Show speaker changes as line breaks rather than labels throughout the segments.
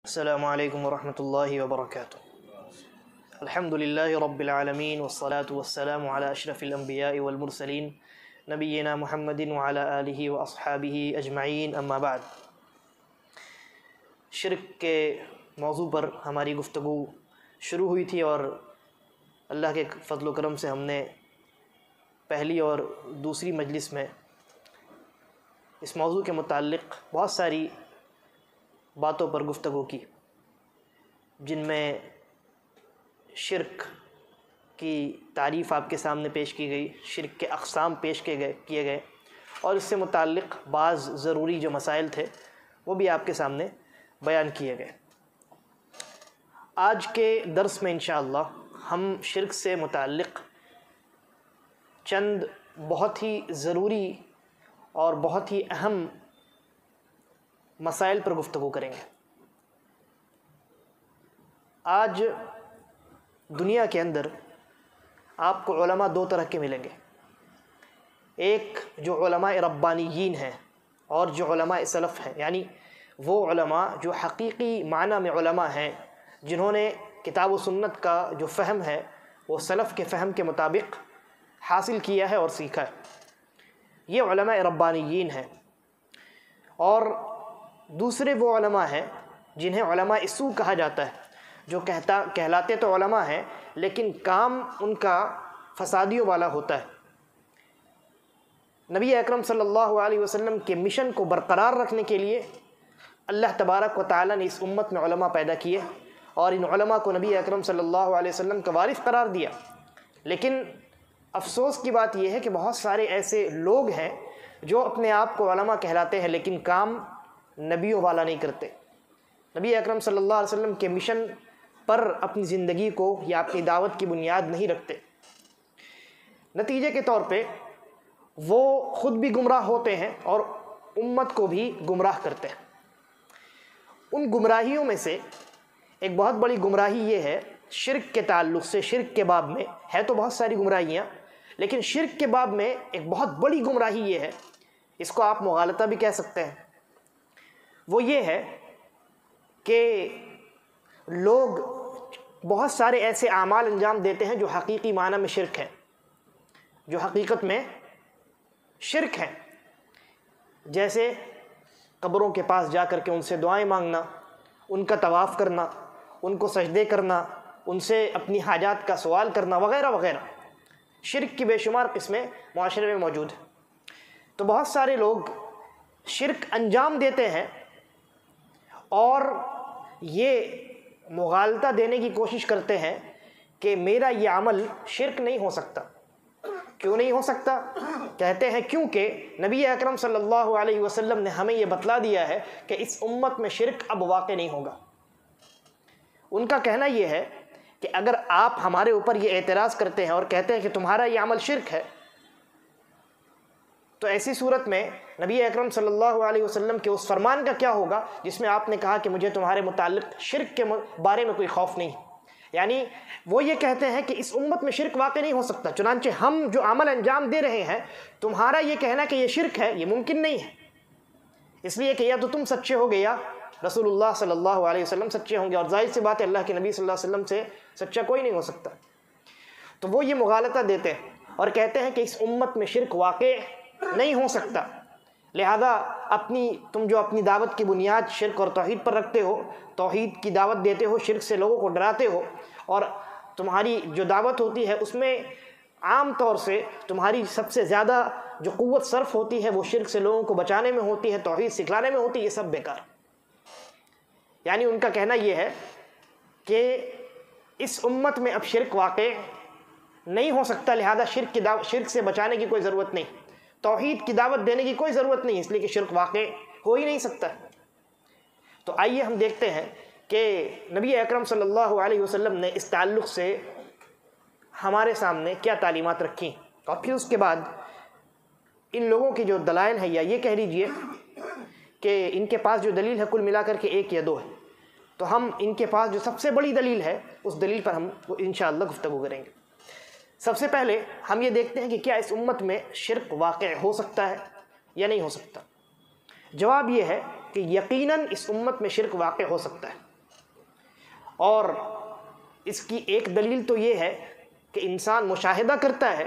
السلام علیکم ورحمۃ اللہ وبرکاتہ۔ الحمد للہ رب العالمین والصلاة والسلام علی اشرف الانبیاء والمرسلین نبینا محمد وعلی آلہ واصحابہ اجمعین، اما بعد۔ شرک کے موضوع پر ہماری گفتگو شروع ہوئی تھی اور اللہ کے فضل و کرم سے ہم نے پہلی اور دوسری مجلس میں اس موضوع کے متعلق بہت ساری باتوں پر گفتگو کی، جن میں شرک کی تعریف آپ کے سامنے پیش کی گئی، شرک کے اقسام پیش کیے گئے اور اس سے متعلق بعض ضروری جو مسائل تھے وہ بھی آپ کے سامنے بیان کیے گئے۔ آج کے درس میں انشاءاللہ ہم شرک سے متعلق چند بہت ہی ضروری اور بہت ہی اہم مسائل پر گفتگو کریں گے۔ آج دنیا کے اندر آپ کو علماء دو طرح کے ملیں گے، ایک جو علماء ربانیین ہیں اور جو علماء سلف ہیں، یعنی وہ علماء جو حقیقی معنی میں علماء ہیں، جنہوں نے کتاب و سنت کا جو فہم ہے وہ سلف کے فہم کے مطابق حاصل کیا ہے اور سیکھا ہے، یہ علماء ربانیین ہیں۔ اور دوسرے وہ علماء ہیں جنہیں علماء سو کہا جاتا ہے، جو کہلاتے تو علماء ہیں لیکن کام ان کا فسادیوں والا ہوتا ہے۔ نبی اکرم صلی اللہ علیہ وسلم کے مشن کو برقرار رکھنے کے لیے اللہ تبارک و تعالیٰ نے اس امت میں علماء پیدا کیے اور ان علماء کو نبی اکرم صلی اللہ علیہ وسلم کا وارث قرار دیا۔ لیکن افسوس کی بات یہ ہے کہ بہت سارے ایسے لوگ ہیں جو اپنے آپ کو علماء کہلاتے ہیں لیکن کام نبیوں والا نہیں کرتے، نبی اکرم صلی اللہ علیہ وسلم کے مشن پر اپنی زندگی کو یا اپنی دعوت کی بنیاد نہیں رکھتے۔ نتیجے کے طور پہ وہ خود بھی گمراہ ہوتے ہیں اور امت کو بھی گمراہ کرتے ہیں۔ ان گمراہیوں میں سے ایک بہت بڑی گمراہی یہ ہے شرک کے تعلق سے، شرک کے باب میں ہے تو بہت ساری گمراہیاں، لیکن شرک کے باب میں ایک بہت بڑی گمراہی یہ ہے، اس کو آپ مغالطہ بھی کہہ سکتے ہیں، وہ یہ ہے کہ لوگ بہت سارے ایسے اعمال انجام دیتے ہیں جو حقیقی معنی میں شرک ہیں، جو حقیقت میں شرک ہیں، جیسے قبروں کے پاس جا کر کے ان سے دعائیں مانگنا، ان کا طواف کرنا، ان کو سجدے کرنا، ان سے اپنی حاجات کا سوال کرنا وغیرہ وغیرہ۔ شرک کی بے شمار قسمیں معاشرے میں موجود ہیں۔ تو بہت سارے لوگ شرک انجام دیتے ہیں اور یہ مغالطہ دینے کی کوشش کرتے ہیں کہ میرا یہ عمل شرک نہیں ہو سکتا۔ کیوں نہیں ہو سکتا؟ کہتے ہیں کیونکہ نبی اکرم صلی اللہ علیہ وسلم نے ہمیں یہ بتلا دیا ہے کہ اس امت میں شرک اب واقع نہیں ہوگا۔ ان کا کہنا یہ ہے کہ اگر آپ ہمارے اوپر یہ اعتراض کرتے ہیں اور کہتے ہیں کہ تمہارا یہ عمل شرک ہے، تو ایسی صورت میں نبی اکرم صلی اللہ علیہ وسلم کے اس فرمان کا کیا ہوگا جس میں آپ نے کہا کہ مجھے تمہارے متعلق شرک کے بارے میں کوئی خوف نہیں؟ یعنی وہ یہ کہتے ہیں کہ اس امت میں شرک واقع نہیں ہو سکتا، چنانچہ ہم جو عمل انجام دے رہے ہیں تمہارا یہ کہنا کہ یہ شرک ہے یہ ممکن نہیں ہے، اس لیے کہ یا تو تم سچے ہو گے یا رسول اللہ صلی اللہ علیہ وسلم سچے ہوں گے، اور ظاہر سی بات ہے اللہ کے نبی صلی اللہ علیہ وسلم سے سچا کوئی نہیں ہو سکتا۔ تو وہ یہ مغالطہ دیتے ہیں اور کہتے ہیں کہ اس امت میں شرک واقع نہیں ہو سکتا، لہذا تم جو اپنی دعوت کی بنیاد شرک اور توحید پر رکھتے ہو، توحید کی دعوت دیتے ہو، شرک سے لوگوں کو ڈراتے ہو، اور تمہاری جو دعوت ہوتی ہے اس میں عام طور سے تمہاری سب سے زیادہ جو قوت صرف ہوتی ہے وہ شرک سے لوگوں کو بچانے میں ہوتی ہے، توحید سکھلانے میں ہوتی ہے، یہ سب بیکار۔ یعنی ان کا کہنا یہ ہے کہ اس امت میں اب شرک واقع نہیں ہو سکتا، لہذا شرک سے بچانے کی کوئی ضرورت نہیں، توحید کی دعوت دینے کی کوئی ضرورت نہیں، اس لیے کہ شرک واقع ہو ہی نہیں سکتا۔ تو آئیے ہم دیکھتے ہیں کہ نبی اکرم صلی اللہ علیہ وسلم نے اس تعلق سے ہمارے سامنے کیا تعلیمات رکھی، اور پھر اس کے بعد ان لوگوں کی جو دلائل ہیں، یا یہ کہہ لیجئے کہ ان کے پاس جو دلیل ہے کل ملا کر کے ایک یا دو ہے، تو ہم ان کے پاس جو سب سے بڑی دلیل ہے اس دلیل پر ہم انشاءاللہ گفتگو کریں گے۔ سب سے پہلے ہم یہ دیکھتے ہیں کہ کیا اس امت میں شرک واقع ہو سکتا ہے یا نہیں ہو سکتا۔ جواب یہ ہے کہ یقیناً اس امت میں شرک واقع ہو سکتا ہے۔ اور اس کی ایک دلیل تو یہ ہے کہ انسان مشاہدہ کرتا ہے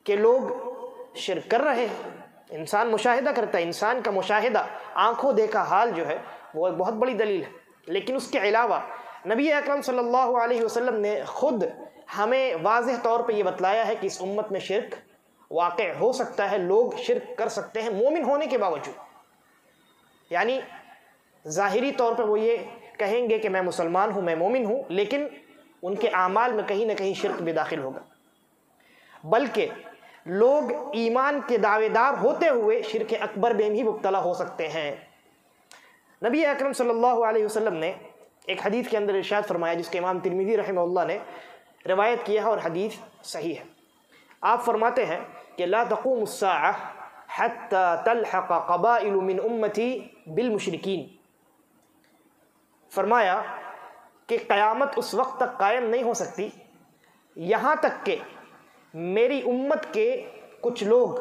کہ لوگ شرک کر رہے ہیں، انسان مشاہدہ کرتا ہے، انسان کا مشاہدہ، آنکھوں دیکھا حال جو ہے وہ ایک بہت بڑی دلیل ہے۔ لیکن اس کے علاوہ نبی اکرم صلی اللہ علیہ وسلم نے خود ہمیں واضح طور پہ یہ بتلایا ہے کہ اس امت میں شرک واقع ہو سکتا ہے، لوگ شرک کر سکتے ہیں مومن ہونے کے باوجود۔ یعنی ظاہری طور پہ وہ یہ کہیں گے کہ میں مسلمان ہوں، میں مومن ہوں، لیکن ان کے اعمال میں کہیں نہ کہیں شرک بھی داخل ہوگا، بلکہ لوگ ایمان کے دعوے دار ہوتے ہوئے شرک اکبر میں بھی مبتلا ہو سکتے ہیں۔ نبی اکرم صلی اللہ علیہ وسلم نے ایک حدیث کے اندر ارشاد فرمایا، جس کے امام ترمذی رحمہ اللہ نے روایت کیا ہے اور حدیث صحیح ہے۔ آپ فرماتے ہیں کہ لا تقوم الساعہ حتی تلحق قبائل من امتی بالمشرکین، فرمایا کہ قیامت اس وقت تک قائم نہیں ہو سکتی یہاں تک کہ میری امت کے کچھ لوگ،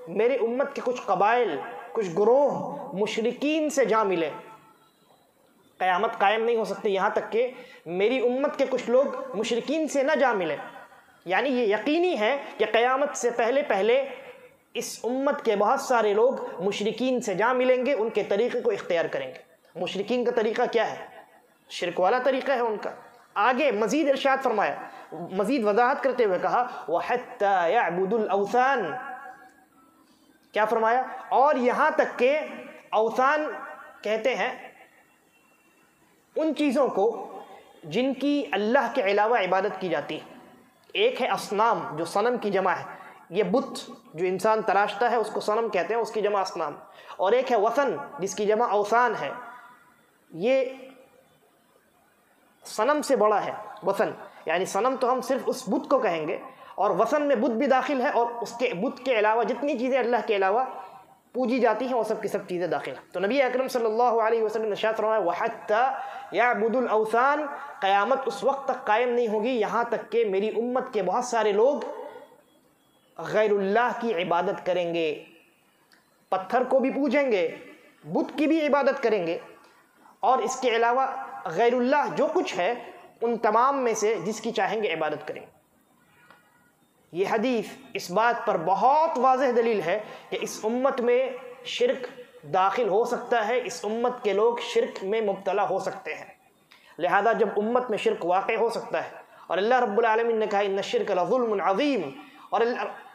میری امت کے کچھ قبائل، کچھ گروہ مشرکین سے جا ملے۔ قیامت قائم نہیں ہو سکتی یہاں تک کہ میری امت کے کچھ لوگ مشرکین سے نہ جا ملے۔ یعنی یہ یقینی ہے کہ قیامت سے پہلے پہلے اس امت کے بہت سارے لوگ مشرکین سے جا ملیں گے، ان کے طریقے کو اختیار کریں گے۔ مشرکین کا طریقہ کیا ہے؟ شرک والا طریقہ ہے ان کا۔ آگے مزید ارشاد فرمایا، مزید وضاحت کرتے ہوئے کہا وَحَتَّى يَعْبُدُ الْأَوْثَانِ، کیا فرمایا؟ اور یہاں تک کہ اوثان کہتے ہیں ان چیزوں کو جن کی اللہ کے علاوہ عبادت کی جاتی ہے۔ ایک ہے اصنام، جو صنم کی جمع ہے، یہ بت جو انسان تراشتا ہے اس کو صنم کہتے ہیں، اس کی جمع اصنام۔ اور ایک ہے وثن جس کی جمع اوثان ہے، یہ صنم سے بڑا ہے وثن، یعنی صنم تو ہم صرف اس بت کو کہیں گے، اور وثن میں بت بھی داخل ہے، اور اس کے بت کے علاوہ جتنی چیزیں اللہ کے علاوہ پوجی جاتی ہیں وہ سب کی سب چیزیں داخل ہیں۔ تو نبی اکرم صلی اللہ علیہ وسلم نے ارشاد فرمایا وَحَتَّى يَعْبُدُ الْأَوْثَانِ، قیامت اس وقت تک قائم نہیں ہوگی یہاں تک کہ میری امت کے بہت سارے لوگ غیر اللہ کی عبادت کریں گے، پتھر کو بھی پوجیں گے، بت کی بھی عبادت کریں گے، اور اس کے علاوہ غیر اللہ جو کچھ ہے ان تمام میں سے جس کی چاہیں گے عبادت کریں۔ یہ حدیث اس بات پر بہت واضح دلیل ہے کہ اس امت میں شرک داخل ہو سکتا ہے، اس امت کے لوگ شرک میں مبتلا ہو سکتے ہیں۔ لہذا جب امت میں شرک واقع ہو سکتا ہے، اور اللہ رب العالمین نے کہا ان الشرک لظلم عظیم، اور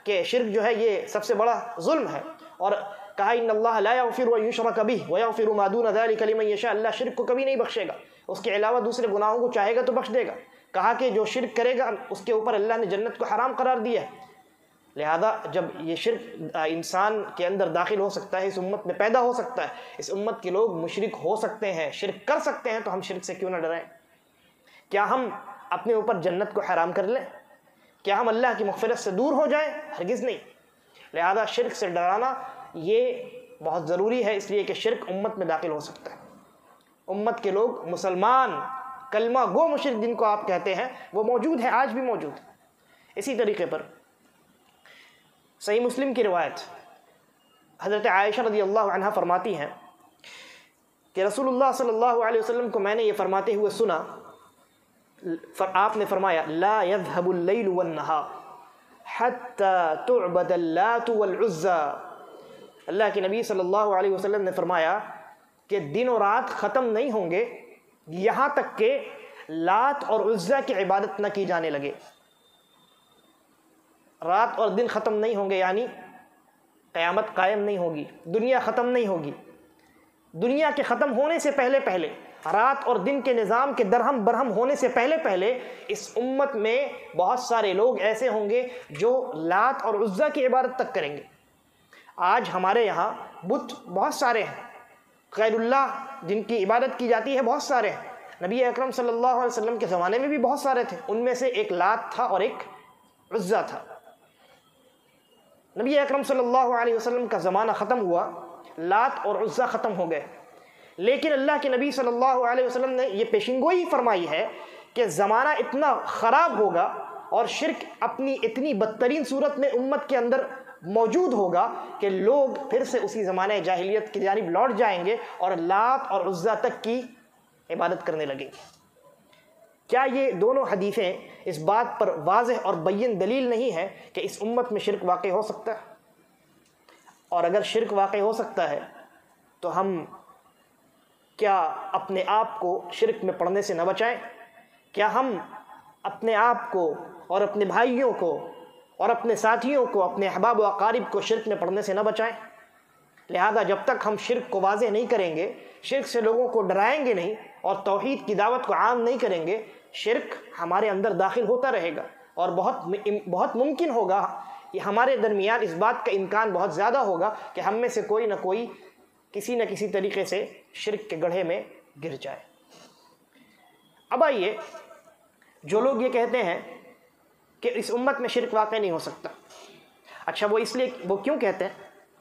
کہ شرک جو ہے یہ سب سے بڑا ظلم ہے، اور کہا ان اللہ لا یغفر ان یشرک بہ ویغفر ما دون ذلک لمن یشاء، اللہ شرک کو کبھی نہیں بخشے گا، اس کے علاوہ دوسرے گناہوں کو چاہے گا تو بخش دے گا۔ کہا کہ جو شرک کرے گا اس کے اوپر اللہ نے جنت کو حرام قرار دیا ہے۔ لہذا جب یہ شرک انسان کے اندر داخل ہو سکتا ہے، اس امت میں پیدا ہو سکتا ہے، اس امت کے لوگ مشرک ہو سکتے ہیں، شرک کر سکتے ہیں، تو ہم شرک سے کیوں نہ ڈرائیں؟ کیا ہم اپنے اوپر جنت کو حرام کر لیں؟ کیا ہم اللہ کی مغفرت سے دور ہو جائیں؟ ہرگز نہیں۔ لہذا شرک سے ڈرانا یہ بہت ضروری ہے، اس لیے کہ شرک امت میں داخل ہو سکتا ہے۔ امت کے لوگ مسلمان، کلمہ گو مشرک جن کو آپ کہتے ہیں، وہ موجود ہے، آج بھی موجود ہے۔ اسی طریقے پر صحیح مسلم کی روایت، حضرت عائشہ رضی اللہ عنہ فرماتی ہیں کہ رسول اللہ صلی اللہ علیہ وسلم کو میں نے یہ فرماتے ہوئے سنا، آپ نے فرمایا لا يذهب اللیل والنہار حتی تعبد اللات والعزى، اللہ کے نبی صلی اللہ علیہ وسلم نے فرمایا کہ دن و رات ختم نہیں ہوں گے یہاں تک کہ لات اور عزیٰ کی عبادت نہ کی جانے لگے۔ رات اور دن ختم نہیں ہوں گے یعنی قیامت قائم نہیں ہوگی، دنیا ختم نہیں ہوگی۔ دنیا کے ختم ہونے سے پہلے پہلے، رات اور دن کے نظام کے درہم برہم ہونے سے پہلے پہلے اس امت میں بہت سارے لوگ ایسے ہوں گے جو لات اور عزیٰ کی عبادت تک کریں گے۔ آج ہمارے یہاں بت بہت سارے ہیں، غیر اللہ جن کی عبادت کی جاتی ہے بہت سارے ہیں۔ نبی اکرم صلی اللہ علیہ وسلم کے زمانے میں بھی بہت سارے تھے، ان میں سے ایک لات تھا اور ایک عزیٰ تھا۔ نبی اکرم صلی اللہ علیہ وسلم کا زمانہ ختم ہوا، لات اور عزیٰ ختم ہو گئے، لیکن اللہ کے نبی صلی اللہ علیہ وسلم نے یہ پیشنگوئی فرمائی ہے کہ زمانہ اتنا خراب ہوگا اور شرک اپنی اتنی بدترین صورت میں امت کے اندر موجود ہوگا کہ لوگ پھر سے اسی زمانے جاہلیت کی جانب لوٹ جائیں گے اور لات اور عزیٰ تک کی عبادت کرنے لگیں گے۔ کیا یہ دونوں حدیثیں اس بات پر واضح اور بین دلیل نہیں ہے کہ اس امت میں شرک واقع ہو سکتا ہے؟ اور اگر شرک واقع ہو سکتا ہے تو ہم کیا اپنے آپ کو شرک میں پڑنے سے نہ بچائیں؟ کیا ہم اپنے آپ کو اور اپنے بھائیوں کو اور اپنے ساتھیوں کو، اپنے احباب و اقارب کو شرک میں پڑنے سے نہ بچائیں؟ لہذا جب تک ہم شرک کو واضح نہیں کریں گے، شرک سے لوگوں کو ڈرائیں گے نہیں اور توحید کی دعوت کو عام نہیں کریں گے، شرک ہمارے اندر داخل ہوتا رہے گا اور بہت ممکن ہوگا، یہ ہمارے درمیان اس بات کا امکان بہت زیادہ ہوگا کہ ہم میں سے کوئی نہ کوئی کسی نہ کسی طریقے سے شرک کے گڑھے میں گر جائے۔ اب آئیے، جو لوگ یہ کہتے ہیں کہ اس امت میں شرک واقع نہیں ہو سکتا، اچھا وہ کیوں کہتے ہیں؟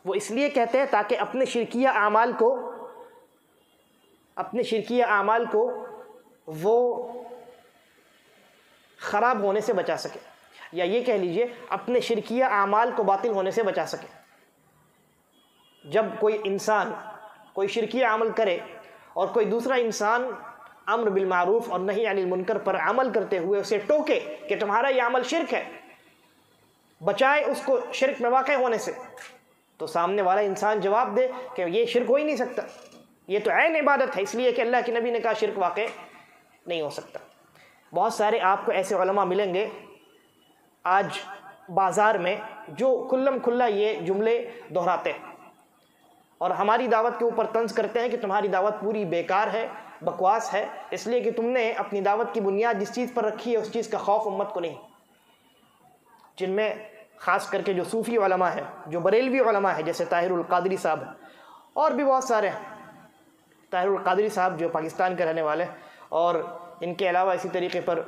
وہ اس لیے کہتے ہیں تاکہ اپنے شرکیہ اعمال کو وہ خراب ہونے سے بچا سکے، یا یہ کہہ لیجئے اپنے شرکیہ اعمال کو باطل ہونے سے بچا سکے۔ جب کوئی انسان کوئی شرکیہ عمل کرے اور کوئی دوسرا انسان امر بالمعروف اور نہی عن المنکر پر عمل کرتے ہوئے اسے ٹوکے کہ تمہارا یہ عمل شرک ہے، بچائے اس کو شرک میں واقع ہونے سے، تو سامنے والا انسان جواب دے کہ یہ شرک ہو ہی نہیں سکتا، یہ تو عین عبادت ہے، اس لیے کہ اللہ کے نبی نے کہا شرک واقع نہیں ہو سکتا۔ بہت سارے آپ کو ایسے علماء ملیں گے آج بازار میں جو کھلم کھلا یہ جملے دہراتے ہیں اور ہماری دعوت کے اوپر طنز کرتے ہیں کہ تمہاری دعوت پوری بیکار ہے، بکواس ہے، اس لیے کہ تم نے اپنی دعوت کی بنیاد جس چیز پر رکھی ہے اس چیز کا خوف امت کو نہیں۔ جن میں خاص کر کے جو صوفی علماء ہیں، جو بریلوی علماء ہیں، جیسے طاہر القادری صاحب اور بھی بہت سارے ہیں، طاہر القادری صاحب جو پاکستان کے رہنے والے، اور ان کے علاوہ اسی طریقے پر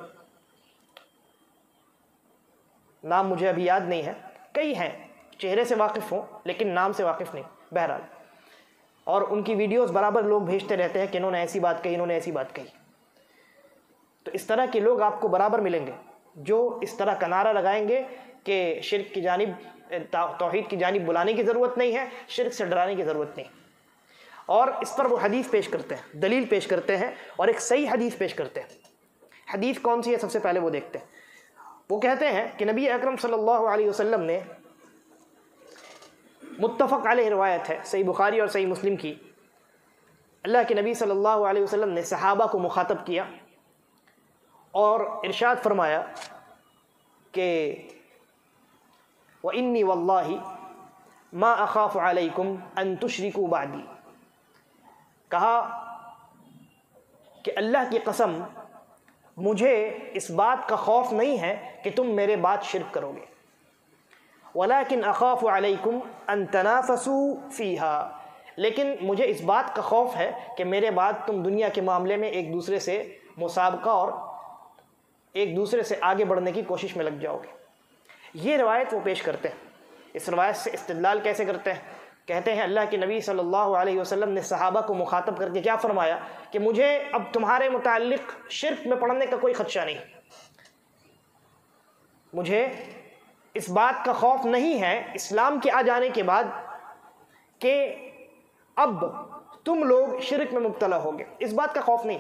نام مجھے ابھی یاد نہیں ہے، کئی ہیں، چہرے سے واقف ہوں لیکن نام سے واقف نہیں، بہرحال، اور ان کی ویڈیوز برابر لوگ بھیجتے رہتے ہیں کہ انہوں نے ایسی بات کہی، انہوں نے ایسی بات کہی۔ تو اس طرح کے لوگ آپ کو برابر ملیں گے جو اس طرح کا نعرہ لگائیں گے کہ شرک کی جانب، توحید کی جانب بلانے کی ضرورت نہیں ہے، شرک سے ڈرانے کی ضرورت نہیں، اور اس پر وہ حدیث پیش کرتے ہیں، دلیل پیش کرتے ہیں، اور ایک صحیح حدیث پیش کرتے ہیں۔ حدیث کون سی ہے سب سے پہلے وہ دیکھتے ہیں۔ وہ کہتے ہیں کہ نبی اکرم صلی اللہ علیہ وسلم نے، متفق علیہ روایت ہے صحیح بخاری اور صحیح مسلم کی، اللہ کے نبی صلی اللہ علیہ وسلم نے صحابہ کو مخاطب کیا اور ارشاد فرمایا کہ وَإِنِّي وَاللَّهِ مَا أَخَافُ عَلَيْكُمْ أَن تُشْرِكُوا بَعْدِي، کہا کہ اللہ کی قسم مجھے اس بات کا خوف نہیں ہے کہ تم میرے بعد شرک کرو گے، وَلَكِنْ أَخَافُ عَلَيْكُمْ أَن تَنَافَسُوا فِيهَا، لیکن مجھے اس بات کا خوف ہے کہ میرے بعد تم دنیا کے معاملے میں ایک دوسرے سے مسابقہ اور ایک دوسرے سے آگے بڑھنے کی کوشش میں لگ جاؤ گے۔ یہ روایت وہ پیش کرتے ہیں۔ اس روایت سے استدلال کیسے کرتے ہیں؟ کہتے ہیں اللہ کے نبی صلی اللہ علیہ وسلم نے صحابہ کو مخاطب کر کے کیا فرمایا کہ مجھے اب تمہارے متعلق شرک میں پڑنے کا کوئی خدشہ نہیں، مجھے اس بات کا خوف نہیں ہے اسلام کے آ جانے کے بعد کہ اب تم لوگ شرک میں مبتلا ہوگے، اس بات کا خوف نہیں۔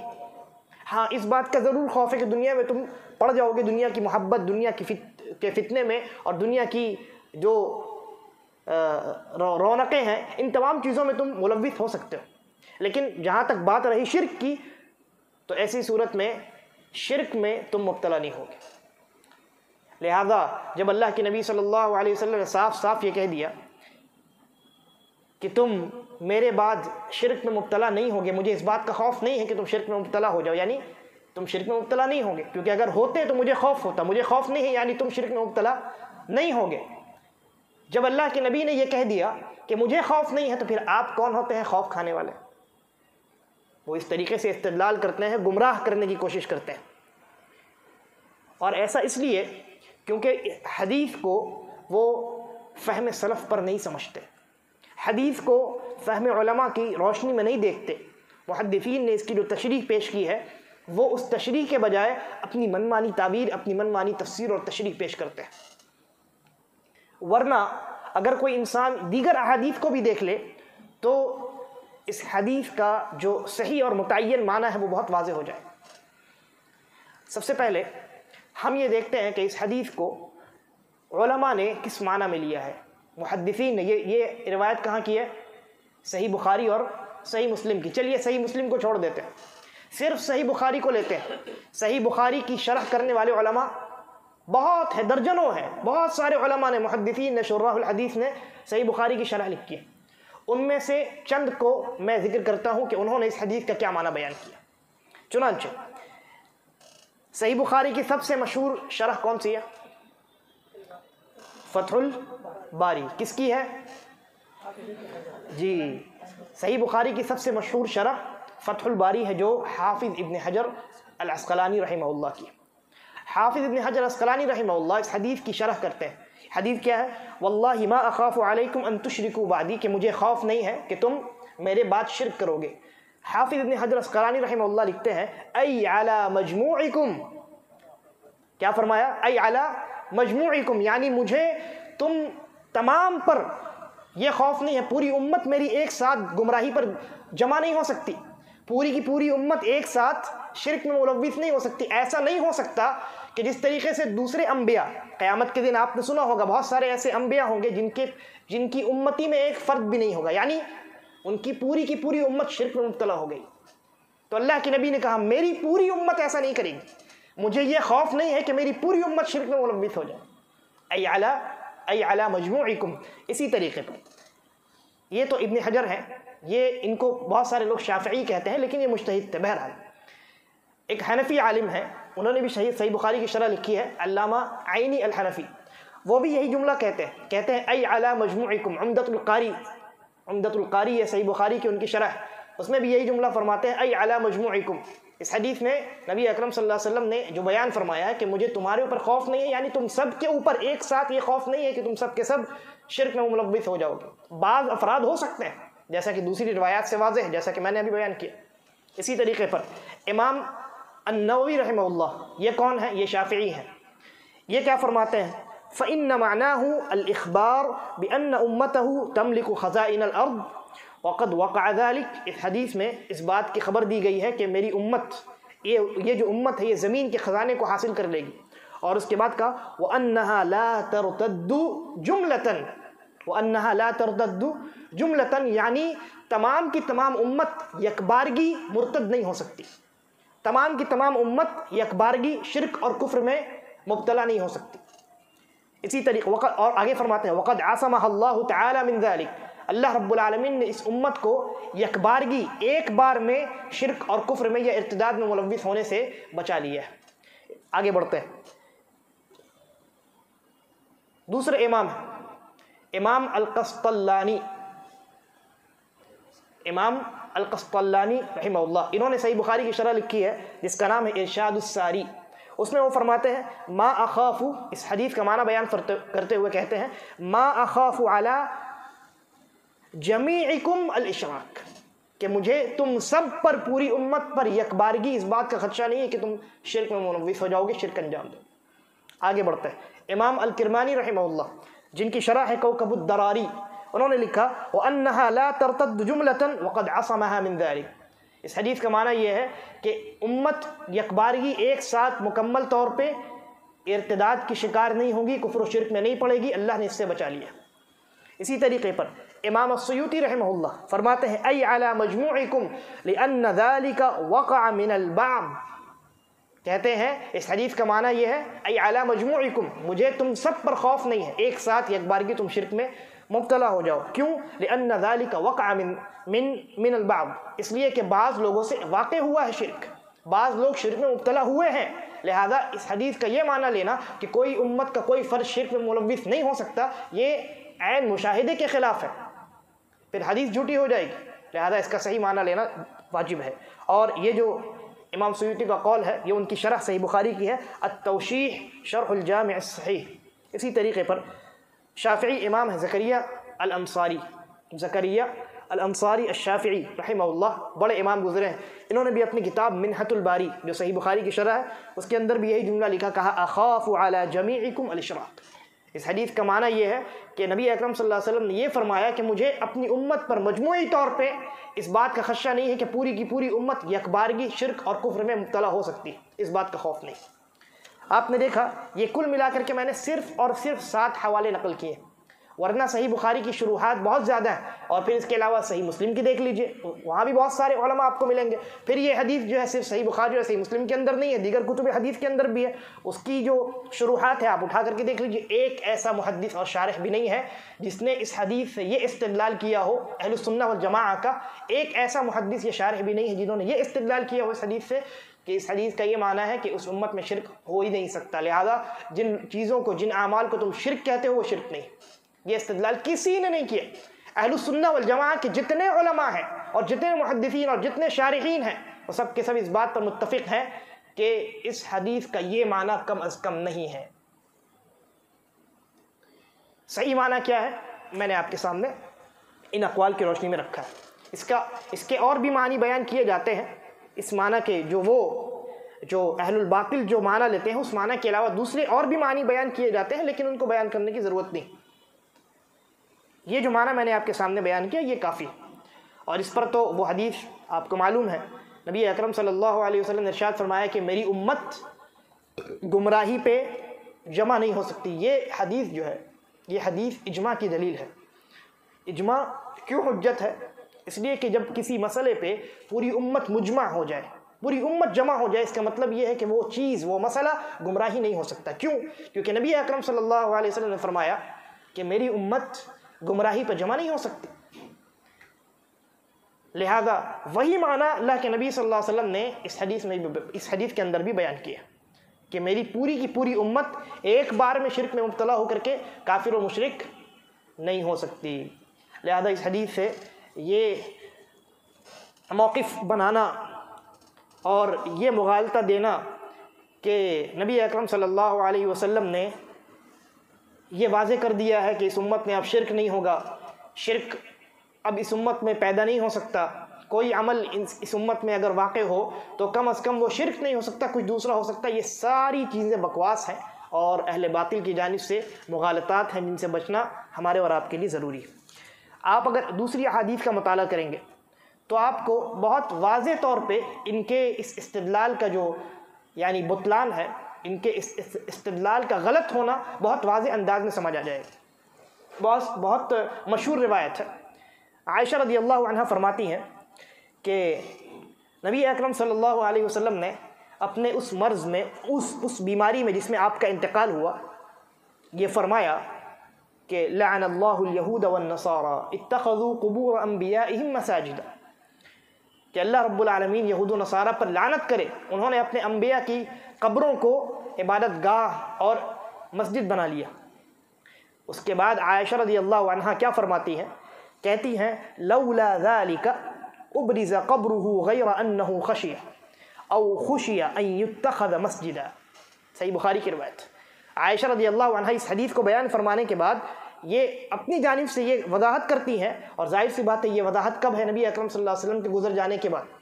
ہاں، اس بات کا ضرور خوف ہے کہ دنیا میں تم پڑ جاؤ گے، دنیا کی محبت، دنیا کے فتنے میں، اور دنیا کی جو رونقیں ہیں، ان تمام چیزوں میں تم ملوث ہو سکتے ہو، لیکن جہاں تک بات رہی شرک کی تو ایسی صورت میں شرک میں تم مبتلا نہیں ہوگے۔ لہذا جب اللہ کے نبی صلی اللہ علیہ وسلم نے صاف صاف یہ کہہ دیا کہ تم میرے بعد شرک میں مبتلا نہیں ہوگے، مجھے اس بات کا خوف نہیں ہے کہ تم شرک میں مبتلا ہو جاؤ، یعنی تم شرک میں مبتلا نہیں ہوگے، کیونکہ اگر ہوتے تو مجھے خوف ہوتا، مجھے خوف نہیں ہے یعنی تم شرک میں مبتلا نہیں ہوگے۔ جب اللہ کے نبی نے یہ کہہ دیا کہ مجھے خوف نہیں ہے تو پھر آپ کون ہوتے ہیں خوف کھانے والے؟ وہ اس طریقے سے استدلال کرتے ہیں، گمراہ کرنے کی کوشش کرتے ہیں، اور ایسا اس لیے کیونکہ حدیث کو وہ فہم سلف پر نہیں سمجھتے، حدیث کو فہم علماء کی روشنی میں نہیں دیکھتے۔ محدثین نے اس کی جو تشریح پیش کی ہے وہ اس تشریح کے بجائے اپنی منمانی تعبیر، اپنی منمانی تفسیر اور تشریح پیش کرتے ہیں۔ ورنہ اگر کوئی انسان دیگر احادیث کو بھی دیکھ لے تو اس حدیث کا جو صحیح اور متعین معنی ہے وہ بہت واضح ہو جائے۔ سب سے پہلے ہم یہ دیکھتے ہیں کہ اس حدیث کو علماء نے کس معنی میں لیا ہے۔ محدثین نے یہ روایت کہاں کی ہے؟ صحیح بخاری اور صحیح مسلم کی۔ چلیے صحیح مسلم کو چھوڑ دیتے ہیں، صرف صحیح بخاری کو لیتے ہیں۔ صحیح بخاری کی شرح کرنے والے علماء بہت ہیں، درجنوں ہیں، بہت سارے علماء نے، محدثین نے، شراح الحدیث نے صحیح بخاری کی شرح لکھی ہے۔ ان میں سے چند کو میں ذکر کرتا ہوں کہ انہوں نے اس حدیث کا کیا معنی بیان کیا۔ چنانچہ صحیح بخاری کی سب سے مشہور شرح کون سی ہے؟ فتح الباری۔ کس کی ہے؟ جی، صحیح بخاری کی سب سے مشہور شرح فتح الباری ہے، جو حافظ ابن حجر العسقلانی رحمہ اللہ کی۔ حافظ ابن حجر العسقلانی رحمہ اللہ اس حدیث کی شرح کرتے ہیں۔ حدیث کیا ہے؟ واللہ ما اخاف علیکم ان تشرکوا بعدی، کہ مجھے خوف نہیں ہے کہ تم میرے بعد شرک کرو گے۔ حافظ ابن حجر العسقلانی رحمہ اللہ لکھتے ہیں ای علی مجموعکم، کیا فرمایا؟ ای علی مجموعکم، یعنی مجھے تم تمام پر یہ خوف نہیں ہے، پوری امت میری ایک ساتھ گمراہی پر جمع نہیں ہو سکتی، پوری کی پوری امت ایک ساتھ شرک میں ملوث نہیں ہو سکتی۔ ایسا نہیں ہو سکتا کہ جس طریقے سے دوسرے انبیاء، قیامت کے دن آپ نے سنا ہوگا بہت سارے ایسے انبیاء ہوں گے جن کی امتی میں ایک فرد بھی نہیں ہوگا، یعنی ان کی پوری امت شرک میں مبتلا ہو گئی۔ تو اللہ کے نبی نے کہا میری پوری امت ایسا نہیں کرے گی، مجھے یہ خوف نہیں ہے کہ میری پوری امت شرک میں ملوث ہو جائے۔ ای علی مجموعکم۔ اسی طریقے پر یہ تو ابن حجر ہیں، یہ ان کو بہت سارے لوگ شافعی کہتے ہیں، لیکن یہ مجتہد تھے۔ بہرحال ایک حنفی عالم ہے، انہوں نے بھی صحیح بخاری کی شرح لکھی ہے، علامہ عینی الحنفی، وہ بھی یہی جملہ کہتے ہیں ای علی مجموعکم۔ عمدۃ القاری ہے صحیح بخاری کی ان کی شرح، اس میں بھی یہی جملہ فرماتے ہیں ای علی مجموعکم۔ اس حدیث میں نبی اکرم صلی اللہ علیہ وسلم نے جو بیان فرمایا ہے کہ مجھے تمہارے اوپر خوف نہیں ہے، یعنی تم سب کے اوپر ایک ساتھ یہ خوف نہیں ہے کہ تم سب کے سب شرک میں ملوث ہو جاؤ گے۔ بعض افراد ہو سکتے ہیں، جیسا کہ دوسری روایات سے واضح ہے، جیسا کہ میں نے ابھی بیان کیا۔ اسی طریقے پر امام النووی رحمہ اللہ، یہ کون ہے؟ یہ شافعی ہیں، یہ کیا فرماتے ہیں؟ فَإِنَّ مَعْنَاهُ الْإِخْبَارُ بِأَنَّ أُمَّتَهُ تَمْلِكُ خَزَائِنَ الْأَرْضِ وَقَدْ وَقَعَ ذَلِكَ۔ اس حدیث میں اس بات کی خبر دی گئی ہے کہ میری امت، یہ جو امت ہے یہ زمین کے خزانے کو حاصل کر لے گی۔ اور اس کے بعد کہا وَأَنَّهَا لَا تَرْتَدُّ جُمْلَةً، وَأَنَّهَا لَا تَرْتَدُّ جُمْلَةً، یعنی تمام کی تمام امت یکبارگی مرتد نہیں ہو سکتی، تمام کی تمام امت یکبارگی شرک اور کفر میں مبتلا نہیں ہو سکتی۔ اسی طریقے اور آگے فرماتے ہیں وَقَدْ عَصَمَهَا اللَّهُ تَعَالَى مِنْ ذَلِكَ، اللہ رب العالمین نے اس امت کو یکبارگی ایک بار میں شرک اور کفر میں یا ارتداد میں ملوث ہونے سے بچا لیا ہے۔ آگے بڑھتے ہیں، دوسرے امام ہیں امام القسطلانی، امام القسطلانی رحمہ اللہ، انہوں نے صحیح بخاری کی شرح لکھی ہے جس کا نام ہے ارشاد الساری۔ اس میں وہ فرماتے ہیں ما اخاف، اس حدیث کا معنی بیان کرتے ہوئے کہتے ہیں ما اخاف علی جمیعکم الاشراک، کہ مجھے تم سب پر، پوری امت پر یکبارگی اس بات کا خدشہ نہیں ہے کہ تم شرک میں ملوث ہو جاؤ گے، شرک انجام دو۔ آگے بڑھتے ہیں امام الکرمانی رحمہ اللہ، جن کی شرح ہے کوكب الدراری، انہوں نے لکھا وَأَنَّهَا لَا تَرْتَدُّ جُمْلَةً وَقَدْ عَصَمَهَا مِنْ ذَلِكَ۔ اس حدیث کا معنی یہ ہے کہ امت یکبارگی ایک ساتھ مکمل طور پہ ارتداد کی شکار نہیں ہوگی، کفر و شرک میں نہیں پڑے گی، اللہ نے اس سے بچا لیا۔ اسی طریقے پر امام السیوطی رحمہ اللہ فرماتے ہیں ای علی مجموعکم لأن ذلك وقع من البعض، کہتے ہیں اس حدیث کا معنی یہ ہے ای علی مجموعکم، مجھے تم سب پر خوف نہیں ہے، ایک ساتھ یکبارگی تم شرک میں مبتلا ہو جاؤ۔ کیوں؟ لأن ذلك وقع من البعض، اس لیے کہ بعض لوگوں سے واقع ہوا ہے شرک، بعض لوگ شرک میں مبتلا ہوئے ہیں، لہذا اس حدیث کا یہ معنی لینا کہ کوئی امت کا کوئی فرد شرک میں ملوث نہیں ہو سکتا، یہ عین مشاہدے کے خلاف ہے، پھر حدیث جھوٹی ہو جائے گی، لہذا اس کا صحیح معنی لینا واجب ہے۔ اور یہ جو امام سیوطی کا قول ہے یہ ان کی شرح صحیح بخاری کی ہے، التوشیح شرح الجامع الصحیح۔ اسی طریقے پر شافعی امام ہے زکریا الانصاری، زکریا الانصاری الشافعی رحمہ اللہ، بڑے امام گزرے ہیں، انہوں نے بھی اپنی کتاب منحۃ الباری جو صحیح بخاری کی شرح ہے اس کے اندر بھی یہی جملہ لکھا، کہا اخاف علی جمیعکم الاشراک۔ اس حدیث کا معنی یہ ہے کہ نبی اکرم صلی اللہ علیہ وسلم نے یہ فرمایا کہ مجھے اپنی امت پر مجموعی طور پہ اس بات کا خدشہ نہیں ہے کہ پوری کی پوری امت یکبارگی شرک اور کفر میں مبتلا ہو سکتی ہے، اس بات کا خوف نہیں۔ آپ نے دیکھا یہ کل ملا کر کے میں نے صرف اور صرف 7 حوالے نقل کیے، ورنہ صحیح بخاری کی شروحات بہت زیادہ ہیں، اور پھر اس کے علاوہ صحیح مسلم کی دیکھ لیجئے، وہاں بھی بہت سارے علماء آپ کو ملیں گے۔ پھر یہ حدیث جو ہے صرف صحیح بخاری اور صحیح مسلم کے اندر نہیں ہے، دیگر کتب حدیث کے اندر بھی ہے، اس کی جو شروحات ہے آپ اٹھا کر کے دیکھ لیجئے، ایک ایسا محدث اور شارح بھی نہیں ہے جس نے اس حدیث سے یہ استدلال کیا ہو، اہل السنہ والجماعہ کا ایک ایسا محدث یا شارح بھی نہیں ہے جنہوں نے یہ استدلال کیا ہو اس حدیث سے کہ اس حدیث کا یہ معنی ہے کہ اس امت میں شرک ہو ہی نہیں سکتا، لہذا جن چیزوں کو، جن اعمال کو تم شرک کہتے ہو وہ شرک نہیں۔ یہ استدلال کسی نے نہیں کیا۔ اہل السنہ والجماعہ کے جتنے علماء ہیں اور جتنے محدثین اور جتنے شارحین ہیں وہ سب کے سب اس بات پر متفق ہیں کہ اس حدیث کا یہ معنی کم از کم نہیں ہے۔ صحیح معنی کیا ہے میں نے آپ کے سامنے ان اقوال کی روشنی میں رکھا ہے۔ اس کے اور بھی معنی بیان کیے جاتے ہیں، اس معنی کے جو اہل الباطل جو معنی لیتے ہیں اس معنی کے علاوہ دوسرے اور بھی معنی بیان کیے جاتے ہیں، لیکن ان کو بیان کرنے کی ضرورت نہیں۔ یہ جو معنی میں نے آپ کے سامنے بیان کیا یہ کافی ہے، اور اس پر تو وہ حدیث آپ کو معلوم ہے، نبی اکرم صلی اللہ علیہ وسلم نے ارشاد فرمایا کہ میری امت گمراہی پہ جمع نہیں ہو سکتی۔ یہ حدیث جو ہے یہ حدیث اجماع کی دلیل ہے۔ اجماع کیوں حجت ہے؟ اس لیے کہ جب کسی مسئلے پہ پوری امت مجمع ہو جائے، پوری امت جمع ہو جائے، اس کا مطلب یہ ہے کہ وہ چیز، وہ مسئلہ گمراہی نہیں ہو سکتا۔ کیوں؟ کیونکہ نبی اکرم صلی اللہ علیہ وسلم نے فرمایا کہ میری امت گمراہی پہ جمع نہیں ہو سکتی، لہذا وہی معنی اللہ کے نبی صلی اللہ علیہ وسلم نے اس حدیث کے اندر بھی بیان کیا کہ میری پوری کی پوری امت ایک بار میں شرک میں مبتلا ہو کر کے کافر و مشرک نہیں ہو سکتی۔ لہذا اس حدیث سے یہ موقف بنانا اور یہ مغالطہ دینا کہ نبی اکرم صلی اللہ علیہ وسلم نے یہ واضح کر دیا ہے کہ اس امت میں اب شرک نہیں ہوگا، شرک اب اس امت میں پیدا نہیں ہو سکتا، کوئی عمل اس امت میں اگر واقع ہو تو کم از کم وہ شرک نہیں ہو سکتا، کچھ دوسرا ہو سکتا، یہ ساری چیزیں بکواس ہیں اور اہل باطل کی جانب سے مغالطات ہیں جن سے بچنا ہمارے اور آپ کے لیے ضروری ہے۔ آپ اگر دوسری احادیث کا مطالعہ کریں گے تو آپ کو بہت واضح طور پہ ان کے اس استدلال کا جو یعنی بطلان ہے، ان کے اس استدلال کا غلط ہونا بہت واضح انداز میں سمجھ آ جائے گا۔ بہت مشہور روایت ہے، عائشہ رضی اللہ عنہ فرماتی ہیں کہ نبی اکرم صلی اللہ علیہ وسلم نے اپنے اس مرض میں، اس بیماری میں جس میں آپ کا انتقال ہوا، یہ فرمایا کہ لعن اللہ الیہود والنصارى اتخذوا قبور انبیائہم مساجد، کہ اللہ رب العالمین یہود و نصارہ پر لعنت کرے، انہوں نے اپنے انبیاء کی قبروں کو عبادت گاہ اور مسجد بنا لیا۔ اس کے بعد عائشہ رضی اللہ عنہ کیا فرماتی ہیں؟ کہتی ہیں لولا ذلك ابرز قبره غیر انه خشی او خشی ان يتخذ مسجدا۔ صحیح بخاری کی روایت۔ عائشہ رضی اللہ عنہ اس حدیث کو بیان فرمانے کے بعد یہ اپنی جانب سے یہ وضاحت کرتی ہیں، اور ظاہر سی بات ہے یہ وضاحت کب ہے؟ نبی اکرم صلی اللہ علیہ وسلم کے گزر جانے کے بعد۔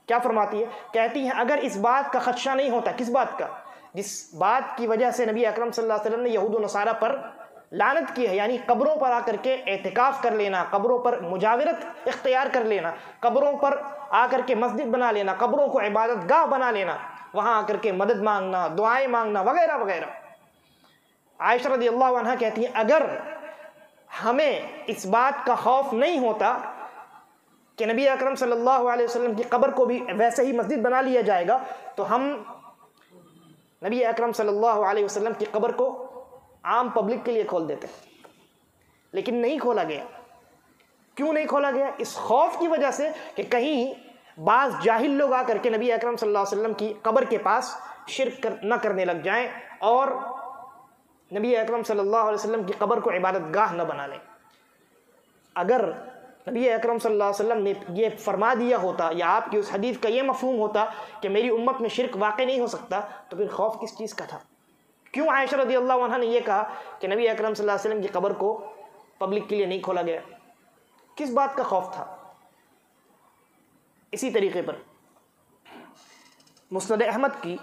کیا فرماتی ہے؟ کہتی ہیں اگر اس بات کا خدشہ نہیں ہوتا، کس بات کا؟ جس بات کی وجہ سے نبی اکرم صلی اللہ علیہ وسلم نے یہود و نصارہ پر لعنت کی ہے، یعنی قبروں پر آ کر کے اعتکاف کر لینا، قبروں پر مجاورت اختیار کر لینا، قبروں پر آ کر کے مسجد بنا لینا، قبروں کو عبادت گاہ بنا لینا، وہاں آ کر کے مدد مانگنا، دعائیں مانگنا وغیرہ وغیرہ۔ عائشہ رضی اللہ عنہ کہتی ہیں اگر ہمیں اس بات کا خوف نہیں ہوتا کہ نبی اکرم صلی اللہ علیہ وسلم کی قبر کو بھی ویسے ہی مسجد بنا لیا جائے گا تو ہم نبی اکرم صلی اللہ علیہ وسلم کی قبر کو عام پبلک کے لیے کھول دیتے، لیکن نہیں کھولا گیا۔ کیوں نہیں کھولا گیا؟ اس خوف کی وجہ سے کہ کہیں بعض جاہل لوگ آ کر کے نبی اکرم صلی اللہ علیہ وسلم کی قبر کے پاس شرک نہ کرنے لگ جائیں اور نبی اکرم صلی اللہ علیہ وسلم کی قبر کو عبادت گاہ نہ بنا لیں۔ اگر نبی اکرم صلی اللہ علیہ وسلم نے یہ فرما دیا ہوتا یا آپ کی اس حدیث کا یہ مفہوم ہوتا کہ میری امت میں شرک واقع نہیں ہو سکتا تو پھر خوف کس چیز کا تھا؟ کیوں عائشہ رضی اللہ عنہ نے یہ کہا کہ نبی اکرم صلی اللہ علیہ وسلم کی قبر کو پبلک کے لیے نہیں کھولا گیا؟ کس بات کا خوف تھا؟ اسی طریقے پر مسند احمد کی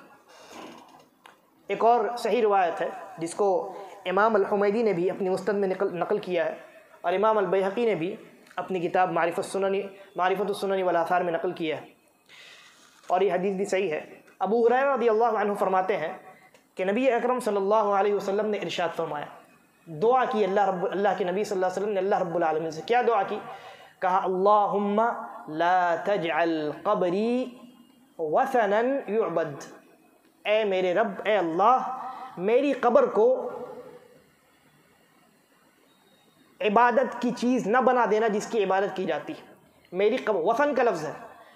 ایک اور صحیح روایت ہے جس کو امام الحمیدی نے بھی اپنی مستند میں نقل کیا ہے، اور امام البیہقی نے بھی اپنی کتاب معرفت السنن والآثار میں نقل کیا ہے، اور یہ حدیث بھی صحیح ہے۔ ابو ہریرہ رضی اللہ عنہ فرماتے ہیں کہ نبی اکرم صلی اللہ علیہ وسلم نے ارشاد فرمایا، دعا کی اللہ کے نبی صلی اللہ علیہ وسلم نے اللہ رب العالمین سے کیا دعا کی؟ کہا اللہم لا تجعل قبری وثنا یعبد، اے میرے رب، اے اللہ، میری قبر کو عبادت کی چیز نہ بنا دینا جس کی عبادت کی جاتی ہے۔ میری قبر، وثن کا لفظ ہے،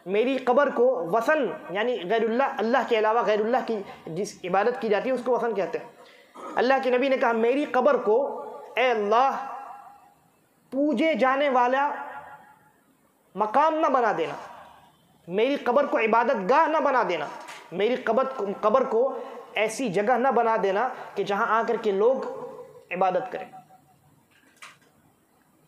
میری قبر کو وثن یعنی غیر اللہ، اللہ کے علاوہ غیر اللہ کی جس عبادت کی جاتی ہے اس کو وثن کہتے ہیں۔ اللہ کے نبی نے کہا میری قبر کو اے اللہ پوجے جانے والا مقام نہ بنا دینا، میری قبر کو عبادت گاہ نہ بنا دینا، میری قبر کو ایسی جگہ نہ بنا دینا کہ جہاں آ کر کے لوگ عبادت کریں۔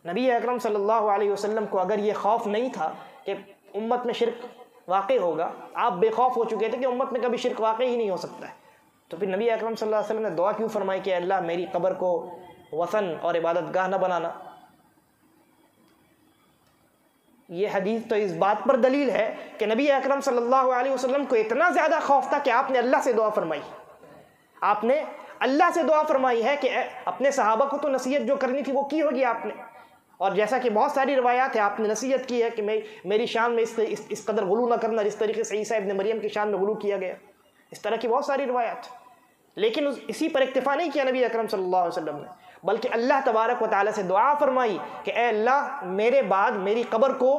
نبی اکرم صلی اللہ علیہ وسلم کو اگر یہ خوف نہیں تھا کہ امت میں شرک واقع ہوگا، آپ بے خوف ہو چکے تھے کہ امت میں کبھی شرک واقع ہی نہیں ہو سکتا ہے، تو پھر نبی اکرم صلی اللہ علیہ وسلم نے دعا کیوں فرمائی کہ اللہ میری قبر کو وثن اور عبادت گاہ نہ بنانا؟ یہ حدیث تو اس بات پر دلیل ہے کہ نبی اکرم صلی اللہ علیہ وسلم کو اتنا زیادہ خوف تھا کہ آپ نے اللہ سے دعا فرمائی، آپ نے اللہ سے دعا فرمائی ہے کہ اپنے صحابہ کو تو نصیحت جو کرنی تھی وہ کی ہوگی آپ نے، اور جیسا کہ بہت ساری روایات ہیں آپ نے نصیحت کی ہے کہ میری شان میں اس قدر غلو نہ کرنا جس طریقے سے عیسیٰ ابن مریم کی شان میں غلو کیا گیا، اس طرح کی بہت ساری روایات، لیکن اسی پر اکتفا نہیں کیا نبی اکرم صلی اللہ علیہ وسلم نے، بلکہ اللہ تبارک و تعالیٰ سے دعا فرمائی کہ اے اللہ میرے بعد میری قبر کو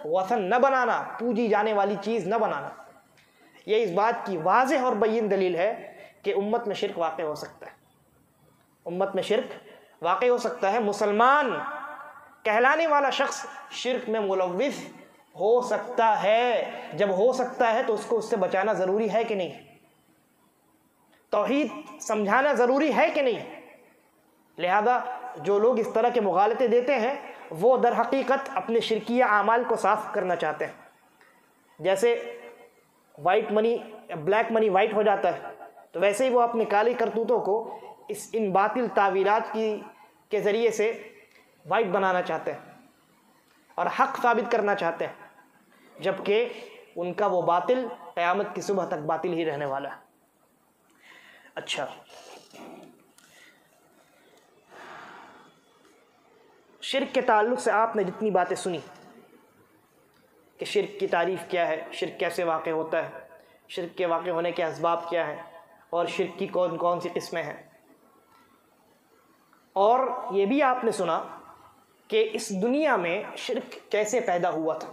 وثن نہ بنانا، پوجی جانے والی چیز نہ بنانا۔ یہ اس بات کی واضح اور بین دلیل ہے کہ امت میں شرک واقع ہو سکتا ہے، امت میں شرک واقع ہو سکتا ہے، مسلمان کہلانے والا شخص شرک میں ملوث ہو سکتا ہے، جب ہو سکتا ہے تو اس کو اس سے بچانا ضروری ہے کہ نہیں، توحید سمجھانا ضروری ہے کہ نہیں؟ لہذا جو لوگ اس طرح کے مغالطے دیتے ہیں وہ در حقیقت اپنے شرکیہ اعمال کو صاف کرنا چاہتے ہیں، جیسے وائٹ منی بلیک منی وائٹ ہو جاتا ہے تو ویسے ہی وہ اپنے کالی کرتوتوں کو ان باطل تعویلات کے ذریعے سے وائٹ بنانا چاہتے ہیں اور حق ثابت کرنا چاہتے ہیں، جبکہ ان کا وہ باطل قیامت کی صبح تک باطل ہی رہنے والا ہے۔ اچھا، شرک کے تعلق سے آپ نے جتنی باتیں سنی کہ شرک کی تعریف کیا ہے، شرک کیسے واقع ہوتا ہے، شرک کے واقع ہونے کے اسباب کیا ہیں، اور شرک کی کون کون سی قسمیں ہیں، اور یہ بھی آپ نے سنا کہ اس دنیا میں شرک کیسے پیدا ہوا تھا۔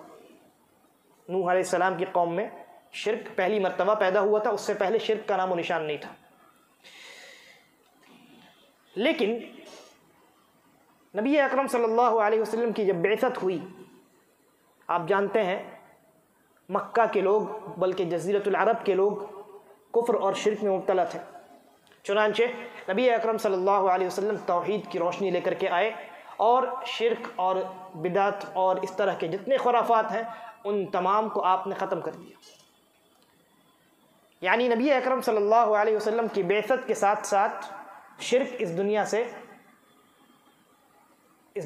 نوح علیہ السلام کی قوم میں شرک پہلی مرتبہ پیدا ہوا تھا، اس سے پہلے شرک کا نام و نشان نہیں تھا، لیکن نبی اکرم صلی اللہ علیہ وسلم کی جب بعثت ہوئی، آپ جانتے ہیں مکہ کے لوگ بلکہ جزیرۃ العرب کے لوگ کفر اور شرک میں مبتلا تھے، چنانچہ نبی اکرم صلی اللہ علیہ وسلم توحید کی روشنی لے کر کے آئے اور شرک اور بدعت اور اس طرح کے جتنے خرافات ہیں ان تمام کو آپ نے ختم کر دیا۔ یعنی نبی اکرم صلی اللہ علیہ وسلم کی بعثت کے ساتھ ساتھ شرک اس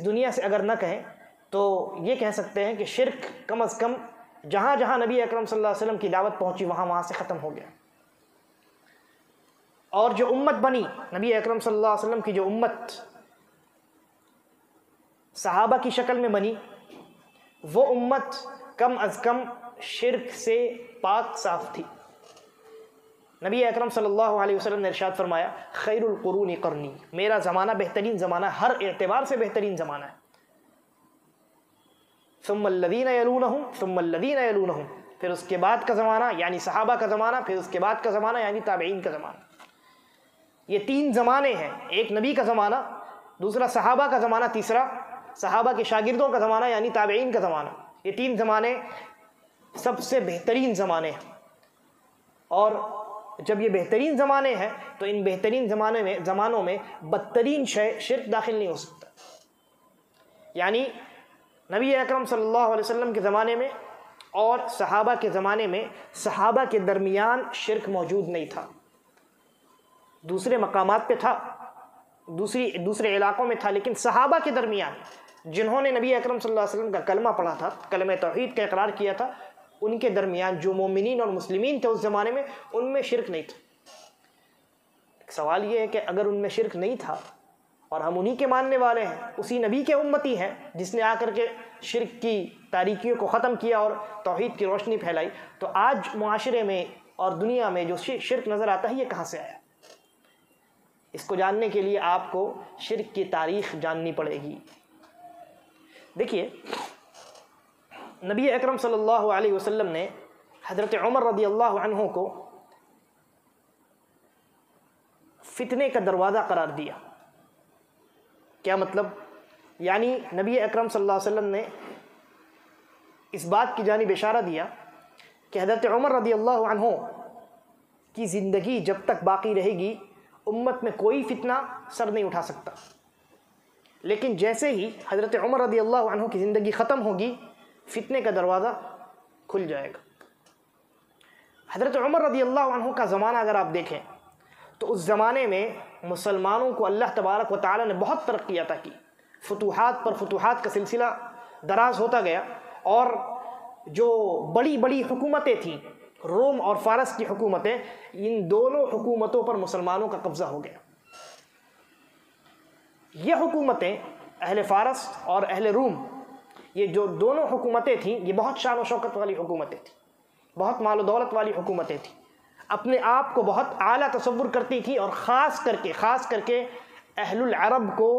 دنیا سے اگر نہ کہیں تو یہ کہہ سکتے ہیں کہ شرک کم از کم جہاں جہاں نبی اکرم صلی اللہ علیہ وسلم کی دعوت پہنچی وہاں سے ختم ہو گیا، اور جو امت بنی نبی اکرم صلی اللہ علیہ وسلم کی، جو امت صحابہ کی شکل میں بنی، وہ امت کم از کم شرک سے پاک صاف تھی۔ نبی اکرم صلی اللہ علیہ وسلم نے ارشاد فرمایا خیر القرون قرنی، میرا زمانہ بہترین زمانہ، ہر اعتبار سے بہترین زمانہ ہے، ثم الذین یلونہم ثم الذین یلونہم، پھر اس کے بعد کا زمانہ یعنی صحابہ کا زمانہ، پھر اس کے بعد کا زمانہ یعنی تابعین کا زمانہ۔ یہ تین زمانے ہیں، ایک نبی کا زمانہ، دوسرا صحابہ کا زمانہ، تیسرا صحابہ کے شاگردوں کا زمانہ یعنی تابعین کا زمانہ۔ یہ تین زمانے سب سے بہترین زمانے ہیں، اور جب یہ بہترین زمانے ہیں تو ان بہترین زمانوں میں بدترین شرک داخل نہیں ہو سکتا۔ یعنی نبی اکرم صلی اللہ علیہ وسلم کے زمانے میں اور صحابہ کے زمانے میں صحابہ کے درمیان شرک موجود نہیں تھا، دوسرے مقامات پہ تھا، دوسرے علاقوں میں تھا، لیکن صحابہ کے درمیان جنہوں نے نبی اکرم صلی اللہ علیہ وسلم کا کلمہ پڑھا تھا، کلمہ توحید کا اقرار کیا تھا، ان کے درمیان جو مومنین اور مسلمین تھے اس زمانے میں، ان میں شرک نہیں تھا۔ سوال یہ ہے کہ اگر ان میں شرک نہیں تھا اور ہم انہی کے ماننے والے ہیں، اسی نبی کے امتی ہیں جس نے آ کر کے شرک کی تاریکیوں کو ختم کیا اور توحید کی روشنی پھیلائی، تو آج معاشرے میں اور دنیا میں جو شرک نظر آتا ہے یہ کہاں سے آیا؟ اس کو جاننے کے لیے آپ کو شرک کی تاریخ جاننی پڑے گی۔ دیکھیے، نبی اکرم صلی اللہ علیہ وسلم نے حضرت عمر رضی اللہ عنہ کو فتنے کا دروازہ قرار دیا۔ کیا مطلب؟ یعنی نبی اکرم صلی اللہ علیہ وسلم نے اس بات کی جانب اشارہ دیا کہ حضرت عمر رضی اللہ عنہ کی زندگی جب تک باقی رہے گی امت میں کوئی فتنہ سر نہیں اٹھا سکتا، لیکن جیسے ہی حضرت عمر رضی اللہ عنہ کی زندگی ختم ہوگی فتنے کا دروازہ کھل جائے گا۔ حضرت عمر رضی اللہ عنہ کا زمانہ اگر آپ دیکھیں تو اس زمانے میں مسلمانوں کو اللہ تبارک و تعالی نے بہت ترقی عطا کی، فتوحات پر فتوحات کا سلسلہ دراز ہوتا گیا، اور جو بڑی بڑی حکومتیں تھیں، روم اور فارس کی حکومتیں، ان دونوں حکومتوں پر مسلمانوں کا قبضہ ہو گیا۔ یہ حکومتیں اہل فارس اور اہل روم، یہ جو دونوں حکومتیں تھیں، یہ بہت شان و شوکت والی حکومتیں تھیں، بہت مال و دولت والی حکومتیں تھیں، اپنے آپ کو بہت اعلیٰ تصور کرتی تھی، اور خاص کر کے اہل العرب کو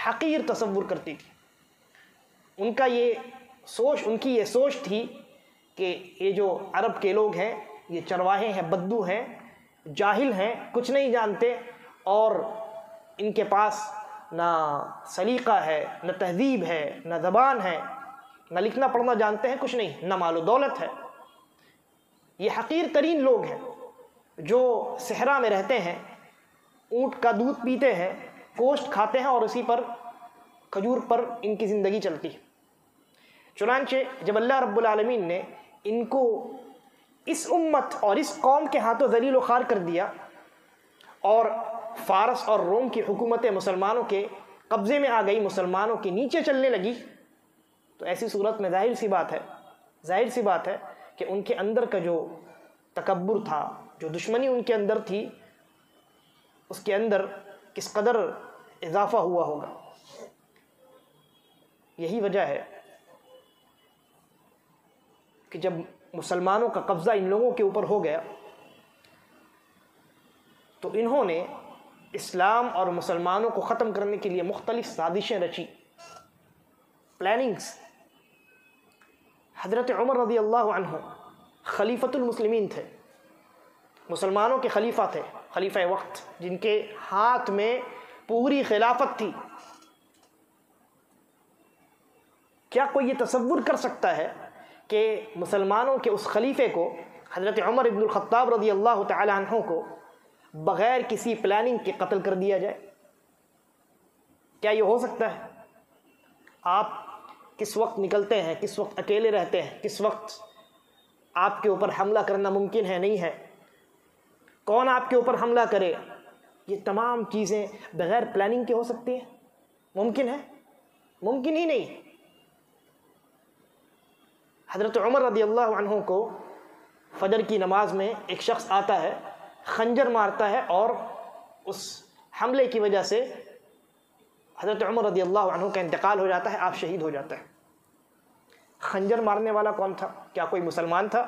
حقیر تصور کرتی تھی۔ ان کی یہ سوچ تھی کہ یہ جو عرب کے لوگ ہیں یہ چرواہے ہیں، بدو ہیں، جاہل ہیں، کچھ نہیں جانتے، اور ان کے پاس نہ سلیقہ ہے، نہ تہذیب ہے، نہ زبان ہے، نہ لکھنا پڑھنا جانتے ہیں، کچھ نہیں، نہ مال و دولت ہے۔ یہ حقیر ترین لوگ ہیں جو صحرا میں رہتے ہیں، اونٹ کا دودھ پیتے ہیں، گوشت کھاتے ہیں، اور اسی پر کھجور پر ان کی زندگی چلتی ہے۔ چنانچہ جب اللہ رب العالمین نے ان کو اس امت اور اس قوم کے ہاتھوں ذلیل و خوار کر دیا، اور فارس اور روم کی حکومتیں مسلمانوں کے قبضے میں آ گئی، مسلمانوں کے نیچے چلنے لگی، تو ایسی صورت میں ظاہر سی بات ہے کہ ان کے اندر کا جو تکبر تھا، جو دشمنی ان کے اندر تھی، اس کے اندر کس قدر اضافہ ہوا ہوگا۔ یہی وجہ ہے کہ جب مسلمانوں کا قبضہ ان لوگوں کے اوپر ہو گیا تو انہوں نے اسلام اور مسلمانوں کو ختم کرنے کے لیے مختلف سازشیں رچی، پلاننگز۔ حضرت عمر رضی اللہ عنہ خلیفۃ المسلمین تھے، مسلمانوں کے خلیفہ تھے، خلیفہ وقت، جن کے ہاتھ میں پوری خلافت تھی۔ کیا کوئی یہ تصور کر سکتا ہے کہ مسلمانوں کے اس خلیفے کو، حضرت عمر ابن الخطاب رضی اللہ تعالی عنہ کو، بغیر کسی پلاننگ کے قتل کر دیا جائے؟ کیا یہ ہو سکتا ہے؟ آپ کس وقت نکلتے ہیں، کس وقت اکیلے رہتے ہیں، کس وقت آپ کے اوپر حملہ کرنا ممکن ہے، نہیں ہے، کون آپ کے اوپر حملہ کرے، یہ تمام چیزیں بغیر پلاننگ کے ہو سکتی ہیں؟ ممکن ہے؟ ممکن ہی نہیں۔ حضرت عمر رضی اللہ عنہ کو فجر کی نماز میں ایک شخص آتا ہے، خنجر مارتا ہے، اور اس حملے کی وجہ سے حضرت عمر رضی اللہ عنہ کا انتقال ہو جاتا ہے، آپ شہید ہو جاتا ہے۔ خنجر مارنے والا کون تھا؟ کیا کوئی مسلمان تھا؟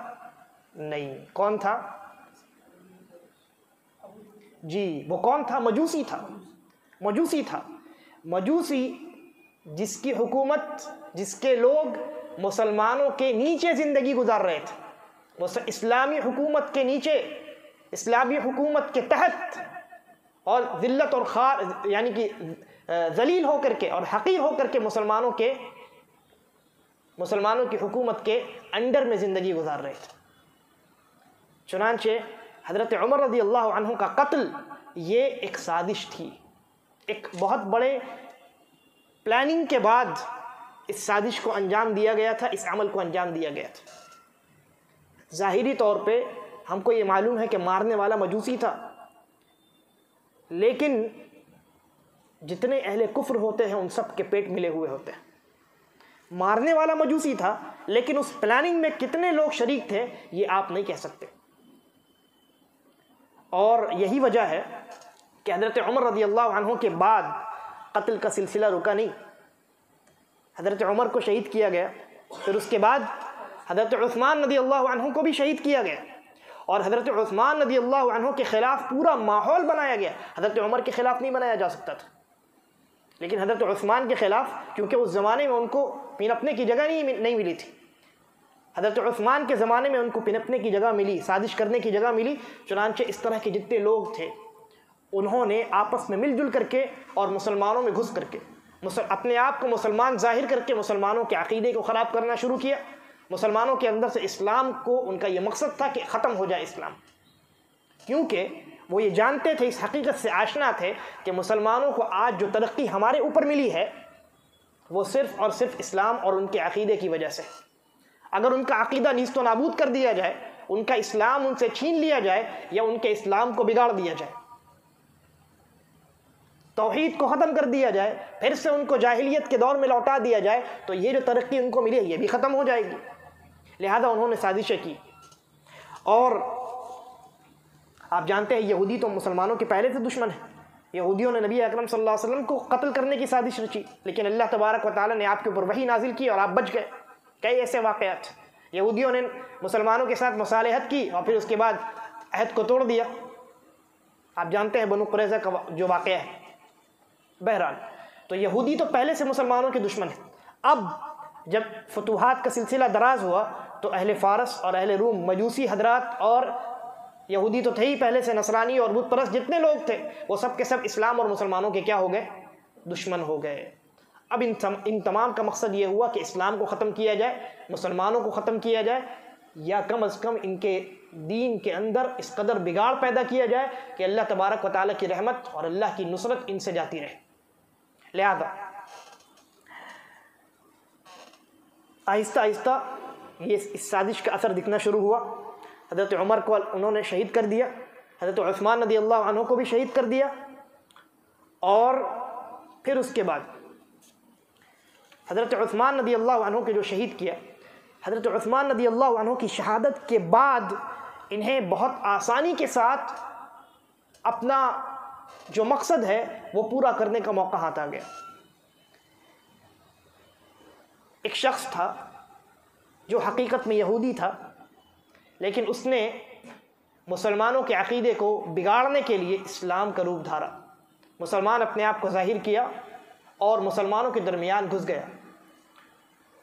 نہیں۔ کون تھا؟ جی، وہ کون تھا؟ مجوسی تھا۔ مجوسی جس کی حکومت، جس کے لوگ مسلمانوں کے نیچے زندگی گزار رہے تھے، اسلامی حکومت کے نیچے، اسلامی حکومت کے تحت، اور ذلت اور خوار، یعنی کہ ذلیل ہو کر کے اور حقیر ہو کر کے مسلمانوں کی حکومت کے انڈر میں زندگی گزار رہے تھے۔ چنانچہ حضرت عمر رضی اللہ عنہ کا قتل یہ ایک سازش تھی، ایک بہت بڑے پلاننگ کے بعد اس سازش کو انجام دیا گیا تھا، اس عمل کو انجام دیا گیا تھا۔ ظاہری طور پہ ہم کو یہ معلوم ہے کہ مارنے والا مجوسی تھا، لیکن جتنے اہل کفر ہوتے ہیں ان سب کے پیٹ ملے ہوئے ہوتے ہیں، مارنے والا مجوسی تھا، لیکن اس پلاننگ میں کتنے لوگ شریک تھے یہ آپ نہیں کہہ سکتے۔ اور یہی وجہ ہے کہ حضرت عمر رضی اللہ عنہ کے بعد قتل کا سلسلہ رکا نہیں۔ حضرت عمر کو شہید کیا گیا، پھر اس کے بعد حضرت عثمان رضی اللہ عنہ کو بھی شہید کیا گیا، اور حضرت عثمان رضی اللہ عنہ کے خلاف پورا ماحول بنایا گیا۔ حضرت عمر کے خلاف نہیں بنایا جا سکتا تھا، لیکن حضرت عثمان کے خلاف، کیونکہ اس زمانے میں ان کو پنپنے کی جگہ نہیں ملی تھی۔ حضرت عثمان کے زمانے میں ان کو پنپنے کی جگہ ملی، سازش کرنے کی جگہ ملی، چنانچہ اس طرح کے جتنے لوگ تھے انہوں نے آپس میں مل جل کر کے اور مسلمانوں میں گھس کر کے اپنے آپ کو مسلمان ظاہر کر کے مسلمانوں کے عقیدے کو خراب کرنا شروع کیا۔ مسلمانوں کے اندر سے اسلام کو، ان کا یہ مقصد تھا کہ ختم ہو جائے اسلام، کیونکہ وہ یہ جانتے تھے، اس حقیقت سے آشنا تھے کہ مسلمانوں کو آج جو ترقی ہمارے اوپر ملی ہے وہ صرف اور صرف اسلام اور ان کے عقیدے کی وجہ سے۔ اگر ان کا عقیدہ نیست و نابود کر دیا جائے، ان کا اسلام ان سے چھین لیا جائے یا ان کے اسلام کو بگاڑ دیا جائے، توحید کو ختم کر دیا جائے، پھر سے ان کو جاہلیت کے دور میں لوٹا دیا جائے، تو یہ جو ترقی ان کو ملی ہے یہ بھی ختم ہو جائے گی۔ لہذا انہوں نے سازشیں کی، اور آپ جانتے ہیں یہودی تو مسلمانوں کے پہلے سے دشمن ہیں۔ یہودیوں نے نبی اکرم صلی اللہ علیہ وسلم کو قتل کرنے کی سازش رچی، لیکن اللہ تبارک و تعالیٰ نے آپ کے اوپر وحی نازل کی اور آپ بچ گئے۔ کئی ایسے واقعات، یہودیوں نے مسلمانوں کے ساتھ مصالحت کی اور پھر اس کے بعد عہد کو توڑ دیا۔ آپ جانتے ہیں بنو قریظہ کا جو واقعہ ہے۔ بہرحال تو یہودی تو پہلے سے مسلمانوں کے دشمن ہیں۔ اب جب فتوحات کا سلسلہ دراز ہوا تو اہل فارس اور اہل روم، مجوسی حضرات اور یہودی تو تھے ہی پہلے سے، نصرانی اور بت پرست جتنے لوگ تھے وہ سب کے سب اسلام اور مسلمانوں کے کیا ہو گئے؟ دشمن ہو گئے۔ اب ان تمام کا مقصد یہ ہوا کہ اسلام کو ختم کیا جائے، مسلمانوں کو ختم کیا جائے، یا کم از کم ان کے دین کے اندر اس قدر بگاڑ پیدا کیا جائے کہ اللہ تبارک و تعالیٰ کی رحمت اور اللہ کی نصرت ان سے جاتی رہے۔ لہذا آہستہ آہستہ یہ اس سازش کا اثر دکھنا شروع ہوا۔ حضرت عمر کو انہوں نے شہید کر دیا، حضرت عثمان رضی اللہ عنہ کو بھی شہید کر دیا، اور پھر اس کے بعد حضرت عثمان رضی اللہ عنہ کے جو شہید کیا، حضرت عثمان رضی اللہ عنہ کی شہادت کے بعد انہیں بہت آسانی کے ساتھ اپنا جو مقصد ہے وہ پورا کرنے کا موقع ہاتھ آ گیا۔ ایک شخص تھا جو حقیقت میں یہودی تھا، لیکن اس نے مسلمانوں کے عقیدے کو بگاڑنے کے لیے اسلام کا روپ دھارا، مسلمان اپنے آپ کو ظاہر کیا اور مسلمانوں کے درمیان گھس گیا۔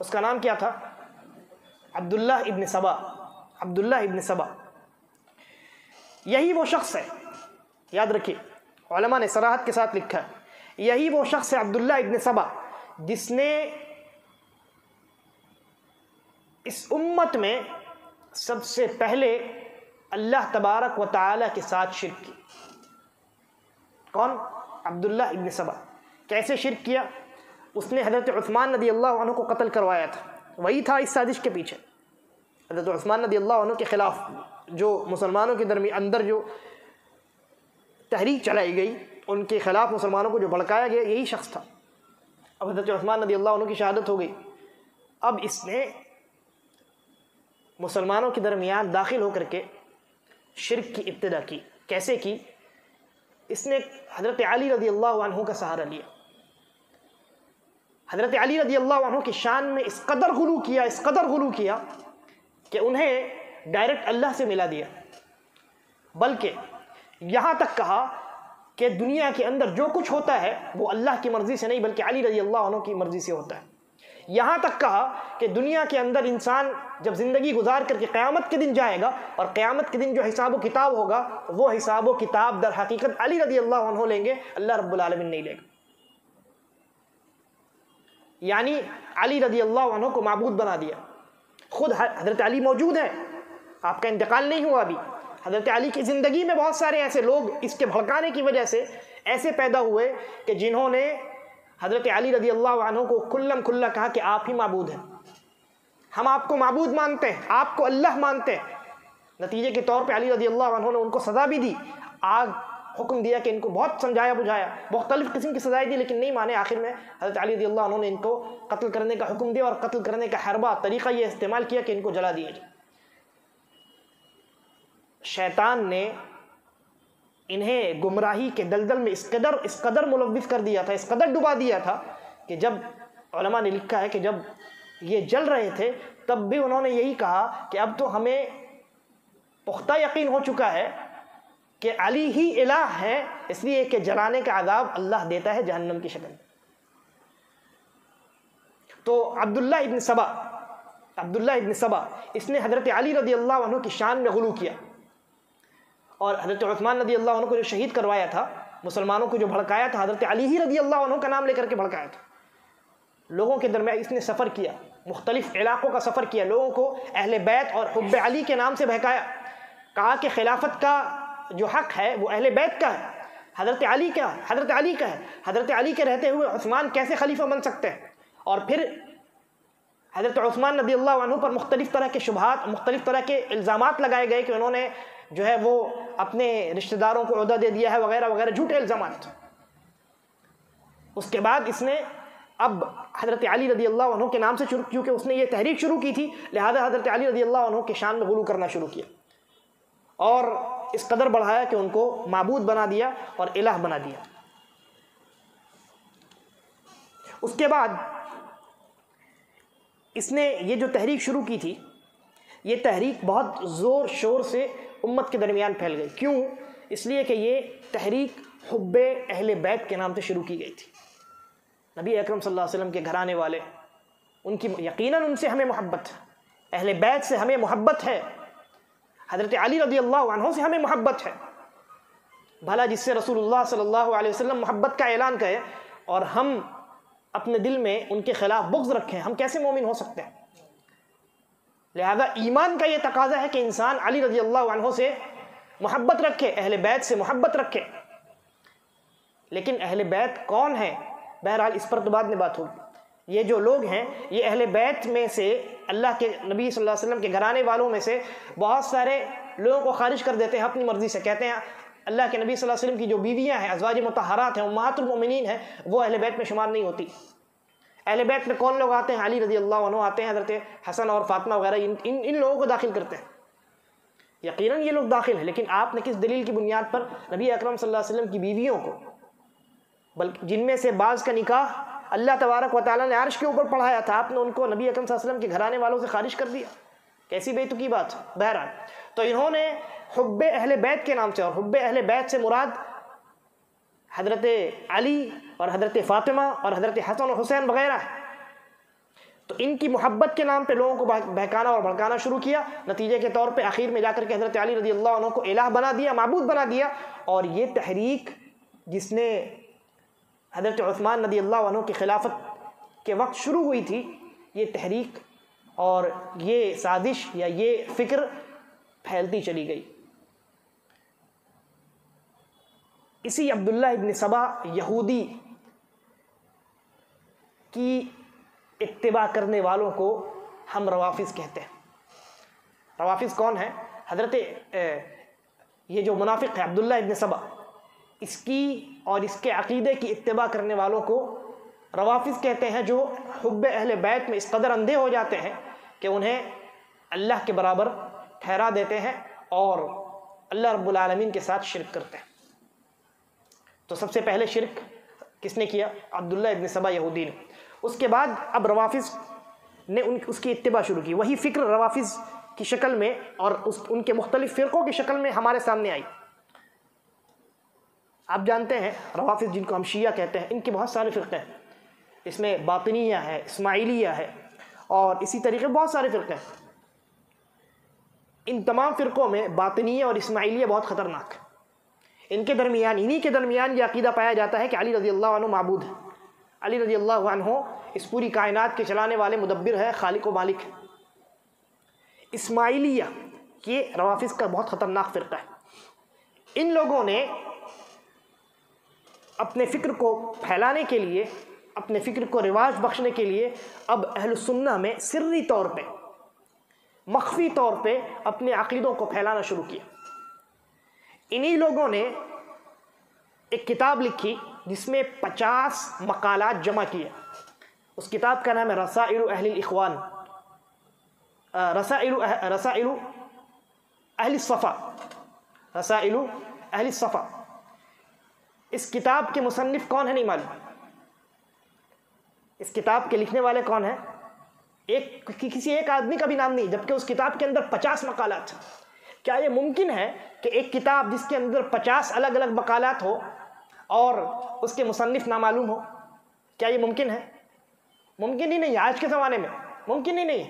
اس کا نام کیا تھا؟ عبداللہ ابن سبا۔ عبداللہ ابن سبا یہی وہ شخص ہے، یاد رکھیے، علماء نے صراحت کے ساتھ لکھا ہے، یہی وہ شخص ہے عبداللہ ابن سبا جس نے اس امت میں سب سے پہلے اللہ تبارک و تعالیٰ کے ساتھ شرک کی۔ کون؟ عبداللہ ابن سبا۔ کیسے شرک کیا؟ اس نے حضرت عثمان رضی اللہ عنہ کو قتل کروایا تھا، وہی تھا اس سازش کے پیچھے۔ حضرت عثمان رضی اللہ عنہ کے خلاف جو مسلمانوں کے درمیان اندر جو تحریک چلائی گئی، ان کے خلاف مسلمانوں کو جو بھڑکایا گیا، یہی شخص تھا۔ اب حضرت عثمان رضی اللہ عنہ کی شہادت ہو گئی، اب اس نے مسلمانوں کے درمیان داخل ہو کر کے شرک کی ابتدا کی۔ کیسے کی؟ اس نے حضرت علی رضی اللہ عنہ کا سہارا لیا۔ حضرت علی رضی اللہ عنہ کی شان میں اس قدر غلو کیا، اس قدر غلو کیا کہ انہیں ڈائریکٹ اللہ سے ملا دیا، بلکہ یہاں تک کہا کہ دنیا کے اندر جو کچھ ہوتا ہے وہ اللہ کی مرضی سے نہیں بلکہ علی رضی اللہ عنہ کی مرضی سے ہوتا ہے۔ یہاں تک کہا کہ دنیا کے اندر انسان جب زندگی گزار کر کے قیامت کے دن جائے گا اور قیامت کے دن جو حساب و کتاب ہوگا وہ حساب و کتاب در حقیقت علی رضی اللہ عنہ لیں گے، اللہ رب العالمین نہیں لے گا۔ یعنی علی رضی اللہ عنہ کو معبود بنا دیا۔ خود حضرت علی موجود ہیں، آپ کا انتقال نہیں ہوا ابھی، حضرت علی کی زندگی میں بہت سارے ایسے لوگ اس کے بھڑکانے کی وجہ سے ایسے پیدا ہوئے کہ جنہوں نے حضرت علی رضی اللہ عنہ کو کھلم کھلا کہا کہ آپ ہی معبود ہیں، ہم آپ کو معبود مانتے ہیں، آپ کو اللہ مانتے ہیں۔ نتیجے کے طور پہ علی رضی اللہ عنہ نے ان کو سزا بھی دی، آگ حکم دیا کہ ان کو بہت سمجھایا بجھایا, مختلف قسم کی سزائیں دی, لیکن نہیں مانے. آخر میں حضرت علی رضی اللہ عنہ نے ان کو قتل کرنے کا حکم دیا, اور قتل کرنے کا حربہ طریقہ یہ استعمال کیا کہ ان کو جلا دیا جائے. شیطان نے انہیں گمراہی کے دلدل میں اس قدر ملوث کر دیا تھا, اس قدر ڈبا دیا تھا کہ جب علماء نے لکھا ہے کہ جب یہ جل رہے تھے تب بھی انہوں نے یہی کہا کہ اب تو ہمیں پختہ یقین ہو چکا ہے کہ علی ہی الہ ہے, اس لیے کہ جلانے کا عذاب اللہ دیتا ہے جہنم کی شکل میں. تو عبداللہ ابن سبا اس نے حضرت علی رضی اللہ عنہ کی شان میں غلو کیا, اور حضرت عثمان رضی اللہ عنہ کو جو شہید کروایا تھا, مسلمانوں کو جو بھڑکایا تھا, حضرت علی ہی رضی اللہ عنہ کا نام لے کر کے بھڑکایا تھا. لوگوں کے درمیان اس نے سفر کیا, مختلف علاقوں کا سفر کیا, لوگوں کو اہل بیت اور حب علی کے نام سے بہکایا, کہا کہ خلافت کا جو حق ہے وہ اہل بیت کا ہے, حضرت علی کا ہے, حضرت علی کے رہتے ہوئے عثمان کیسے خلیفہ بن سکتے ہیں. اور پھر حضرت عثمان رضی اللہ عنہ پر مختلف طرح کے شبہات, مختلف طرح کے الزامات لگائے گئے کہ انہوں نے جو ہے وہ اپنے رشتہ داروں کو عہدہ دے دیا ہے وغیرہ وغیرہ, جھوٹے الزامات. اس کے بعد اس نے اب حضرت علی رضی اللہ عنہ کے نام سے شروع, کیونکہ اس نے یہ تحریک شروع کی تھی, لہذا حضرت علی رضی اللہ عنہ کے شان میں غلو کرنا شروع کیا, اور اس قدر بڑھایا کہ ان کو معبود بنا دیا اور الہ بنا دیا. اس کے بعد اس نے یہ جو تحریک شروع کی تھی, یہ تحریک بہت زور شور سے امت کے درمیان پھیل گئی. کیوں؟ اس لیے کہ یہ تحریک حب اہل بیت کے نام سے شروع کی گئی تھی. نبی اکرم صلی اللہ علیہ وسلم کے گھرانے والے, ان کی یقیناً ان سے ہمیں محبت ہے, اہل بیت سے ہمیں محبت ہے, حضرت علی رضی اللہ عنہ سے ہمیں محبت ہے. بھلا جس سے رسول اللہ صلی اللہ علیہ وسلم محبت کا اعلان کرے اور ہم اپنے دل میں ان کے خلاف بغض رکھیں, ہم کیسے مومن ہو سکتے ہیں؟ لہذا ایمان کا یہ تقاضا ہے کہ انسان علی رضی اللہ عنہ سے محبت رکھے, اہل بیت سے محبت رکھے. لیکن اہل بیت کون ہیں؟ بہرحال اس پر تو بعد میں بات ہوگی. یہ جو لوگ ہیں یہ اہل بیت میں سے, اللہ کے نبی صلی اللہ علیہ وسلم کے گھرانے والوں میں سے بہت سارے لوگوں کو خارج کر دیتے ہیں اپنی مرضی سے. کہتے ہیں اللہ کے نبی صلی اللہ علیہ وسلم کی جو بیویاں ہیں, ازواج مطہرات ہیں, امہات المؤمنین ہیں, وہ اہل بیت میں شمار نہیں ہوتی. اہل بیت میں کون لوگ آتے ہیں؟ علی رضی اللہ عنہ آتے ہیں, حضرت حسن اور فاطمہ وغیرہ, ان لوگوں کو داخل کرتے ہیں. یقیناً یہ لوگ داخل ہیں, لیکن آپ نے کس دلیل کی بنیاد پر نبی اکرم صلی اللہ علیہ وسلم کی بیویوں کو, بلکہ جن میں سے بعض کا نکاح اللہ تبارک و تعالیٰ نے عرش کے اوپر پڑھایا تھا, آپ نے ان کو نبی اکرم صلی اللہ علیہ وسلم کے گھرانے والوں سے خارج کر دیا؟ کیسی بے تکی بات. بہرحال تو انہوں نے حب اہل بیت کے نام سے, اور حب اہل بیت سے مراد حضرت علی اور حضرت فاطمہ اور حضرت حسن و حسین وغیرہ ہے. تو ان کی محبت کے نام پہ لوگوں کو بہکانا اور بھڑکانا شروع کیا. نتیجے کے طور پہ آخر میں جا کر کے حضرت علی رضی اللہ عنہ کو الہ بنا دیا, معبود بنا دیا. اور یہ تحریک جس نے حضرت عثمان رضی اللہ عنہ کی خلافت کے وقت شروع ہوئی تھی, یہ تحریک اور یہ سازش یا یہ فکر پھیلتی چلی گئی. اسی عبداللہ ابن سبا یہودی کی اتباع کرنے والوں کو ہم روافض کہتے ہیں. روافض کون ہیں؟ حضرت یہ جو منافق ہے عبداللہ ابن سبا, اس کی اور اس کے عقیدے کی اتباع کرنے والوں کو روافض کہتے ہیں, جو حب اہل بیت میں اس قدر اندھے ہو جاتے ہیں کہ انہیں اللہ کے برابر ٹھہرا دیتے ہیں اور اللہ رب العالمین کے ساتھ شرک کرتے ہیں. تو سب سے پہلے شرک کس نے کیا؟ عبداللہ ابن سبا یہودی نے. اس کے بعد اب روافض نے اس کی اتباع شروع کی. وہی فکر روافض کی شکل میں اور ان کے مختلف فرقوں کی شکل میں ہمارے سامنے آئی. آپ جانتے ہیں روافض جن کو ہم شیعہ کہتے ہیں, ان کے بہت سارے فرقے ہیں. اس میں باطنیہ ہے, اسماعیلیہ ہے, اور اسی طریقے بہت سارے فرقے ہیں. ان تمام فرقوں میں باطنیہ اور اسماعیلیہ بہت خطرناک ہے. ان کے درمیان, انہی کے درمیان یہ عقیدہ پایا جاتا ہے کہ علی رضی اللہ عنہ معبود ہے, علی رضی اللہ عنہ اس پوری کائنات کے چلانے والے مدبر ہے, خالق و مالک ہے. اسماعیلیہ یہ روافض کا بہت خطرناک فرقہ ہے. ان لوگوں نے اپنے فکر کو پھیلانے کے لیے, اپنے فکر کو رواج بخشنے کے لیے اب اہل السنہ میں سری طور پہ, مخفی طور پہ اپنے عقیدوں کو پھیلانا شروع کیا. انہی لوگوں نے ایک کتاب لکھی جس میں 50 مقالات جمع کیے. اس کتاب کا نام ہے رسائل اہل الاخوان، رسائل اہل الصفا، رسائل اہل الصفا. اس کتاب کے مصنف کون ہے نہیں معلوم. اس کتاب کے لکھنے والے کون ہیں؟ کسی ایک آدمی کا بھی نام نہیں، جبکہ اس کتاب کے اندر 50 مقالات. کیا یہ ممکن ہے کہ ایک کتاب جس کے اندر 50 الگ الگ مقالات ہو اور اس کے مصنف نامعلوم ہو؟ کیا یہ ممکن ہے؟ ممکن ہی نہیں. آج کے زمانے میں ممکن ہی نہیں.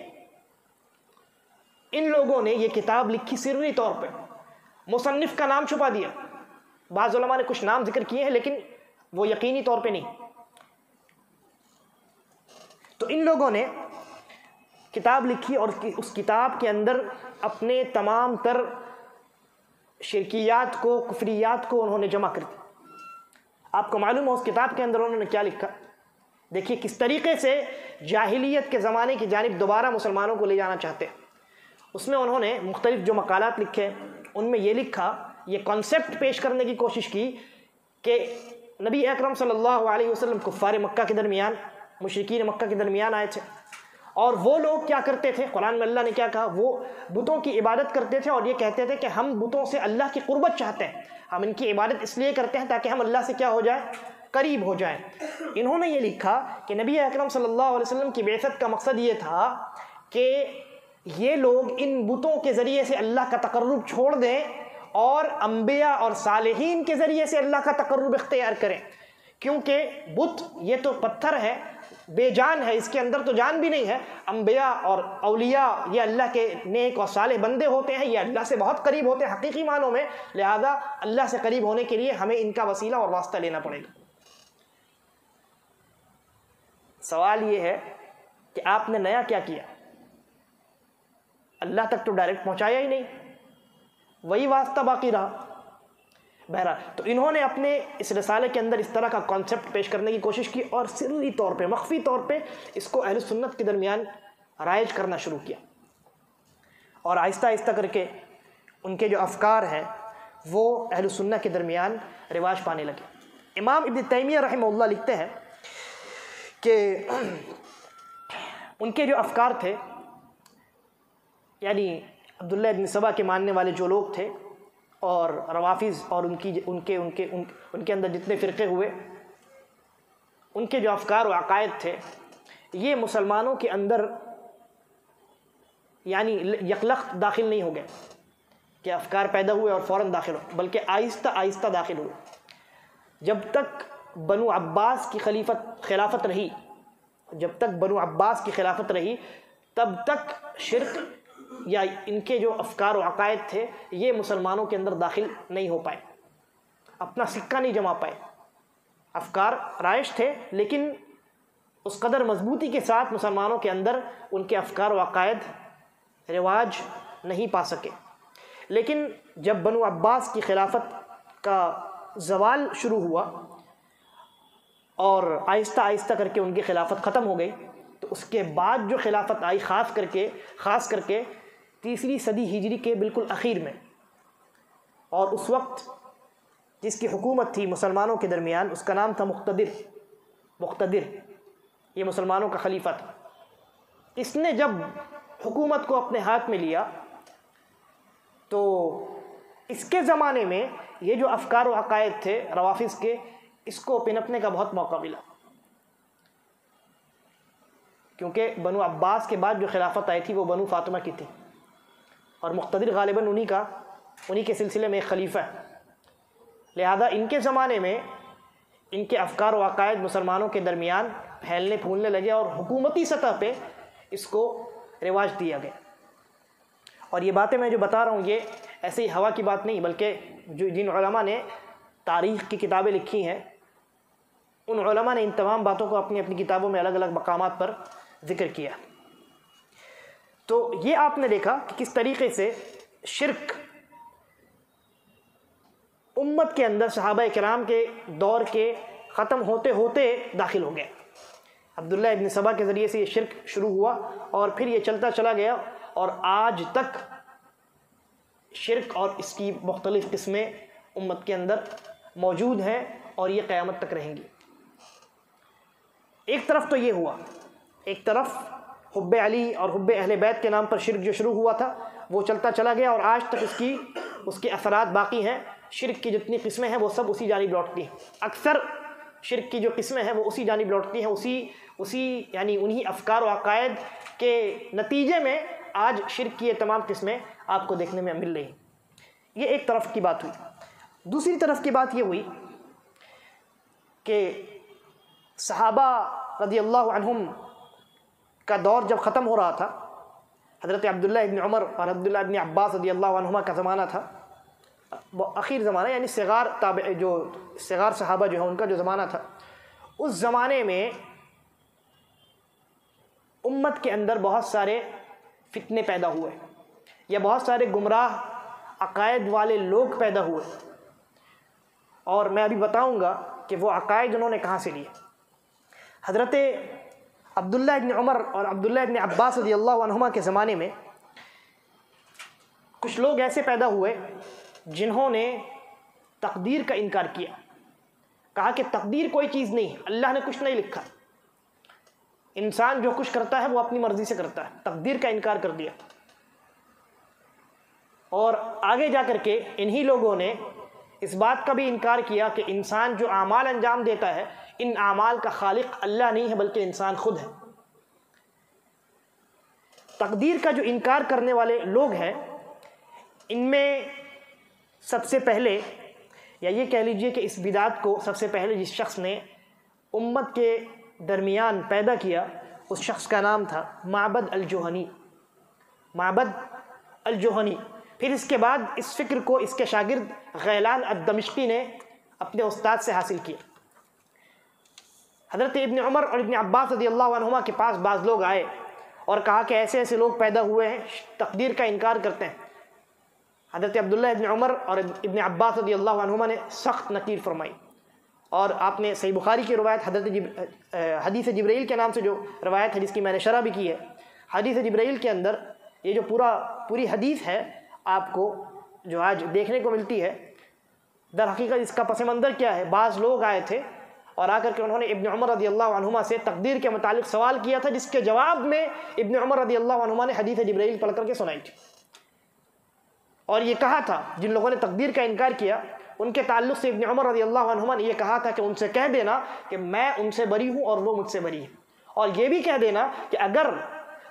ان لوگوں نے یہ کتاب لکھی سری طور پہ، مصنف کا نام چھپا دیا. بعض علماء نے کچھ نام ذکر کیے ہیں لیکن وہ یقینی طور پہ نہیں. تو ان لوگوں نے کتاب لکھی اور اس کتاب کے اندر اپنے تمام تر شرکیات کو، کفریات کو انہوں نے جمع کر دیا. آپ کو معلوم ہے اس کتاب کے اندر انہوں نے کیا لکھا؟ دیکھیے کس طریقے سے جاہلیت کے زمانے کی جانب دوبارہ مسلمانوں کو لے جانا چاہتے ہیں. اس میں انہوں نے مختلف جو مقالات لکھے ان میں یہ لکھا، یہ کانسیپٹ پیش کرنے کی کوشش کی کہ نبی اکرم صلی اللہ علیہ وسلم کفار مکہ کے درمیان، مشرکین مکہ کے درمیان آئے تھے، اور وہ لوگ کیا کرتے تھے؟ قرآن میں اللہ نے کیا کہا؟ وہ بتوں کی عبادت کرتے تھے اور یہ کہتے تھے کہ ہم بتوں سے اللہ کی قربت چاہتے ہیں، ہم ان کی عبادت اس لیے کرتے ہیں تاکہ ہم اللہ سے کیا ہو جائیں؟ قریب ہو جائیں. انہوں نے یہ لکھا کہ نبی اکرم صلی اللہ علیہ وسلم کی بعثت کا مقصد یہ تھا کہ یہ لوگ ان بتوں کے ذریعے سے اللہ کا تقرب چھوڑ دیں اور انبیاء اور صالحین کے ذریعے سے اللہ کا تقرب اختیار کریں. کیونکہ بت یہ تو پتھر ہے، بے جان ہے، اس کے اندر تو جان بھی نہیں ہے. انبیاء اور اولیاء یہ اللہ کے نیک اور صالح بندے ہوتے ہیں، یہ اللہ سے بہت قریب ہوتے ہیں حقیقی معنوں میں. لہذا اللہ سے قریب ہونے کے لیے ہمیں ان کا وسیلہ اور واسطہ لینا پڑے گا. سوال یہ ہے کہ آپ نے نیا کیا کیا؟ اللہ تک تو ڈائریکٹ پہنچایا ہی نہیں، وہی واسطہ باقی رہا. بہرحال تو انہوں نے اپنے اس رسالے کے اندر اس طرح کا کانسیپٹ پیش کرنے کی کوشش کی اور سری طور پہ، مخفی طور پہ اس کو اہل سنت کے درمیان رائج کرنا شروع کیا. اور آہستہ آہستہ کر کے ان کے جو افکار ہیں وہ اہل سنت کے درمیان رواج پانے لگے. امام ابن تیمیہ رحمہ اللہ لکھتے ہیں کہ ان کے جو افکار تھے، یعنی عبداللہ ابن سبا کے ماننے والے جو لوگ تھے اور روافظ اور ان کے اندر جتنے فرقے ہوئے، ان کے جو افکار و عقائد تھے یہ مسلمانوں کے اندر یعنی یکلخت داخل نہیں ہو گئے کہ افکار پیدا ہوئے اور فوراً داخل ہو، بلکہ آہستہ آہستہ داخل ہوئے. جب تک بنو عباس کی خلافت رہی، جب تک بنو عباس کی خلافت رہی تب تک شرک یا ان کے جو افکار و عقائد تھے یہ مسلمانوں کے اندر داخل نہیں ہو پائے، اپنا سکہ نہیں جما پائے. افکار رائج تھے لیکن اس قدر مضبوطی کے ساتھ مسلمانوں کے اندر ان کے افکار و عقائد رواج نہیں پا سکے. لیکن جب بنو عباس کی خلافت کا زوال شروع ہوا اور آہستہ آہستہ کر کے ان کی خلافت ختم ہو گئی، تو اس کے بعد جو خلافت آئی خاص کر کے 3 صدی ہجری کے بالکل اخیر میں، اور اس وقت جس کی حکومت تھی مسلمانوں کے درمیان اس کا نام تھا مقتدر. یہ مسلمانوں کا خلیفہ تھا. اس نے جب حکومت کو اپنے ہاتھ میں لیا تو اس کے زمانے میں یہ جو افکار و عقائد تھے روافظ کے، اس کو پنپنے کا بہت موقع ملا، کیونکہ بنو عباس کے بعد جو خلافت آئی تھی وہ بنو فاطمہ کی تھی اور مقتدر غالباً انہی کے سلسلے میں ایک خلیفہ ہے. لہذا ان کے زمانے میں ان کے افکار و عقائد مسلمانوں کے درمیان پھیلنے پھولنے لگے اور حکومتی سطح پہ اس کو رواج دیا گیا. اور یہ باتیں میں جو بتا رہا ہوں یہ ایسے ہی ہوا کی بات نہیں، بلکہ جن علماء نے تاریخ کی کتابیں لکھی ہیں ان علماء نے ان تمام باتوں کو اپنی کتابوں میں الگ الگ مقامات پر ذکر کیا. تو یہ آپ نے دیکھا کہ کس طریقے سے شرک امت کے اندر صحابہ کرام کے دور کے ختم ہوتے ہوتے داخل ہو گئے. عبداللہ ابن سبا کے ذریعے سے یہ شرک شروع ہوا اور پھر یہ چلتا چلا گیا اور آج تک شرک اور اس کی مختلف قسمیں امت کے اندر موجود ہیں اور یہ قیامت تک رہیں گی۔ ایک طرف تو یہ ہوا، ایک طرف حب علی اور حب اہل بیت کے نام پر شرک جو شروع ہوا تھا وہ چلتا چلا گیا، اور آج تک اس کے اثرات باقی ہیں۔ شرک کی جتنی قسمیں ہیں وہ سب اسی جانب لوٹتی ہیں، اکثر شرک کی جو قسمیں ہیں وہ اسی جانب لوٹتی ہیں، اسی یعنی انہی افکار و عقائد کے نتیجے میں آج شرک کی یہ تمام قسمیں آپ کو دیکھنے میں مل رہی ہیں۔ یہ ایک طرف کی بات ہوئی۔ دوسری طرف کی بات یہ ہوئی کہ صحابہ رضی اللہ عنہم کا دور جب ختم ہو رہا تھا، حضرت عبداللہ ابن عمر اور عبداللہ ابن عباس رضی اللہ عنہما کا زمانہ تھا، وہ اخیر زمانہ یعنی صغار صحابہ جو ہیں ان کا جو زمانہ تھا، اس زمانے میں امت کے اندر بہت سارے فتنے پیدا ہوئے یا بہت سارے گمراہ عقائد والے لوگ پیدا ہوئے، اور میں ابھی بتاؤں گا کہ وہ عقائد انہوں نے کہاں سے لیے۔ حضرت عبداللہ ابن عمر اور عبداللہ ابن عباس رضی اللہ عنہما کے زمانے میں کچھ لوگ ایسے پیدا ہوئے جنہوں نے تقدیر کا انکار کیا، کہا کہ تقدیر کوئی چیز نہیں، اللہ نے کچھ نہیں لکھا، انسان جو کچھ کرتا ہے وہ اپنی مرضی سے کرتا ہے، تقدیر کا انکار کر دیا۔ اور آگے جا کر کے انہی لوگوں نے اس بات کا بھی انکار کیا کہ انسان جو اعمال انجام دیتا ہے ان اعمال کا خالق اللہ نہیں ہے بلکہ انسان خود ہے۔ تقدیر کا جو انکار کرنے والے لوگ ہیں ان میں سب سے پہلے، یا یہ کہہ لیجئے کہ اس بدعت کو سب سے پہلے جس شخص نے امت کے درمیان پیدا کیا اس شخص کا نام تھا معبد الجوہنی۔ معبد الجوہنی۔ پھر اس کے بعد اس فکر کو اس کے شاگرد غیلان الدمشقی نے اپنے استاد سے حاصل کیا۔ حضرت ابن عمر اور ابن عباس رضی اللہ عنہما کے پاس بعض لوگ آئے اور کہا کہ ایسے ایسے لوگ پیدا ہوئے ہیں تقدیر کا انکار کرتے ہیں۔ حضرت عبداللہ ابن عمر اور ابن عباس رضی اللہ عنہما نے سخت نکیر فرمائی، اور آپ نے صحیح بخاری کی روایت حدیث جبرائیل کے نام سے جو روایت ہے جس کی میں نے شرح بھی کی ہے، حدیث جبرائیل کے اندر یہ جو پوری حدیث ہے آپ کو جو آج دیکھنے کو ملتی ہے، در حقیقت اس کا پس منظر کیا ہے؟ بعض لوگ آئے تھے اور آ کر کے انہوں نے ابن عمر رضی اللہ عنہما سے تقدیر کے متعلق سوال کیا تھا، جس کے جواب میں ابن عمر رضی اللہ عنہما نے حدیث جبرائیل پڑھ کر کے سنائی تھی، اور یہ کہا تھا جن لوگوں نے تقدیر کا انکار کیا ان کے تعلق سے ابن عمر رضی اللہ عنہما نے یہ کہا تھا کہ ان سے کہہ دینا کہ میں ان سے بری ہوں اور وہ مجھ سے بری ہیں، اور یہ بھی کہہ دینا کہ اگر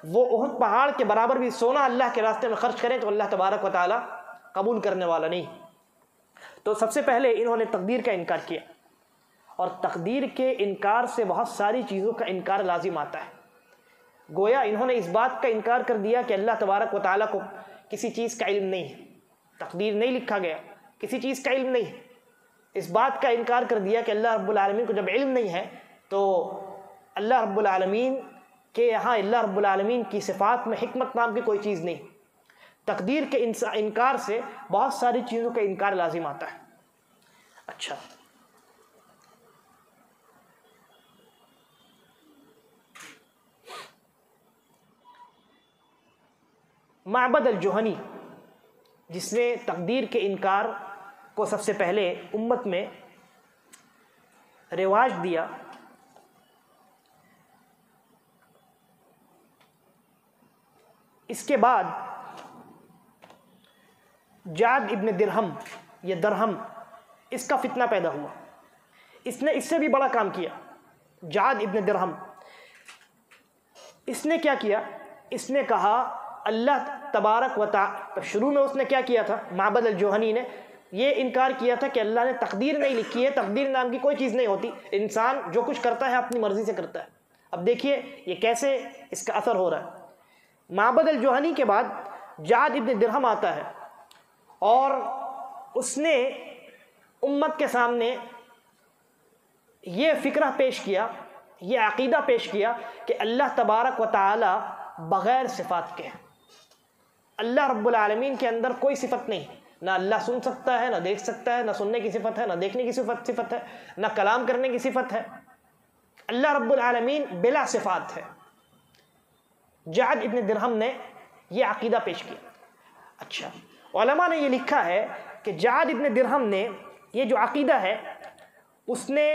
وہ احد پہاڑ کے برابر بھی سونا اللہ کے راستے میں خرچ کریں تو اللہ تبارک و تعالی قبول کرنے والا نہیں۔ تو سب سے پہلے انہوں نے تقدیر کا انکار کیا، اور تقدیر کے انکار سے بہت ساری چیزوں کا انکار لازم آتا ہے۔ گویا انہوں نے اس بات کا انکار کر دیا کہ اللہ تبارک و تعالیٰ کو کسی چیز کا علم نہیں ہے، تقدیر نہیں لکھا گیا، کسی چیز کا علم نہیں ہے۔ اس بات کا انکار کر دیا کہ اللہ رب العالمین کو جب علم نہیں ہے تو اللہ رب العالمین کے یہاں اللہ رب العالمین کی صفات میں حکمت نام کی کوئی چیز نہیں۔ تقدیر کے انکار سے بہت ساری چیزوں کا انکار لازم آتا ہے۔ اچھا، معبد الجوہنی جس نے تقدیر کے انکار کو سب سے پہلے امت میں رواج دیا، اس کے بعد جعد ابن درہم یا درہم اس کا فتنہ پیدا ہوا۔ اس نے اس سے بھی بڑا کام کیا۔ جعد ابن درہم اس نے کیا کیا؟ اس نے کہا اللہ تبارک و تعالی، شروع میں اس نے کیا کیا تھا؟ معبد الجوہنی نے یہ انکار کیا تھا کہ اللہ نے تقدیر نہیں لکھی ہے، تقدیر نام کی کوئی چیز نہیں ہوتی، انسان جو کچھ کرتا ہے اپنی مرضی سے کرتا ہے۔ اب دیکھیے یہ کیسے اس کا اثر ہو رہا ہے۔ معبد الجوہنی کے بعد جعد ابن درہم آتا ہے اور اس نے امت کے سامنے یہ فکرہ پیش کیا، یہ عقیدہ پیش کیا کہ اللہ تبارک و تعالی بغیر صفات کے ہیں۔ اللہ رب العالمین کے اندر کوئی صفت نہیں، نہ اللہ سن سکتا ہے، نہ دیکھ سکتا ہے، نہ سننے کی صفت ہے، نہ دیکھنے کی صفت ہے، نہ کلام کرنے کی صفت ہے۔ اللہ رب العالمین بلا صفات ہے۔ جعد ابن درہم نے یہ عقیدہ پیش کیا۔ اچھا، علماء نے یہ لکھا ہے کہ جعد ابن درہم نے یہ جو عقیدہ ہے اس نے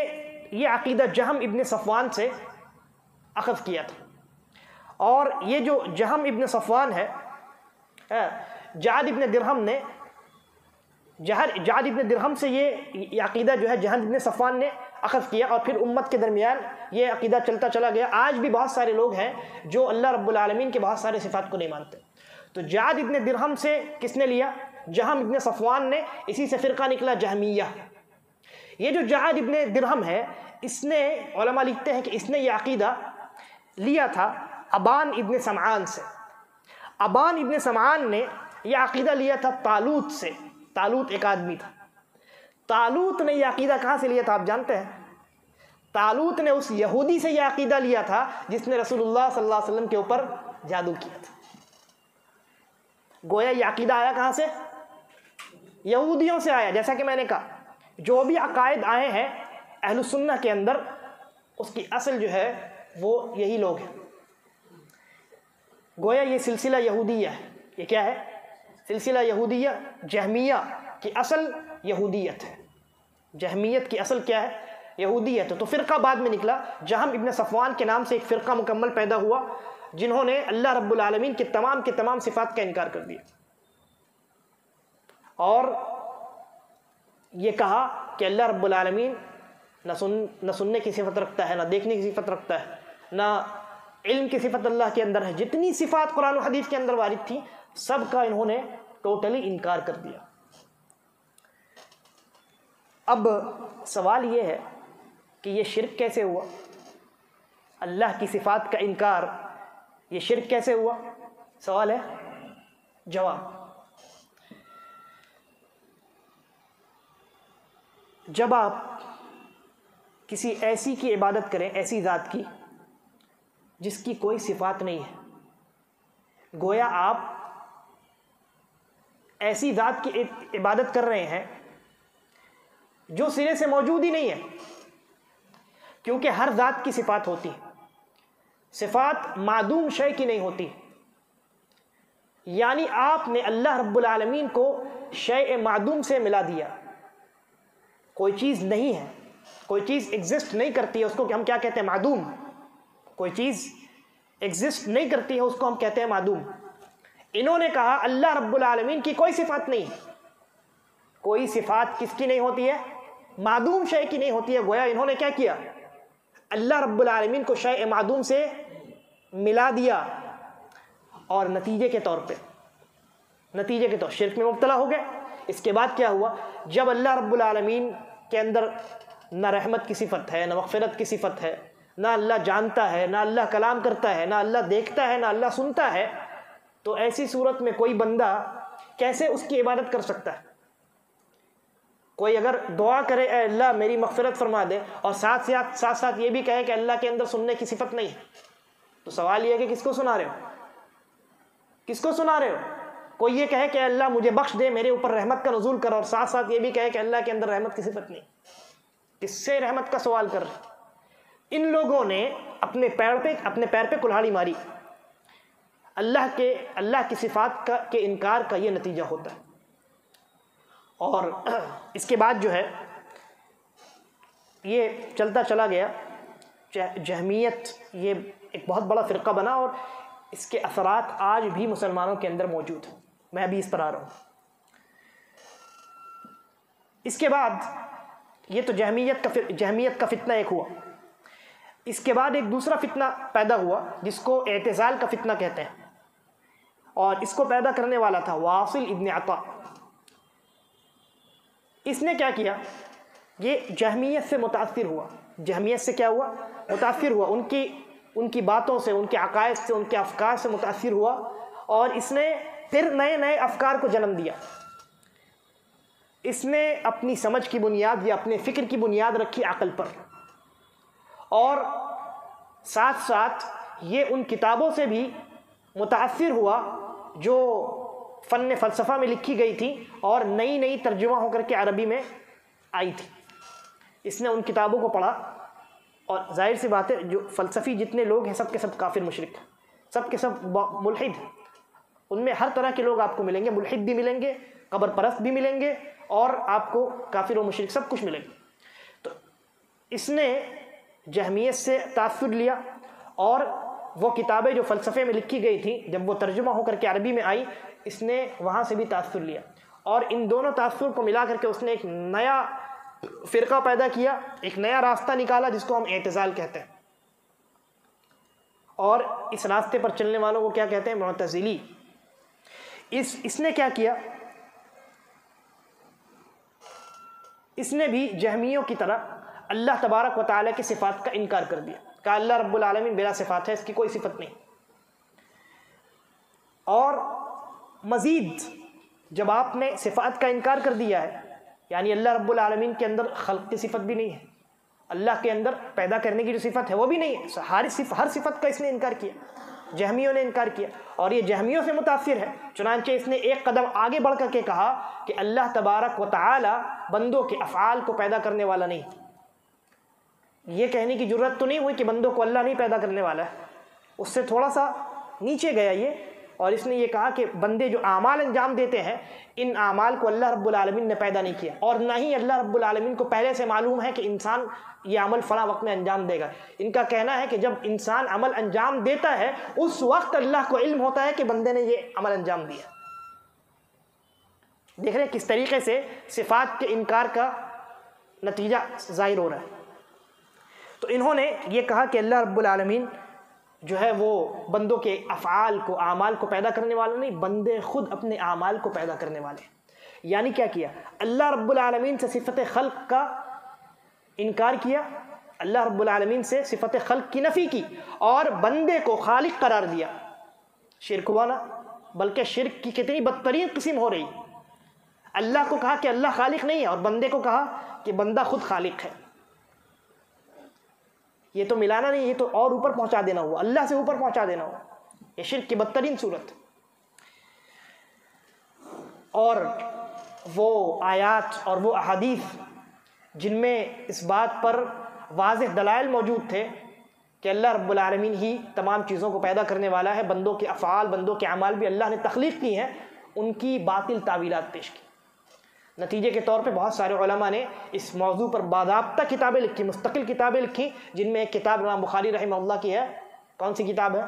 یہ عقیدہ جہم ابن صفوان سے اخذ کیا تھا، اور یہ جو جہم ابن صفوان ہے، جعد ابن درہم نے جعد ابن درہم سے یہ عقیدہ جو ہے جہم ابن صفوان نے اخذ کیا، اور پھر امت کے درمیان یہ عقیدہ چلتا چلا گیا۔ آج بھی بہت سارے لوگ ہیں جو اللہ رب العالمین کے بہت سارے صفات کو نہیں مانتے۔ تو جعد ابن درہم سے کس نے لیا؟ جہم ابن صفوان نے، اسی سے فرقہ نکلا جہمیہ۔ یہ جو جعد ابن درہم ہے، اس نے، علماء لکھتے ہیں کہ اس نے یہ عقیدہ لیا تھا ابان ابن سمعان سے۔ ابان ابن سمعان نے یہ عقیدہ لیا تھا طالوت سے۔ طالوت ایک آدمی تھا۔ طالوت نے یہ عقیدہ کہاں سے لیا تھا آپ جانتے ہیں؟ طالوت نے اس یہودی سے یہ عقیدہ لیا تھا جس نے رسول اللہ صلی اللہ علیہ وسلم کے اوپر جادو کیا تھا۔ گویا یہ عقیدہ آیا کہاں سے؟ یہودیوں سے آیا۔ جیسا کہ میں نے کہا، جو بھی عقائد آئے ہیں اہل السنہ کے اندر، اس کی اصل جو ہے وہ یہی لوگ ہیں۔ گویا یہ سلسلہ یہودیہ ہے۔ یہ کیا ہے؟ سلسلہ یہودیہ۔ جہمیہ کی اصل یہودیت ہے۔ جہمیت کی اصل کیا ہے؟ یہودیت ہے۔ تو فرقہ بعد میں نکلا، جہم ابن صفوان کے نام سے ایک فرقہ مکمل پیدا ہوا جنہوں نے اللہ رب العالمین کے تمام صفات کا انکار کر دیا، اور یہ کہا کہ اللہ رب العالمین نہ سننے کی صفت رکھتا ہے، نہ دیکھنے کی صفت رکھتا ہے، نہ علم کی صفت اللہ کے اندر ہے۔ جتنی صفات قرآن و حدیث کے اندر وارد تھی سب کا انہوں نے ٹوٹلی انکار کر دیا۔ اب سوال یہ ہے کہ یہ شرک کیسے ہوا؟ اللہ کی صفات کا انکار، یہ شرک کیسے ہوا؟ سوال ہے، جواب۔ جب آپ کسی ایسی کی عبادت کریں، ایسی ذات کی جس کی کوئی صفات نہیں ہے، گویا آپ ایسی ذات کی عبادت کر رہے ہیں جو سرے سے موجود ہی نہیں ہے، کیونکہ ہر ذات کی صفات ہوتی ہے، صفات معدوم شے کی نہیں ہوتی۔ یعنی آپ نے اللہ رب العالمین کو شے معدوم سے ملا دیا۔ کوئی چیز نہیں ہے، کوئی چیز ایگزسٹ نہیں کرتی ہے، اس کو ہم کیا کہتے ہیں؟ معدوم۔ کوئی چیز ایگزسٹ نہیں کرتی ہے، اس کو ہم کہتے ہیں معدوم۔ انہوں نے کہا اللہ رب العالمین کی کوئی صفات نہیں ہے۔ کوئی صفات کس کی نہیں ہوتی ہے؟ معدوم شے کی نہیں ہوتی ہے۔ گویا انہوں نے کیا کیا؟ اللہ رب العالمین کو شے معدوم سے ملا دیا، اور نتیجے کے طور شرک میں مبتلا ہو گئے۔ اس کے بعد کیا ہوا؟ جب اللہ رب العالمین کے اندر نہ رحمت کی صفت ہے، نہ مغفرت کی صفت ہے، نہ اللہ جانتا ہے، نہ اللہ کلام کرتا ہے، نہ اللہ دیکھتا ہے، نہ اللہ سنتا ہے، تو ایسی صورت میں کوئی بندہ کیسے اس کی عبادت کر سکتا ہے؟ کوئی اگر دعا کرے اے اللہ میری مغفرت فرما دے، اور ساتھ ساتھ یہ بھی کہے کہ اللہ کے اندر سننے کی صفت نہیں ہے، تو سوال یہ ہے کہ کس کو سنا رہے ہو؟ کس کو سنا رہے ہو؟ کوئی یہ کہے کہ اللہ مجھے بخش دے، میرے اوپر رحمت کا نزول کر، اور ساتھ ساتھ یہ بھی کہے کہ اللہ کے اندر رحمت کی صفت نہیں، کس سے رحمت کا سوال کر رہے؟ ان لوگوں نے اپنے پیر پہ کلہاڑی ماری۔ اللہ کی صفات کے انکار کا یہ نتیجہ ہوتا ہے۔ اور اس کے بعد جو ہے یہ چلتا چلا گیا، جہمیت یہ ایک بہت بڑا فرقہ بنا، اور اس کے اثرات آج بھی مسلمانوں کے اندر موجود ہیں۔ میں ابھی اس پر آ رہا ہوں۔ اس کے بعد یہ تو جہمیت کا فتنہ ایک ہوا۔ اس کے بعد ایک دوسرا فتنہ پیدا ہوا جس کو اعتزال کا فتنہ کہتے ہیں، اور اس کو پیدا کرنے والا تھا واصل ابن عطا۔ اس نے کیا کیا؟ یہ جہمیت سے متاثر ہوا۔ جہمیت سے کیا ہوا؟ متاثر ہوا، ان کی باتوں سے، ان کے عقائد سے، ان کے افکار سے متاثر ہوا، اور اس نے پھر نئے افکار کو جنم دیا۔ اس نے اپنی سمجھ کی بنیاد یا اپنے فکر کی بنیاد رکھی عقل پر، اور ساتھ ساتھ یہ ان کتابوں سے بھی متاثر ہوا جو فن فلسفہ میں لکھی گئی تھی اور نئی ترجمہ ہو کر کے عربی میں آئی تھی۔ اس نے ان کتابوں کو پڑھا، اور ظاہر سی بات ہے جو فلسفی جتنے لوگ ہیں سب کے سب کافر مشرک ہیں، سب کے سب ملحد ہیں۔ ان میں ہر طرح کے لوگ آپ کو ملیں گے، ملحد بھی ملیں گے، قبر پرست بھی ملیں گے اور آپ کو کافر و مشرک سب کچھ ملے گا۔ تو اس نے جہمیت سے تاثر لیا، اور وہ کتابیں جو فلسفے میں لکھی گئی تھیں جب وہ ترجمہ ہو کر کے عربی میں آئی، اس نے وہاں سے بھی تاثر لیا، اور ان دونوں تاثر کو ملا کر کے اس نے ایک نیا فرقہ پیدا کیا، ایک نیا راستہ نکالا جس کو ہم اعتزال کہتے ہیں، اور اس راستے پر چلنے والوں کو کیا کہتے ہیں؟ معتزلی۔ اس نے کیا کیا؟ اس نے بھی جہمیوں کی طرح اللہ تبارک و تعالیٰ کی صفات کا انکار کر دیا، کہا اللہ رب العالمین بلا صفات ہے، اس کی کوئی صفت نہیں۔ اور مزید جب آپ نے صفات کا انکار کر دیا ہے، یعنی اللہ رب العالمین کے اندر خلق کی صفت بھی نہیں ہے، اللہ کے اندر پیدا کرنے کی جو صفت ہے وہ بھی نہیں ہے، ہر صفت کا اس نے انکار کیا، جہمیوں نے انکار کیا، اور یہ جہمیوں سے متاثر ہے۔ چنانچہ اس نے ایک قدم آگے بڑھ کر کے کہا کہ اللہ تبارک و تعالی بندوں کے افعال کو پیدا کرنے والا نہیں۔ یہ کہنے کی جرت تو نہیں ہوئی کہ بندوں کو اللہ نہیں پیدا کرنے والا ہے، اس سے تھوڑا سا نیچے گیا یہ، اور اس نے یہ کہا کہ بندے جو اعمال انجام دیتے ہیں ان اعمال کو اللہ رب العالمین نے پیدا نہیں کیا، اور نہ ہی اللہ رب العالمین کو پہلے سے معلوم ہے کہ انسان یہ عمل فلاں وقت میں انجام دے گا۔ ان کا کہنا ہے کہ جب انسان عمل انجام دیتا ہے اس وقت اللہ کو علم ہوتا ہے کہ بندے نے یہ عمل انجام دیا۔ دیکھ رہے ہیں کس طریقے سے صفات کے انکار کا نتیجہ ظاہر ہو رہا ہے۔ تو انہوں نے یہ کہا کہ اللہ رب العالمین جو ہے وہ بندوں کے افعال کو، اعمال کو پیدا کرنے والا نہیں، بندے خود اپنے اعمال کو پیدا کرنے والے ہیں۔ یعنی کیا کیا؟ اللہ رب العالمین سے صفت خلق کا انکار کیا، اللہ رب العالمین سے صفت خلق کی نفی کی، اور بندے کو خالق قرار دیا۔ شرک ہوا نا، بلکہ شرک کی کتنی بدترین قسم ہو رہی۔ اللہ کو کہا کہ اللہ خالق نہیں ہے، اور بندے کو کہا کہ بندہ خود خالق ہے۔ یہ تو ملانا نہیں، یہ تو اور اوپر پہنچا دینا ہوا، اللہ سے اوپر پہنچا دینا ہوا، یہ شرک کی بدترین صورت۔ اور وہ آیات اور وہ احادیث جن میں اس بات پر واضح دلائل موجود تھے کہ اللہ رب العالمین ہی تمام چیزوں کو پیدا کرنے والا ہے، بندوں کے افعال، بندوں کے اعمال بھی اللہ نے تخلیق کی ہیں، ان کی باطل تعویلات پیش کی۔ نتیجے کے طور پہ بہت سارے علماء نے اس موضوع پر باضابطہ کتابیں لکھی، مستقل کتابیں لکھی، جن میں ایک کتاب امام بخاری رحمہ اللہ کی ہے۔ کون سی کتاب ہے؟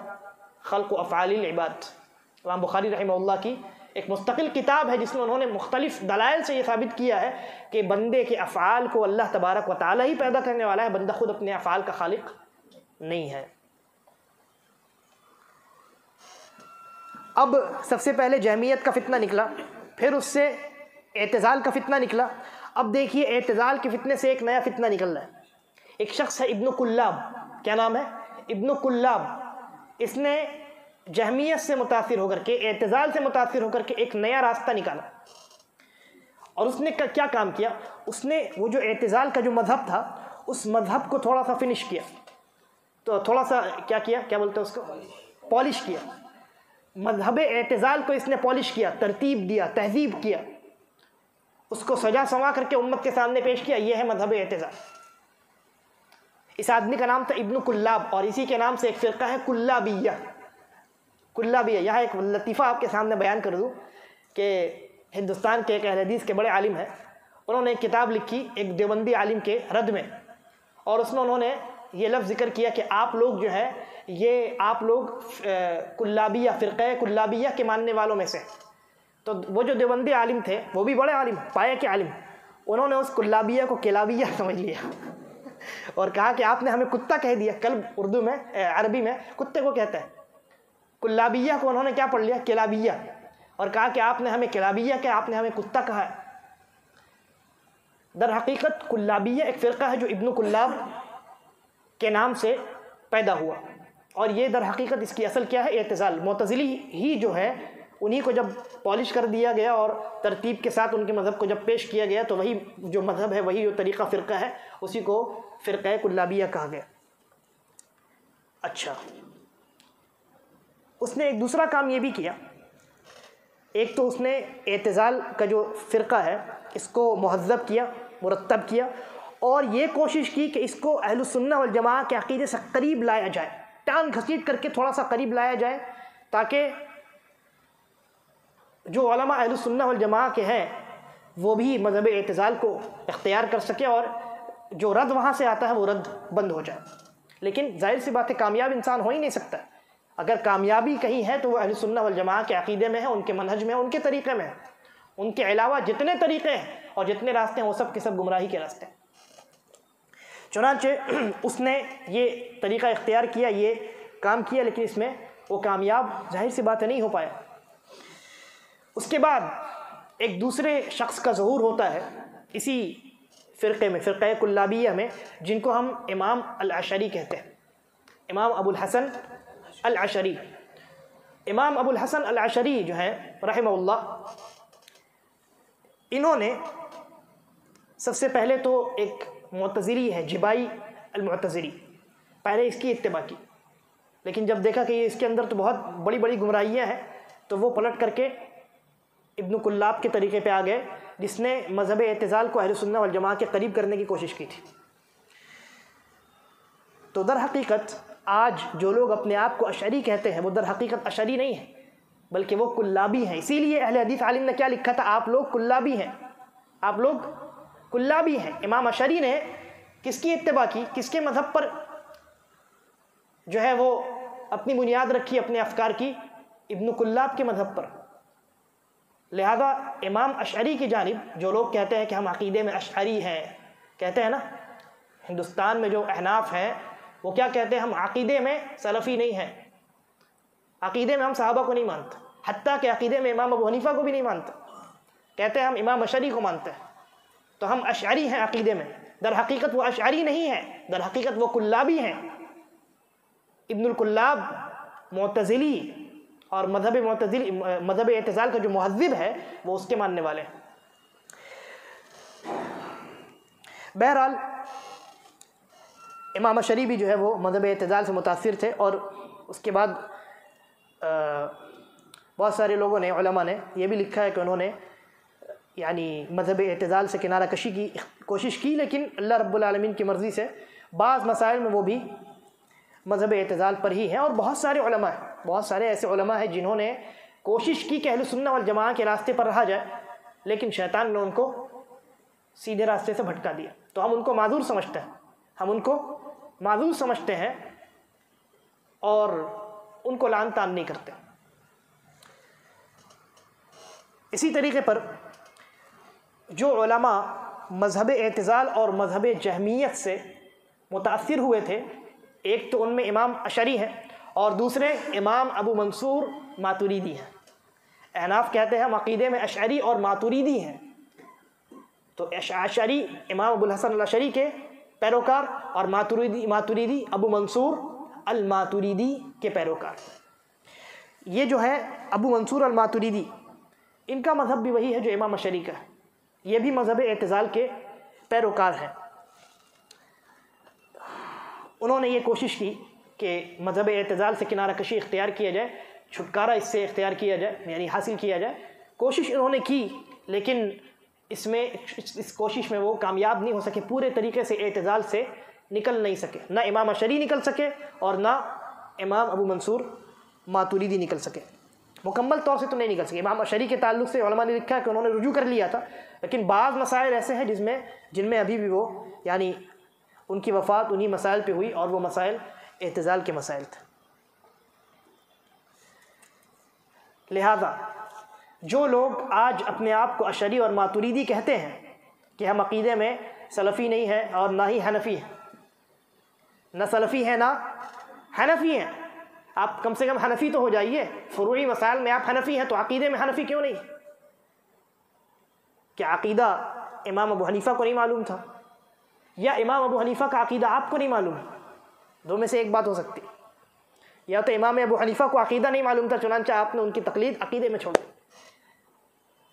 خلق و افعال العباد۔ امام بخاری رحمہ اللہ کی ایک مستقل کتاب ہے جس میں انہوں نے مختلف دلائل سے یہ ثابت کیا ہے کہ بندے کے افعال کو اللہ تبارک و تعالی ہی پیدا کرنے والا ہے، بندہ خود اپنے افعال کا خالق نہیں ہے۔ اب سب سے پہلے جہمیت کا فتنہ نکلا، پھر اس سے اعتزال کا فتنہ نکلا۔ اب دیکھیے اعتزال کے فتنے سے ایک نیا فتنہ نکل رہا ہے۔ ایک شخص ہے ابن کلاب، کیا نام ہے؟ ابن کلاب۔ اس نے جہمیت سے متاثر ہو کر کے، اعتزال سے متاثر ہو کر کے ایک نیا راستہ نکالا، اور اس نے کیا کام کیا؟ اس نے وہ جو اعتزال کا جو مذہب تھا اس مذہب کو تھوڑا سا فنش کیا، تو تھوڑا سا کیا بولتے ہیں اس کو، پالش کیا۔ مذہب اعتزال کو اس نے پالش کیا، ترتیب دیا، تہذیب کیا، اس کو سجا سنوا کر کے امت کے سامنے پیش کیا۔ یہ ہے مذہب اعتزال۔ اس آدمی کا نام تھا ابن کلاب، اور اسی کے نام سے ایک فرقہ ہے کلابیہ۔ کلابیہ، یہاں ایک لطیفہ آپ کے سامنے بیان کر دوں کہ ہندوستان کے ایک اہل حدیث کے بڑے عالم ہیں، انہوں نے ایک کتاب لکھی ایک دیوبندی عالم کے رد میں، اور اس میں انہوں نے یہ لفظ ذکر کیا کہ آپ لوگ جو ہے یہ آپ لوگ کلابیہ، فرقہ کلابیہ کے ماننے والوں میں سے۔ تو وہ جو دیوبندی عالم تھے وہ بھی بڑے عالم، پائے کے عالم، انہوں نے اس کلابیہ کو کلابیہ سمجھ لیا اور کہا کہ آپ نے ہمیں کتا کہہ دیا۔ کلب اردو میں، عربی میں کتے کو کہتا ہے، کلابیہ کو انہوں نے کیا پڑھ لیا؟ کلابیہ، اور کہا کہ آپ نے ہمیں کلابیہ کہا، آپ نے ہمیں کتا کہا ہے۔ در حقیقت کلابیہ ایک فرقہ ہے جو ابن کلاب کے نام سے پیدا ہوا، اور یہ در حقیقت اس کی اصل کیا ہے؟ اعتزال۔ معتزلی ہی جو ہے انہی کو جب پالش کر دیا گیا اور ترتیب کے ساتھ ان کے مذہب کو جب پیش کیا گیا تو وہی جو مذہب ہے، وہی جو طریقہ فرقہ ہے، اسی کو فرقہ کلابیہ کہا گیا۔ اچھا، اس نے ایک دوسرا کام یہ بھی کیا، ایک تو اس نے اعتزال کا جو فرقہ ہے اس کو مہذب کیا، مرتب کیا، اور یہ کوشش کی کہ اس کو اہل السنہ والجماعہ کے عقیدے سے قریب لایا جائے، ٹان گھسیٹ کر کے تھوڑا سا قریب لایا جائے، تاکہ جو علماء اہل السنہ والجماعہ کے ہیں وہ بھی مذہب اعتزال کو اختیار کر سکے اور جو رد وہاں سے آتا ہے وہ رد بند ہو جائے. لیکن ظاہر سی بات ہے کامیاب انسان ہو ہی نہیں سکتا. اگر کامیابی کہیں ہے تو وہ اہل السنہ والجماعہ کے عقیدے میں ہے، ان کے منہج میں ہے، ان کے طریقے میں ہے. ان کے علاوہ جتنے طریقے ہیں اور جتنے راستے ہیں وہ سب کے سب گمراہی کے راستے ہیں. چنانچہ اس نے یہ طریقہ اختیار کیا، یہ کام کیا، لیکن اس میں وہ کامیاب ظاہر سی بات ہے نہیں ہو پایا. اس کے بعد ایک دوسرے شخص کا ظہور ہوتا ہے اسی فرقے میں، فرقہ کلابیہ میں، جن کو ہم امام الاشعری کہتے ہیں. امام ابو الحسن الاشعری. امام ابو الحسن الاشعری جو ہیں رحمہ اللہ، انہوں نے سب سے پہلے تو ایک معتزلی ہے جبائی المعتزلی، پہلے اس کی اتباع کی، لیکن جب دیکھا کہ اس کے اندر تو بہت بڑی بڑی گمراہیاں ہیں تو وہ پلٹ کر کے ابن کلاب کے طریقے پہ آ گئے، جس نے مذہب اعتزال کو اہل سنہ والجماعہ کے قریب کرنے کی کوشش کی تھی. تو در حقیقت آج جو لوگ اپنے آپ کو اشعری کہتے ہیں وہ در حقیقت اشعری نہیں ہیں بلکہ وہ کلابی ہیں. اسی لیے اہل حدیث عالم نے کیا لکھا تھا؟ آپ لوگ کلابی ہیں، آپ لوگ کلابی ہیں. امام اشعری نے کس کی اتباع کی، کس کے مذہب پر جو ہے وہ اپنی بنیاد رکھی اپنے افکار کی؟ ابن کلاب کے مذہب پر. لہذا امام اشعری کی جانب جو لوگ کہتے ہیں کہ ہم عقیدے میں اشعری ہیں، کہتے ہیں نا ہندوستان میں جو احناف ہیں وہ کیا کہتے ہیں؟ ہم عقیدے میں سلفی نہیں ہیں، عقیدے میں ہم صحابہ کو نہیں مانتے، حتیٰ کہ عقیدے میں امام ابو حنیفہ کو بھی نہیں مانتے، کہتے ہیں ہم امام اشعری کو مانتے ہیں، تو ہم اشعری ہیں عقیدے میں. در حقیقت وہ اشعری نہیں ہیں، در حقیقت وہ کلابی ہیں. ابن الکلاب معتزلی اور مذہب اعتزال کا جو مہذب ہے وہ اس کے ماننے والے ہیں. بہرحال امام اشعری بھی جو ہے وہ مذہب اعتزال سے متاثر تھے، اور اس کے بعد بہت سارے لوگوں نے، علماء نے یہ بھی لکھا ہے کہ انہوں نے یعنی مذہب اعتزال سے کنارہ کشی کی کوشش کی، لیکن اللہ رب العالمین کی مرضی سے بعض مسائل میں وہ بھی مذہب اعتزال پر ہی ہیں. اور بہت سارے علماء ہیں، بہت سارے ایسے علماء ہیں جنہوں نے کوشش کی کہ اہل سنہ والجماعہ کے راستے پر رہا جائے، لیکن شیطان نے ان کو سیدھے راستے سے بھٹکا دیا. تو ہم ان کو معذور سمجھتے ہیں، ہم ان کو معذور سمجھتے ہیں اور ان کو لعن طعن نہیں کرتے. اسی طریقے پر جو علماء مذہب اعتزال اور مذہب جہمیت سے متاثر ہوئے تھے، ایک تو ان میں امام اشعری ہیں اور دوسرے امام ابو منصور ماتوریدی ہیں. احناف کہتے ہیں ہم عقیدے میں اشعری اور ماتوریدی ہیں، تو اشعری امام ابو الحسن الاشعری کے پیروکار اور ماتوریدی ابو منصور الماتوریدی کے پیروکار. یہ جو ہے ابو منصور الماتوریدی، ان کا مذہب بھی وہی ہے جو امام اشعری کا ہے، یہ بھی مذہب اعتزال کے پیروکار ہیں. انہوں نے یہ کوشش کی کہ مذہب اعتزال سے کنارہ کشی اختیار کیا جائے، چھٹکارا اس سے اختیار کیا جائے، یعنی حاصل کیا جائے. کوشش انہوں نے کی لیکن اس کوشش میں وہ کامیاب نہیں ہو سکے، پورے طریقے سے اعتزال سے نکل نہیں سکے. نہ امام اشعری نکل سکے اور نہ امام ابو منصور ماتوریدی نکل سکے، مکمل طور سے تو نہیں نکل سکے. امام اشعری کے تعلق سے علماء نے لکھا ہے کہ انہوں نے رجوع کر لیا تھا، لیکن بعض مسائل ایسے ہیں جن میں ابھی بھی وہ یعنی ان کی وفات انہی مسائل پہ ہوئی، اور وہ مسائل اعتزال کے مسائل تھے. لہذا جو لوگ آج اپنے آپ کو اشعری اور ماتوریدی کہتے ہیں کہ ہم عقیدے میں سلفی نہیں ہیں اور نہ ہی حنفی ہیں، نہ سلفی ہیں نہ حنفی ہیں. آپ کم سے کم حنفی تو ہو جائیے، فروعی مسائل میں آپ حنفی ہیں تو عقیدے میں حنفی کیوں نہیں؟ کیا عقیدہ امام ابو حنیفہ کو نہیں معلوم تھا، یا امام ابو حنیفہ کا عقیدہ آپ کو نہیں معلوم؟ دو میں سے ایک بات ہو سکتی، یا تو امام ابو حنیفہ کو عقیدہ نہیں معلوم تھا چنانچہ آپ نے ان کی تقلید عقیدے میں چھوڑی،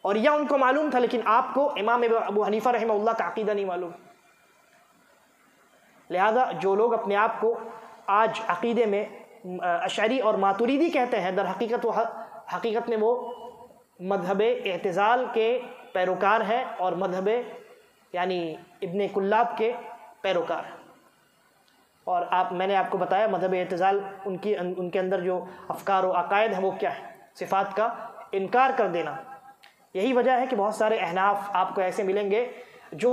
اور یا ان کو معلوم تھا لیکن آپ کو امام ابو حنیفہ رحمہ اللہ کا عقیدہ نہیں معلوم. لہذا جو لوگ اپنے آپ کو آج عقیدے میں اشعری اور ماتوریدی کہتے ہیں، در حقیقت میں وہ مذہب اعتزال کے پیروکار ہیں اور مذہب یعنی ابن کلاب کے پیروکار ہیں. اور میں نے آپ کو بتایا مذہب اعتزال ان کے اندر جو افکار و عقائد ہیں وہ کیا ہے؟ صفات کا انکار کر دینا، یہی وجہ ہے کہ بہت سارے احناف آپ کو ایسے ملیں گے جو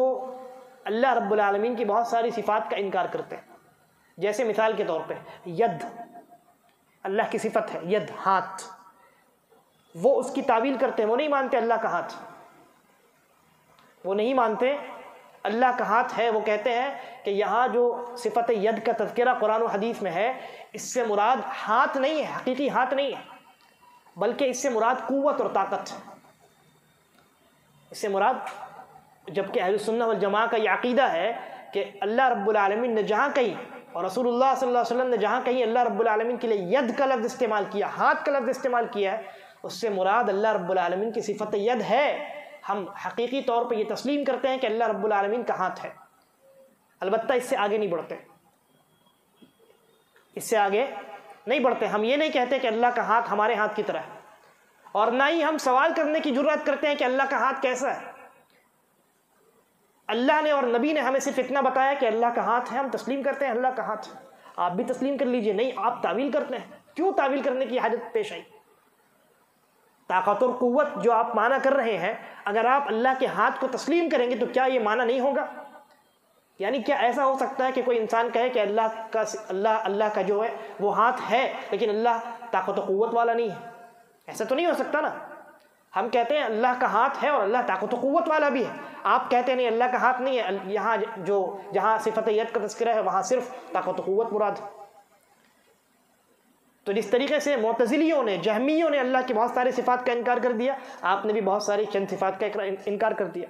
اللہ رب العالمین کی بہت ساری صفات کا انکار کرتے ہیں. جیسے مثال کے طور پہ ید، اللہ کی صفت ہے ید، ہاتھ، وہ اس کی تعویل کرتے ہیں. وہ نہیں مانتے اللہ کا ہاتھ، وہ نہیں مانتے اللہ کا ہاتھ ہے. وہ کہتے ہیں کہ یہاں جو صفت ید کا تذکرہ قرآن و حدیث میں ہے، اس سے مراد ہاتھ نہیں ہے، حقیقی ہاتھ نہیں ہے، بلکہ اس سے مراد قوت اور طاقت ہے. اس سے مراد، جبکہ اہل سنہ والجماعہ کا یہ عقیدہ ہے کہ اللہ رب العالمین نے جہاں کہیں، اور رسول اللہ صلی اللہ علیہ وسلم نے جہاں کہیں اللہ رب العالمین کے لیے ید کا لفظ استعمال کیا، ہاتھ کا لفظ استعمال کیا ہے، اس سے مراد اللہ رب العالمین کی صفت ید ہے. ہم حقیقی طور پہ یہ تسلیم کرتے ہیں کہ اللہ رب العالمین کا ہاتھ ہے، البتہ اس سے آگے نہیں بڑھتے، اس سے آگے نہیں بڑھتے. ہم یہ نہیں کہتے کہ اللہ کا ہاتھ ہمارے ہاتھ کی طرح ہے، اور نہ ہی ہم سوال کرنے کی جرات کرتے ہیں کہ اللہ کا ہاتھ کیسا ہے. اللہ نے اور نبی نے ہمیں صرف اتنا بتایا کہ اللہ کا ہاتھ ہے، ہم تسلیم کرتے ہیں اللہ کا ہاتھ ہے. آپ بھی تسلیم کر لیجئے. نہیں، آپ تعویل کرتے ہیں. کیوں تعویل کرنے کی حاجت پیش آئی؟ طاقت اور قوت جو آپ معنی کر رہے ہیں، اگر آپ اللہ کے ہاتھ کو تسلیم کریں گے تو کیا یہ معنی نہیں ہوگا؟ یعنی کیا ایسا ہو سکتا ہے کہ کوئی انسان کہے کہ اللہ کا جو ہے وہ ہاتھ ہے، لیکن اللہ طاقت و قوت والا نہیں ہے؟ ایسا تو نہیں ہو سکتا نا. ہم کہتے ہیں اللہ کا ہاتھ ہے اور اللہ طاقت و قوت والا بھی ہے. آپ کہتے ہیں نہیں، اللہ کا ہاتھ نہیں ہے، یہاں جہاں صفت ید کا تذکرہ ہے وہاں صرف طاقت و قوت مراد ہے. تو جس طریقے سے معتزلیوں نے، جہمیوں نے اللہ کی بہت ساری صفات کا انکار کر دیا، آپ نے بھی بہت ساری چند صفات کا انکار کر دیا.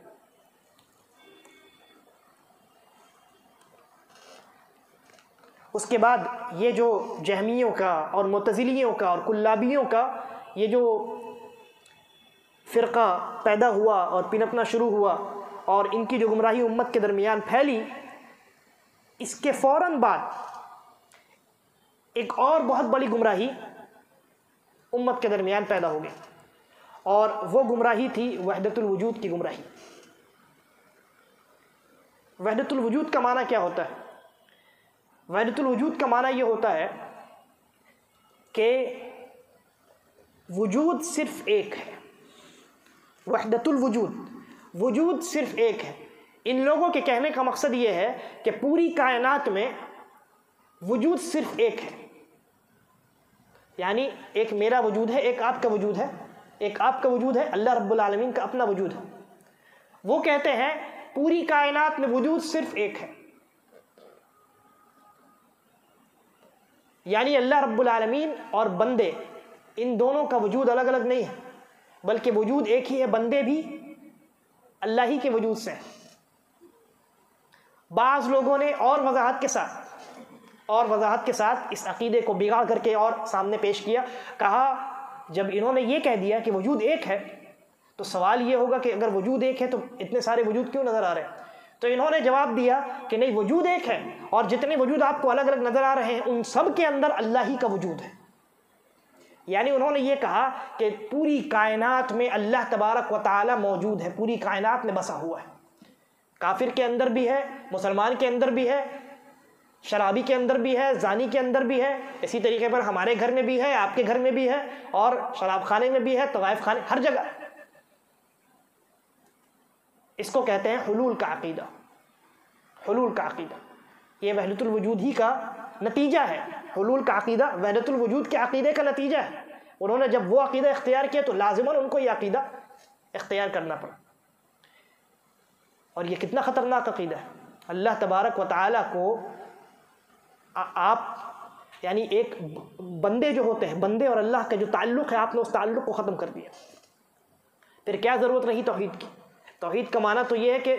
اس کے بعد یہ جو جہمیوں کا اور معتزلیوں کا اور کلابیوں کا یہ جو فرقہ پیدا ہوا اور پنپنا شروع ہوا اور ان کی جو گمراہی امت کے درمیان پھیلی، اس کے فوراً بعد ایک اور بہت بڑی گمراہی امت کے درمیان پیدا ہو گئی، اور وہ گمراہی تھی وحدت الوجود کی گمراہی. وحدت الوجود کا معنی کیا ہوتا ہے؟ وحدت الوجود کا معنی یہ ہوتا ہے کہ وجود صرف ایک ہے. وحدت الوجود، وجود صرف ایک ہے. ان لوگوں کے کہنے کا مقصد یہ ہے کہ پوری کائنات میں وجود صرف ایک ہے. یعنی ایک میرا وجود ہے، ایک آپ کا وجود ہے، ایک آپ کا وجود ہے، اللہ رب العالمین کا اپنا وجود ہے. وہ کہتے ہیں پوری کائنات میں وجود صرف ایک ہے. یعنی اللہ رب العالمین اور بندے، ان دونوں کا وجود الگ الگ نہیں ہے، بلکہ وجود ایک ہی ہے. بندے بھی اللہ ہی کے وجود سے ہیں. بعض لوگوں نے اور وضاحت کے ساتھ اس عقیدے کو بگاڑ کر کے اور سامنے پیش کیا. کہا جب انہوں نے یہ کہہ دیا کہ وجود ایک ہے تو سوال یہ ہوگا کہ اگر وجود ایک ہے تو اتنے سارے وجود کیوں نظر آ رہے ہیں؟ تو انہوں نے جواب دیا کہ نہیں، وجود ایک ہے، اور جتنے وجود آپ کو الگ الگ نظر آ رہے ہیں ان سب کے اندر اللہ ہی کا وجود ہے. یعنی انہوں نے یہ کہا کہ پوری کائنات میں اللہ تبارک و تعالی موجود ہے، پوری کائنات میں بسا ہوا ہے. کافر کے اندر بھی ہے، مسلمان کے اندر بھی ہے، شرابی کے اندر بھی ہے، زانی کے اندر بھی ہے. اسی طریقے پر ہمارے گھر میں بھی ہے، آپ کے گھر میں بھی ہے، اور شراب خانے میں بھی ہے، طوائف خانے، ہر جگہ. اس کو کہتے ہیں حلول کا عقیدہ. حلول کا عقیدہ یہ وحدت الوجود ہی کا نتیجہ ہے. حلول کا عقیدہ وحدت الوجود کے عقیدے کا نتیجہ ہے. انہوں نے جب وہ عقیدہ اختیار کیا تو لازماً ان کو یہ عقیدہ اختیار کرنا پڑا. اور یہ کتنا خطرناک عقیدہ ہے. اللہ تبارک و تعالیٰ کو آپ، یعنی ایک بندے جو ہوتے ہیں، بندے اور اللہ کا جو تعلق ہے، آپ نے اس تعلق کو ختم کر دیا. پھر کیا ضرورت رہی توحید کی؟ توحید کا معنی تو یہ ہے کہ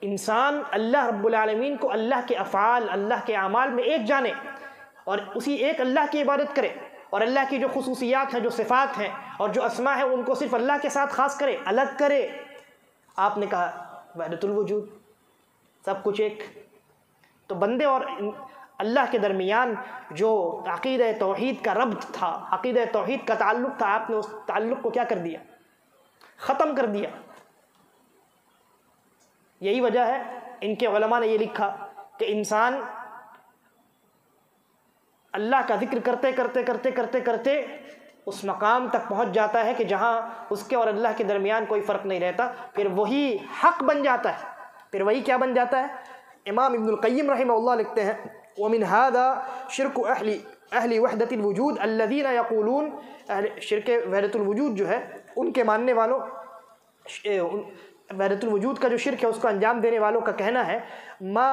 انسان اللہ رب العالمین کو اللہ کے افعال، اللہ کے اعمال میں ایک جانے، اور اسی ایک اللہ کی عبادت کرے، اور اللہ کی جو خصوصیات ہیں، جو صفات ہیں اور جو اسماء ہیں ان کو صرف اللہ کے ساتھ خاص کرے، الگ کرے. آپ نے کہا وحدت الوجود، سب کچھ ایک. تو بندے اور اللہ کے درمیان جو عقیدہ توحید کا ربط تھا، عقیدہ توحید کا تعلق تھا، آپ نے اس تعلق کو کیا کر دیا؟ ختم کر دیا. یہی وجہ ہے ان کے علماء نے یہ لکھا کہ انسان اللہ کا ذکر کرتے کرتے کرتے کرتے کرتے اس مقام تک پہنچ جاتا ہے کہ جہاں اس کے اور اللہ کے درمیان کوئی فرق نہیں رہتا، پھر وہی حق بن جاتا ہے، پھر وہی کیا بن جاتا ہے؟ امام ابن القیم رحمہ اللہ لکھتے ہیں وَمِنْ هَذَا شِرْكُ أَهْلِ وَحْدَةِ الْوُجُودِ الَّذِينَ يَقُولُونَ، شرک وحدت الوجود جو ہے ان کے ماننے والوں، وحدت الوجود کا جو شرک ہے اس کو انجام دینے والوں کا کہنا ہے، ما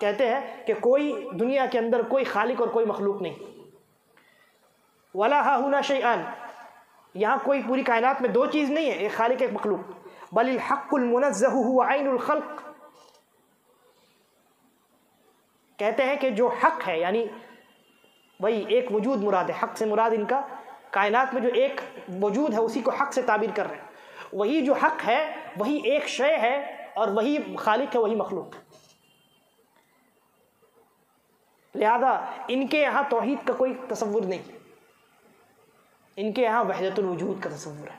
کہتے ہیں کہ کوئی دنیا کے اندر کوئی خالق اور کوئی مخلوق نہیں، وَلَا هَا هُنَا شَيْئًا، یہاں کوئی پوری کائنات میں دو چیز نہیں ہے، ایک خالق ایک مخلوق، بل الحق المنزہ هو عین الخلق، کہتے ہیں کہ جو حق ہے یعنی وہی ایک وجود مراد ہے، حق سے مراد ان کا کائنات میں جو ایک وجود ہے اسی کو حق سے تعبیر کر رہے ہیں، وہی جو حق ہے وہی ایک شے ہے اور وہی خالق ہے وہی مخلوق ہے، لہذا ان کے یہاں توحید کا کوئی تصور نہیں، ان کے یہاں وحدت الوجود کا تصور ہے،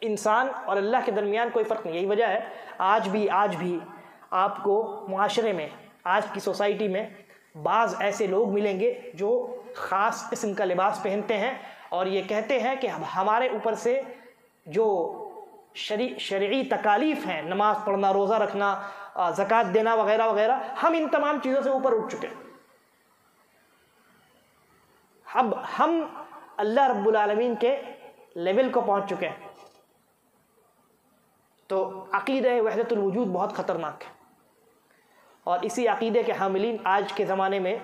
انسان اور اللہ کے درمیان کوئی فرق نہیں۔ یہی وجہ ہے آج بھی آپ کو معاشرے میں، آج کی سوسائٹی میں بعض ایسے لوگ ملیں گے جو خاص قسم کا لباس پہنتے ہیں اور یہ کہتے ہیں کہ ہمارے اوپر سے جو شرعی تکالیف ہیں، نماز پڑھنا، روزہ رکھنا، زکوٰۃ دینا وغیرہ وغیرہ، ہم ان تمام چیزوں سے اوپر اٹھ چکے ہیں، اب ہم اللہ رب العالمین کے لیول کو پہنچ چکے ہیں۔ تو عقیدہ وحدت الوجود بہت خطرناک ہے، اور اسی عقیدے کے حاملین آج کے زمانے میں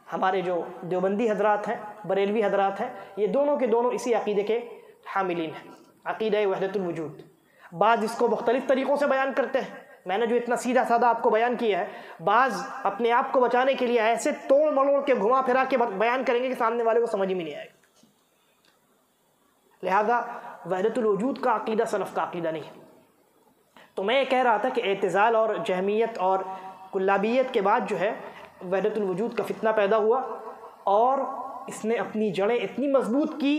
ہمارے جو دیوبندی حضرات ہیں، بریلوی حضرات ہیں، یہ دونوں کے دونوں اسی عقیدے کے حاملین ہیں، عقیدہ وحدت الوجود۔ بعض اس کو مختلف طریقوں سے بیان کرتے ہیں، میں نے جو اتنا سیدھا سادہ آپ کو بیان کیا ہے، بعض اپنے آپ کو بچانے کے لیے ایسے توڑ مڑوڑ کے گھما پھرا کے بیان کریں گے کہ سامنے والے کو سمجھ ہی نہیں آئے گا۔ لہذا وحدت الوجود کا عقیدہ سلف کا عقیدہ نہیں ہے۔ تو میں یہ کہہ رہا تھا کہ اعتزال اور جہمیت اور کلابیت کے بعد جو ہے وحدت الوجود کا فتنہ پیدا ہوا، اور اس نے اپنی جڑیں اتنی مضبوط کی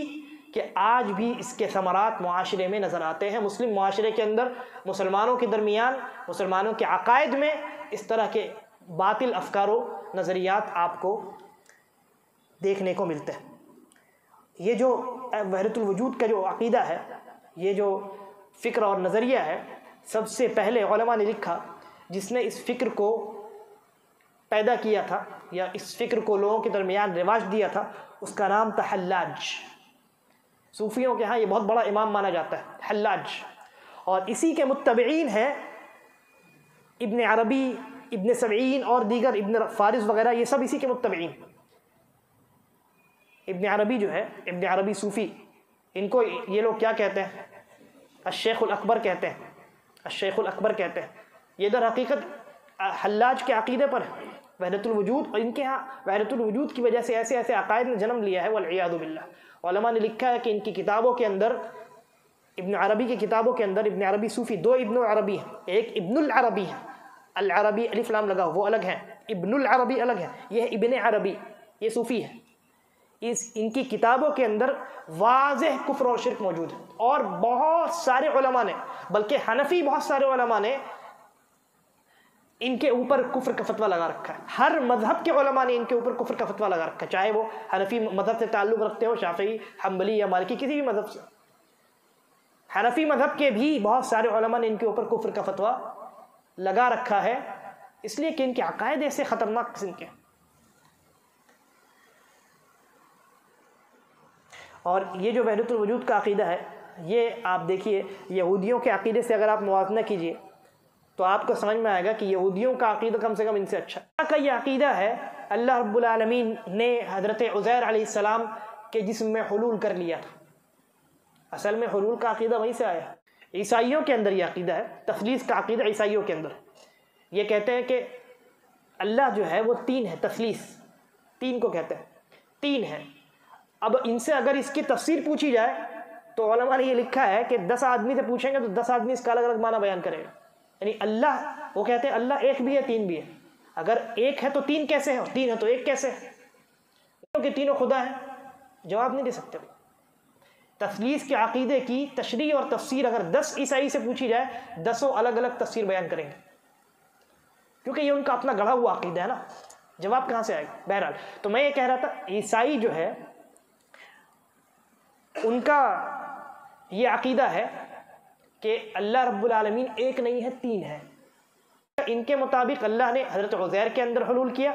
کہ آج بھی اس کے ثمرات معاشرے میں نظر آتے ہیں۔ مسلم معاشرے کے اندر مسلمانوں کے درمیان، مسلمانوں کے عقائد میں اس طرح کے باطل افکار و نظریات آپ کو دیکھنے کو ملتے ہیں۔ یہ جو وحدت الوجود کا جو عقیدہ ہے، یہ جو فکر اور نظریہ ہے، سب سے پہلے علماء نے لکھا جس نے اس فکر کو پیدا کیا تھا یا اس فکر کو لوگوں کے درمیان رواج دیا تھا، اس کا نام تھا حلاج۔ صوفیوں کے ہاں یہ بہت بڑا امام مانا جاتا ہے حلاج، اور اسی کے متبعین ہیں ابن عربی، ابن سبعین اور دیگر ابن فارس وغیرہ، یہ سب اسی کے متبعین۔ ابن عربی جو ہے، ابن عربی صوفی، ان کو یہ لوگ کیا کہتے ہیں؟ الشیخ الاکبر کہتے ہیں، الشیخ الاکبر کہتے ہیں۔ یہ در حقیقت حلاج کے عقیدے پر وحدت الوجود، اور ان کے ہاں وحدت الوجود کی وجہ سے ایسے ایسے عقائد نے جنم لیا ہے والعیاذ باللہ۔ علماء نے لکھا ہے کہ ان کی کتابوں کے اندر، ابن عربی کی کتابوں کے اندر، ابن عربی صوفی، دو ابن عربی ہیں، ایک ابن العربی ہے، العربی الف لام لگا وہ الگ ہیں، ابن العربی الگ ہے، یہ ابن عربی، یہ صوفی ہے۔ ان کی کتابوں کے اندر واضح کفر اور شرک موجود ہے، اور بہت سارے علماء نے، بلکہ حنفی بہت سارے علماء نے ان کے اوپر کفر کا فتویٰ لگا رکھا ہے۔ ہر مذہب کے علماء نے ان کے اوپر کفر کا فتویٰ لگا رکھا ہے، چاہے وہ حنفی مذہب سے تعلق رکھتے ہو، شافعی، حنبلی یا مالکی، کسی بھی مذہب سے۔ حنفی مذہب کے بھی بہت سارے علماء نے ان کے اوپر کفر کا فتویٰ لگا رکھا ہے، اس لیے کہ ان کے عقائد ایسے خطرناک قسم کے۔ اور یہ جو وحدت الوجود کا عقیدہ ہے، یہ آپ دیکھیے یہودیوں کے عقیدے سے اگر آپ موازنہ کیجئے تو آپ کو سمجھ میں آئے گا کہ یہودیوں کا عقیدہ کم سے کم ان سے اچھا ہے۔ اللہ کا یہ عقیدہ ہے، اللہ رب العالمین نے حضرت عزیر علیہ السلام کے جسم میں حلول کر لیا تھا۔ اصل میں حلول کا عقیدہ وہیں سے آیا ہے۔ عیسائیوں کے اندر یہ عقیدہ ہے، تثلیث کا عقیدہ عیسائیوں کے اندر۔ یہ کہتے ہیں کہ اللہ جو ہے وہ تین ہے، تثلیث تین کو کہتے ہیں، تین ہے۔ اب ان سے اگر اس کی تفسیر پوچھی جائے تو علماء نے یہ لکھا ہے کہ 10 آدمی سے پوچھیں گے تو 10 آدمی اس کا الگ الگ معنی بیان کرے گا۔ یعنی اللہ، وہ کہتے ہیں اللہ ایک بھی ہے، تین بھی ہے۔ اگر ایک ہے تو تین کیسے ہے، اور تین ہے تو ایک کیسے ہے؟ کہ تینوں خدا ہیں، جواب نہیں دے سکتے۔ تثلیث کے عقیدے کی تشریح اور تفسیر اگر 10 عیسائی سے پوچھی جائے، 10 الگ الگ تفسیر بیان کریں گے، کیونکہ یہ ان کا اپنا گڑھا ہوا عقیدہ ہے نا، جواب کہاں سے آئے گا؟ بہرحال تو میں یہ کہہ رہا تھا، عیسائی جو ہے ان کا یہ عقیدہ ہے کہ اللہ رب العالمین ایک نہیں ہے، تین ہے۔ ان کے مطابق اللہ نے حضرت عزیر کے اندر حلول کیا،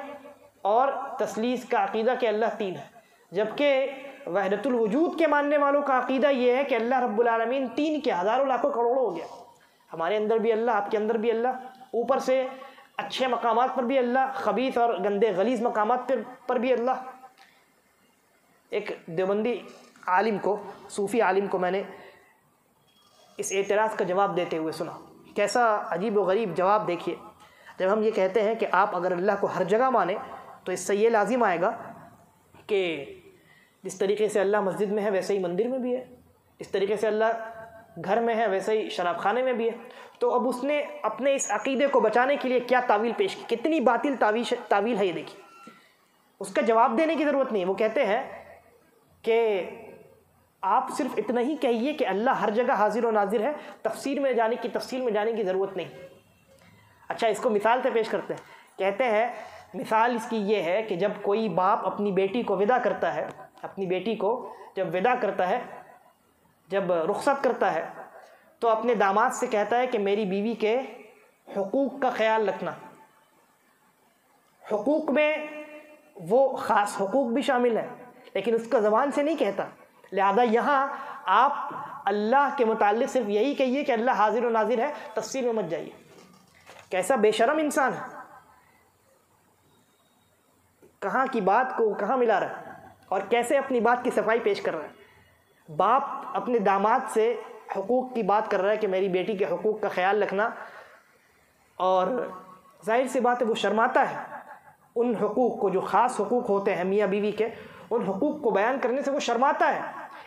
اور تثلیث کا عقیدہ کہ اللہ تین ہے، جبکہ وحدت الوجود کے ماننے والوں کا عقیدہ یہ ہے کہ اللہ رب العالمین تین کے ہزاروں لاکھوں کروڑوں ہو گیا۔ ہمارے اندر بھی اللہ، آپ کے اندر بھی اللہ، اوپر سے اچھے مقامات پر بھی اللہ، خبیث اور گندے غلیظ مقامات پر بھی اللہ۔ ایک دیوبندی عالم کو، صوفی عالم کو میں نے اس اعتراض کا جواب دیتے ہوئے سنا، کیسا عجیب و غریب جواب دیکھیے۔ جب ہم یہ کہتے ہیں کہ آپ اگر اللہ کو ہر جگہ مانیں تو اس سے یہ لازم آئے گا کہ جس طریقے سے اللہ مسجد میں ہے ویسے ہی مندر میں بھی ہے، اس طریقے سے اللہ گھر میں ہے ویسے ہی شراب خانے میں بھی ہے۔ تو اب اس نے اپنے اس عقیدے کو بچانے کے لیے کیا تعویل پیش کی، کتنی باطل تعویل ہے یہ دیکھیے۔ اس کا جواب دینے کی ضرورت نہیں ہے، وہ کہتے ہیں کہ آپ صرف اتنا ہی کہیے کہ اللہ ہر جگہ حاضر و ناظر ہے، تفسیر میں جانے کی ضرورت نہیں۔ اچھا، اس کو مثال سے پیش کرتے ہیں، کہتے ہیں مثال اس کی یہ ہے کہ جب کوئی باپ اپنی بیٹی کو ودا کرتا ہے، اپنی بیٹی کو جب ودا کرتا ہے، جب رخصت کرتا ہے، تو اپنے داماد سے کہتا ہے کہ میری بیوی کے حقوق کا خیال رکھنا۔ حقوق میں وہ خاص حقوق بھی شامل ہیں، لیکن اس کا زبان سے نہیں کہتا، لہذا یہاں آپ اللہ کے متعلق صرف یہی کہیے کہ اللہ حاضر و ناظر ہے، تفسیر میں مت جائیے۔ کیسا بے شرم انسان ہے، کہاں کی بات کو کہاں ملا رہا ہے، اور کیسے اپنی بات کی صفائی پیش کر رہا ہے۔ باپ اپنے داماد سے حقوق کی بات کر رہا ہے کہ میری بیٹی کے حقوق کا خیال رکھنا، اور ظاہر سی بات ہے وہ شرماتا ہے ان حقوق کو، جو خاص حقوق ہوتے ہیں میاں بیوی کے، ان حقوق کو بیان کرنے سے وہ شرماتا ہے،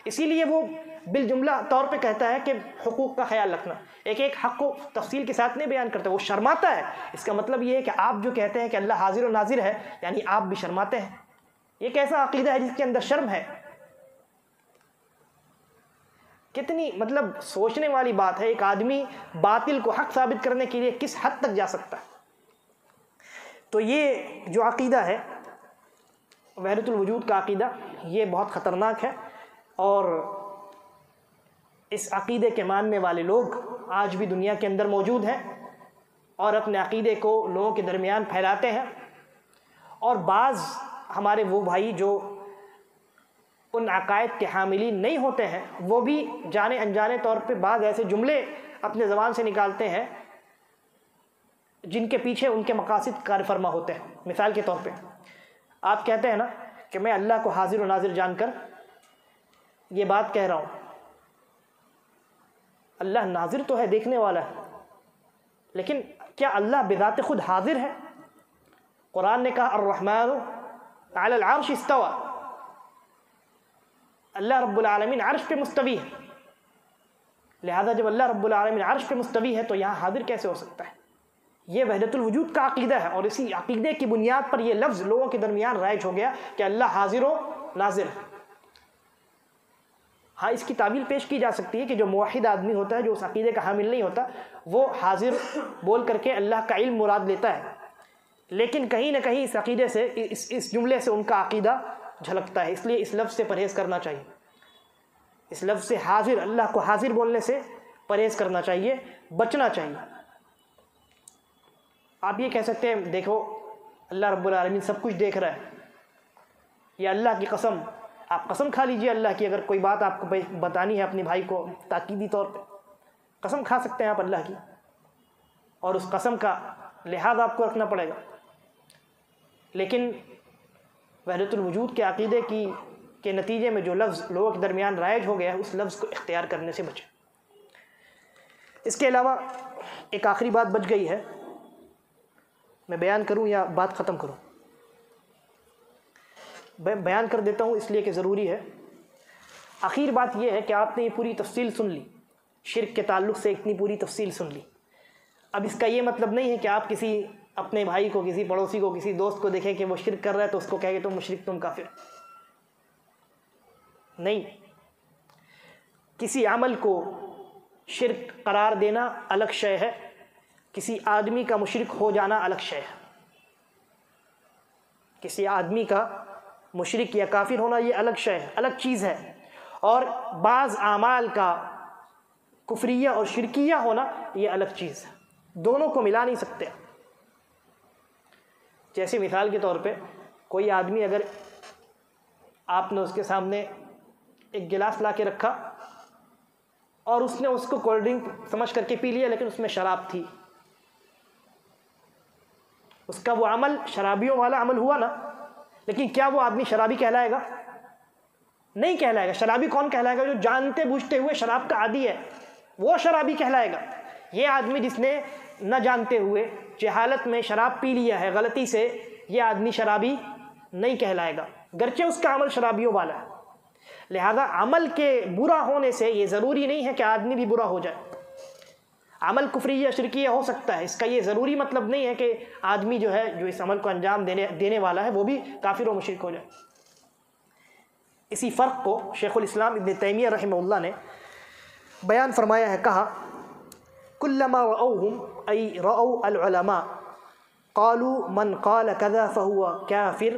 اسی لیے وہ بالجملہ طور پہ کہتا ہے کہ حقوق کا خیال رکھنا، ایک ایک حق کو تفصیل کے ساتھ نہیں بیان کرتا، وہ شرماتا ہے۔ اس کا مطلب یہ ہے کہ آپ جو کہتے ہیں کہ اللہ حاضر و ناظر ہے، یعنی آپ بھی شرماتے ہیں۔ یہ کیسا عقیدہ ہے جس کے اندر شرم ہے؟ کتنی سوچنے والی بات ہے، ایک آدمی باطل کو حق ثابت کرنے کے لیے کس حد تک جا سکتا ہے۔ تو یہ جو عقیدہ ہے وحدت الوجود کا عقیدہ، یہ بہت خطرناک ہے، اور اس عقیدے کے ماننے والے لوگ آج بھی دنیا کے اندر موجود ہیں، اور اپنے عقیدے کو لوگوں کے درمیان پھیلاتے ہیں۔ اور بعض ہمارے وہ بھائی جو ان عقائد کے حاملین نہیں ہوتے ہیں، وہ بھی جانے انجانے طور پہ بعض ایسے جملے اپنے زبان سے نکالتے ہیں جن کے پیچھے ان کے مقاصد کار فرما ہوتے ہیں۔ مثال کے طور پہ آپ کہتے ہیں نا کہ میں اللہ کو حاضر و ناظر جان کر یہ بات کہہ رہا ہوں۔ اللہ ناظر تو ہے، دیکھنے والا ہے، لیکن کیا اللہ بذات خود حاضر ہے؟ قرآن نے کہا الرحمن علی العرش استوى، اللہ رب العالمین عرش پہ مستوی ہے، لہذا جب اللہ رب العالمین عرش پہ مستوی ہے تو یہاں حاضر کیسے ہو سکتا ہے؟ یہ وحدت الوجود کا عقیدہ ہے، اور اسی عقیدے کی بنیاد پر یہ لفظ لوگوں کے درمیان رائج ہو گیا کہ اللہ حاضر و ناظر ہے۔ ہاں، اس کی تعبیر پیش کی جا سکتی ہے کہ جو موحد آدمی ہوتا ہے، جو اس عقیدے کا حامل نہیں ہوتا، وہ حاضر بول کر کے اللہ کا علم مراد لیتا ہے، لیکن کہیں نہ کہیں اس عقیدے سے، اس جملے سے ان کا عقیدہ جھلکتا ہے، اس لیے اس لفظ سے پرہیز کرنا چاہیے، اس لفظ سے حاضر، اللہ کو حاضر بولنے سے پرہیز کرنا چاہیے، بچنا چاہیے۔ آپ یہ کہہ سکتے ہیں دیکھو اللہ رب العالمین سب کچھ دیکھ رہا ہے، یہ اللہ کی قسم، آپ قسم کھا لیجئے اللہ کی، اگر کوئی بات آپ کو بتانی ہے اپنے بھائی کو تاکیدی طور پہ، قسم کھا سکتے ہیں آپ اللہ کی، اور اس قسم کا لحاظ آپ کو رکھنا پڑے گا، لیکن وحدت الوجود کے عقیدے کے نتیجے میں جو لفظ لوگوں کے درمیان رائج ہو گیا ہے، اس لفظ کو اختیار کرنے سے بچیں۔ اس کے علاوہ ایک آخری بات بچ گئی ہے، میں بیان کروں یا بات ختم کروں؟ بیان کر دیتا ہوں اس لیے کہ ضروری ہے۔ آخر بات یہ ہے کہ آپ نے یہ پوری تفصیل سن لی، شرک کے تعلق سے اتنی پوری تفصیل سن لی۔ اب اس کا یہ مطلب نہیں ہے کہ آپ کسی اپنے بھائی کو، کسی پڑوسی کو، کسی دوست کو دیکھیں کہ وہ شرک کر رہا ہے تو اس کو کہے کہ تم مشرک، تم کافر، نہیں۔ کسی عمل کو شرک قرار دینا الگ شے ہے، کسی آدمی کا مشرک ہو جانا الگ شے ہے۔ کسی آدمی کا مشرک یا کافر ہونا یہ الگ شے ہے، الگ چیز ہے، اور بعض اعمال کا کفریہ اور شرکیہ ہونا یہ الگ چیز ہے، دونوں کو ملا نہیں سکتے۔ جیسے مثال کے طور پہ کوئی آدمی اگر آپ نے اس کے سامنے ایک گلاس لا کے رکھا اور اس نے اس کو کولڈ ڈرنک سمجھ کر کے پی لیا، لیکن اس میں شراب تھی، اس کا وہ عمل شرابیوں والا عمل ہوا نا، لیکن کیا وہ آدمی شرابی کہلائے گا؟ نہیں کہلائے گا۔ شرابی کون کہلائے گا؟ جو جانتے بوجھتے ہوئے شراب کا عادی ہے، وہ شرابی کہلائے گا۔ یہ آدمی جس نے نہ جانتے ہوئے جہالت میں شراب پی لیا ہے غلطی سے، یہ آدمی شرابی نہیں کہلائے گا، گرچہ اس کا عمل شرابیوں والا ہے۔ لہذا عمل کے برا ہونے سے یہ ضروری نہیں ہے کہ آدمی بھی برا ہو جائے۔ عمل کفری یا شرکی ہو سکتا ہے، اس کا یہ ضروری مطلب نہیں ہے کہ آدمی جو ہے جو اس عمل کو انجام دینے والا ہے وہ بھی کافر و مشرک ہو جائے۔ اسی فرق کو شیخ الاسلام ابن تیمیہ رحمہ اللہ نے بیان فرمایا ہے، کہا کلما رأوہم ای رأو العلماء قالوا من قال کذا فہو کافر۔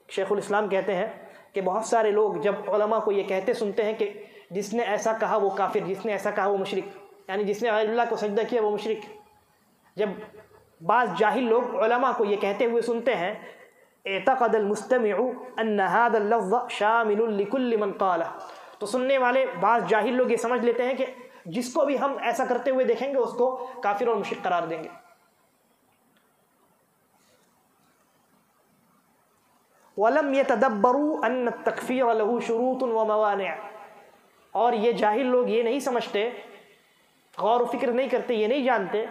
شیخ الاسلام کہتے ہیں کہ بہت سارے لوگ جب علماء کو یہ کہتے سنتے ہیں کہ جس نے ایسا کہا وہ کافر، جس نے ایسا کہا وہ مشرک، یعنی جس نے غیر اللہ کو سجدہ کیا وہ مشرک۔ جب بعض جاہل لوگ علماء کو یہ کہتے ہوئے سنتے ہیں، اعتقد المستمع ان هذا اللفظ شامل لكل من قال، تو سننے والے بعض جاہل لوگ یہ سمجھ لیتے ہیں کہ جس کو بھی ہم ایسا کرتے ہوئے دیکھیں گے اس کو کافر اور مشرک قرار دیں گے۔ وَلَمْ يَتَدَبَّرُوا أَنَّ التَّكْفِيرَ لَهُ شُرُوطٌ وَمَوَانِعٌ، اور یہ جاہل لوگ یہ نہیں سمجھتے، غور و فکر نہیں کرتے، یہ نہیں جانتے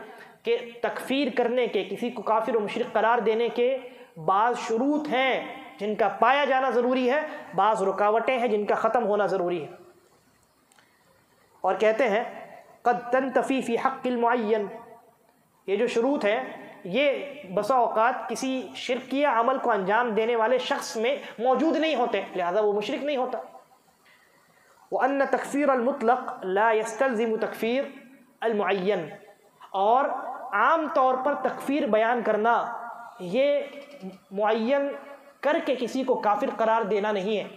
کہ تکفیر کرنے کے، کسی کو کافر و مشرک قرار دینے کے بعض شروط ہیں جن کا پایا جانا ضروری ہے، بعض رکاوٹیں ہیں جن کا ختم ہونا ضروری ہے۔ اور کہتے ہیں قد تنتفی فی حق المعین، یہ جو شروط ہیں یہ بسا اوقات کسی شرکیہ عمل کو انجام دینے والے شخص میں موجود نہیں ہوتے، لہذا وہ مشرک نہیں ہوتا۔ وَأَنَّ تَكْفِيرَ الْمُطْلَقِ لَا يَسْتَلْزِمُ تَكْفِيرَ الْمُعَيَّن، اور عام طور پر تکفیر بیان کرنا یہ معین کر کے کسی کو کافر قرار دینا نہیں ہے۔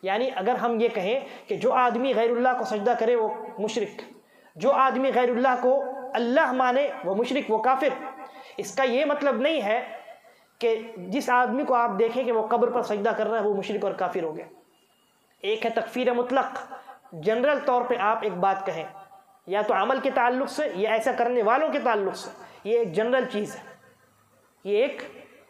یعنی اگر ہم یہ کہیں کہ جو آدمی غیر اللہ کو سجدہ کرے وہ مشرک، جو آدمی غیر اللہ کو اللہ مانے وہ مشرک، وہ کافر، اس کا یہ مطلب نہیں ہے کہ جس آدمی کو آپ دیکھیں کہ وہ قبر پر سجدہ کر رہا ہے وہ مشرک اور کافر ہو گیا۔ ایک ہے تکفیر مطلق، جنرل طور پہ آپ ایک بات کہیں، یا تو عمل کے تعلق سے یا ایسا کرنے والوں کے تعلق سے، یہ ایک جنرل چیز ہے، یہ ایک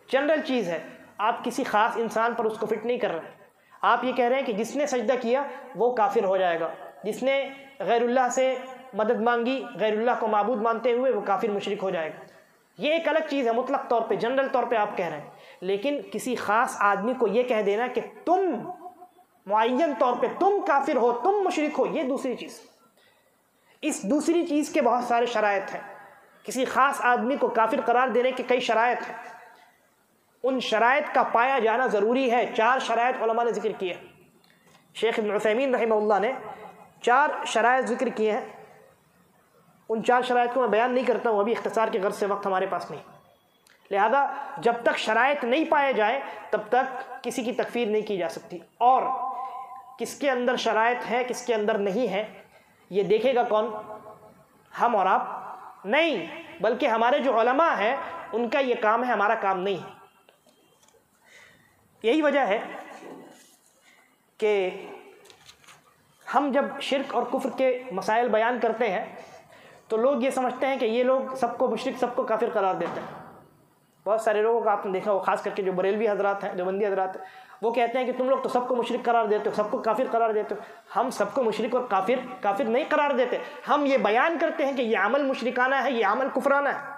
جنرل چیز ہے، آپ کسی خاص انسان پر اس کو فٹ نہیں کر رہے ہیں۔ آپ یہ کہہ رہے ہیں کہ جس نے سجدہ کیا وہ کافر ہو جائے گا، جس نے غیر اللہ سے مدد مانگی غیر اللہ کو معبود مانتے ہوئے وہ کافر مشرک ہو جائے گا۔ یہ ایک الگ چیز ہے، مطلق طور پہ جنرل طور پہ آپ کہہ رہے ہیں، لیکن کسی خاص آدمی کو یہ کہہ دینا کہ تم معین طور پہ تم کافر ہو، تم مشرک ہو، یہ دوسری چیز۔ اس دوسری چیز کے بہت سارے شرائط ہیں، کسی خاص آدمی کو کافر قرار دینے کے کئی شرائط ہیں، ان شرائط کا پایا جانا ضروری ہے۔ 4 شرائط علماء نے ذکر کیے، شیخ ابن عثیمین رحمہ اللہ نے 4 شرائط ذکر کیے ہیں۔ ان 4 شرائط کو میں بیان نہیں کرتا ہوں، ابھی اختصار کے غرض سے وقت ہمارے پاس نہیں، لہذا جب تک شرائط نہیں پائے جائیں تب تک کسی کی تکفیر نہیں کی جا سکتی۔ اور کس کے اندر شرائط ہے کس کے اندر نہیں ہے یہ دیکھے گا کون؟ ہم اور آپ نہیں، بلکہ ہمارے جو علماء ہیں ان کا یہ کام ہے، ہمارا کام نہیں ہے۔ یہی وجہ ہے کہ ہم جب شرک اور کفر کے مسائل بیان کرتے ہیں تو لوگ یہ سمجھتے ہیں کہ یہ لوگ سب کو مشرک، سب کو کافر قرار دیتے ہیں۔ بہت سارے لوگوں کو آپ نے دیکھا ہو، خاص کر کے جو بریلوی حضرات ہیں، دیوبندی حضرات ہیں، وہ کہتے ہیں کہ تم لوگ تو سب کو مشرک قرار دیتے ہو، سب کو کافر قرار دیتے ہو۔ ہم سب کو مشرک اور کافر نہیں قرار دیتے، ہم یہ بیان کرتے ہیں کہ یہ عمل مشرکانہ ہے، یہ عمل کفرانہ ہے،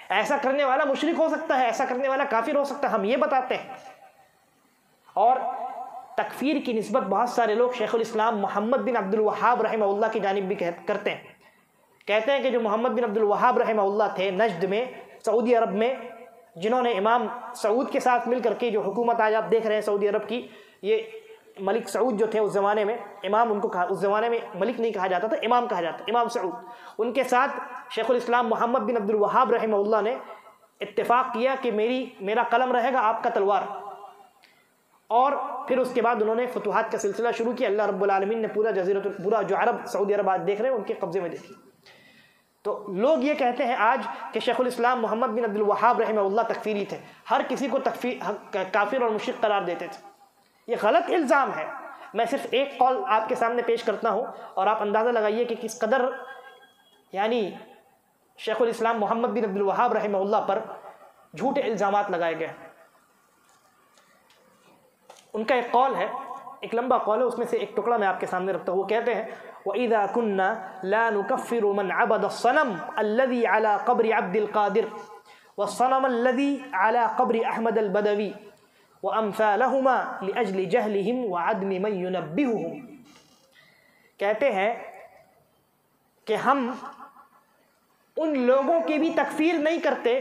ایسا کرنے والا مشرک ہو سکتا ہے، ایسا کرنے والا کافر ہو سکتا ہے، ہم یہ بتاتے ہیں۔ اور تکفیر کی نسبت بہت سارے لوگ شیخ الاسلام محمد بن عبد الوہاب رحمہ اللہ کی جانب بھی کرتے ہیں، کہتے ہیں کہ جو محمد بن عبد الوہاب رحمہ اللہ تھے نجد میں، سعودی عرب میں، جنہوں نے امام سعود کے ساتھ مل کر کے جو حکومت آج آپ دیکھ رہے ہیں سعودی عرب کی، یہ ملک سعود جو تھے اس زمانے میں، امام ان کو کہا، اس زمانے میں ملک نہیں کہا جاتا تھا، امام کہا جاتا، امام سعود، ان کے ساتھ شیخ الاسلام محمد بن عبد الوہاب رحمہ اللہ نے اتفاق کیا کہ میرا قلم رہے گا، آپ کا تلوار، اور پھر اس کے بعد انہوں نے فتوحات کا سلسلہ شروع کیا. اللہ رب العالمین نے پورا جو عرب سعودی عرب آج دیکھ رہے ہیں ان کے قبضے میں دیکھی. تو لوگ یہ کہتے ہیں آج کہ شیخ الاسلام محمد بن عبد الوہاب رحمہ اللہ تکفیری تھے, ہر کسی کو کافر اور مشرک قرار دیتے تھے. یہ غلط الزام ہے. میں صرف ایک قول آپ کے سامنے پیش کرتا ہوں اور آپ اندازہ لگائیے کہ کس قدر یعنی شیخ الاسلام محمد بن عبد الوہاب رحمہ اللہ پر جھوٹے الزامات لگائے گئے. ان کا ایک قول ہے, ایک لمبا قول ہے, اس میں سے ایک ٹکڑا میں آپ کے سامنے رکھتا ہوں. وہ کہتے ہیں وَإِذَا كُنَّا لَا نُكَفِّرُ مَنْ عَبَدَ الصَّنَمَ الَّذِي عَلَى قَبْرِ عَبْدِ الْقَادِرِ وَالصَّنَمَ الَّذِي عَلَى قَبْرِ أَحْمَدَ الْبَدَوِيِّ وَأَمْثَالَهُمَا لِأَجْلِ جَهْلِهِمْ وَعَدْمِ مَنْ يُنَبِّهُهُمْ. کہتے ہیں کہ ہم ان لوگوں کی بھی تکفیر نہیں کرتے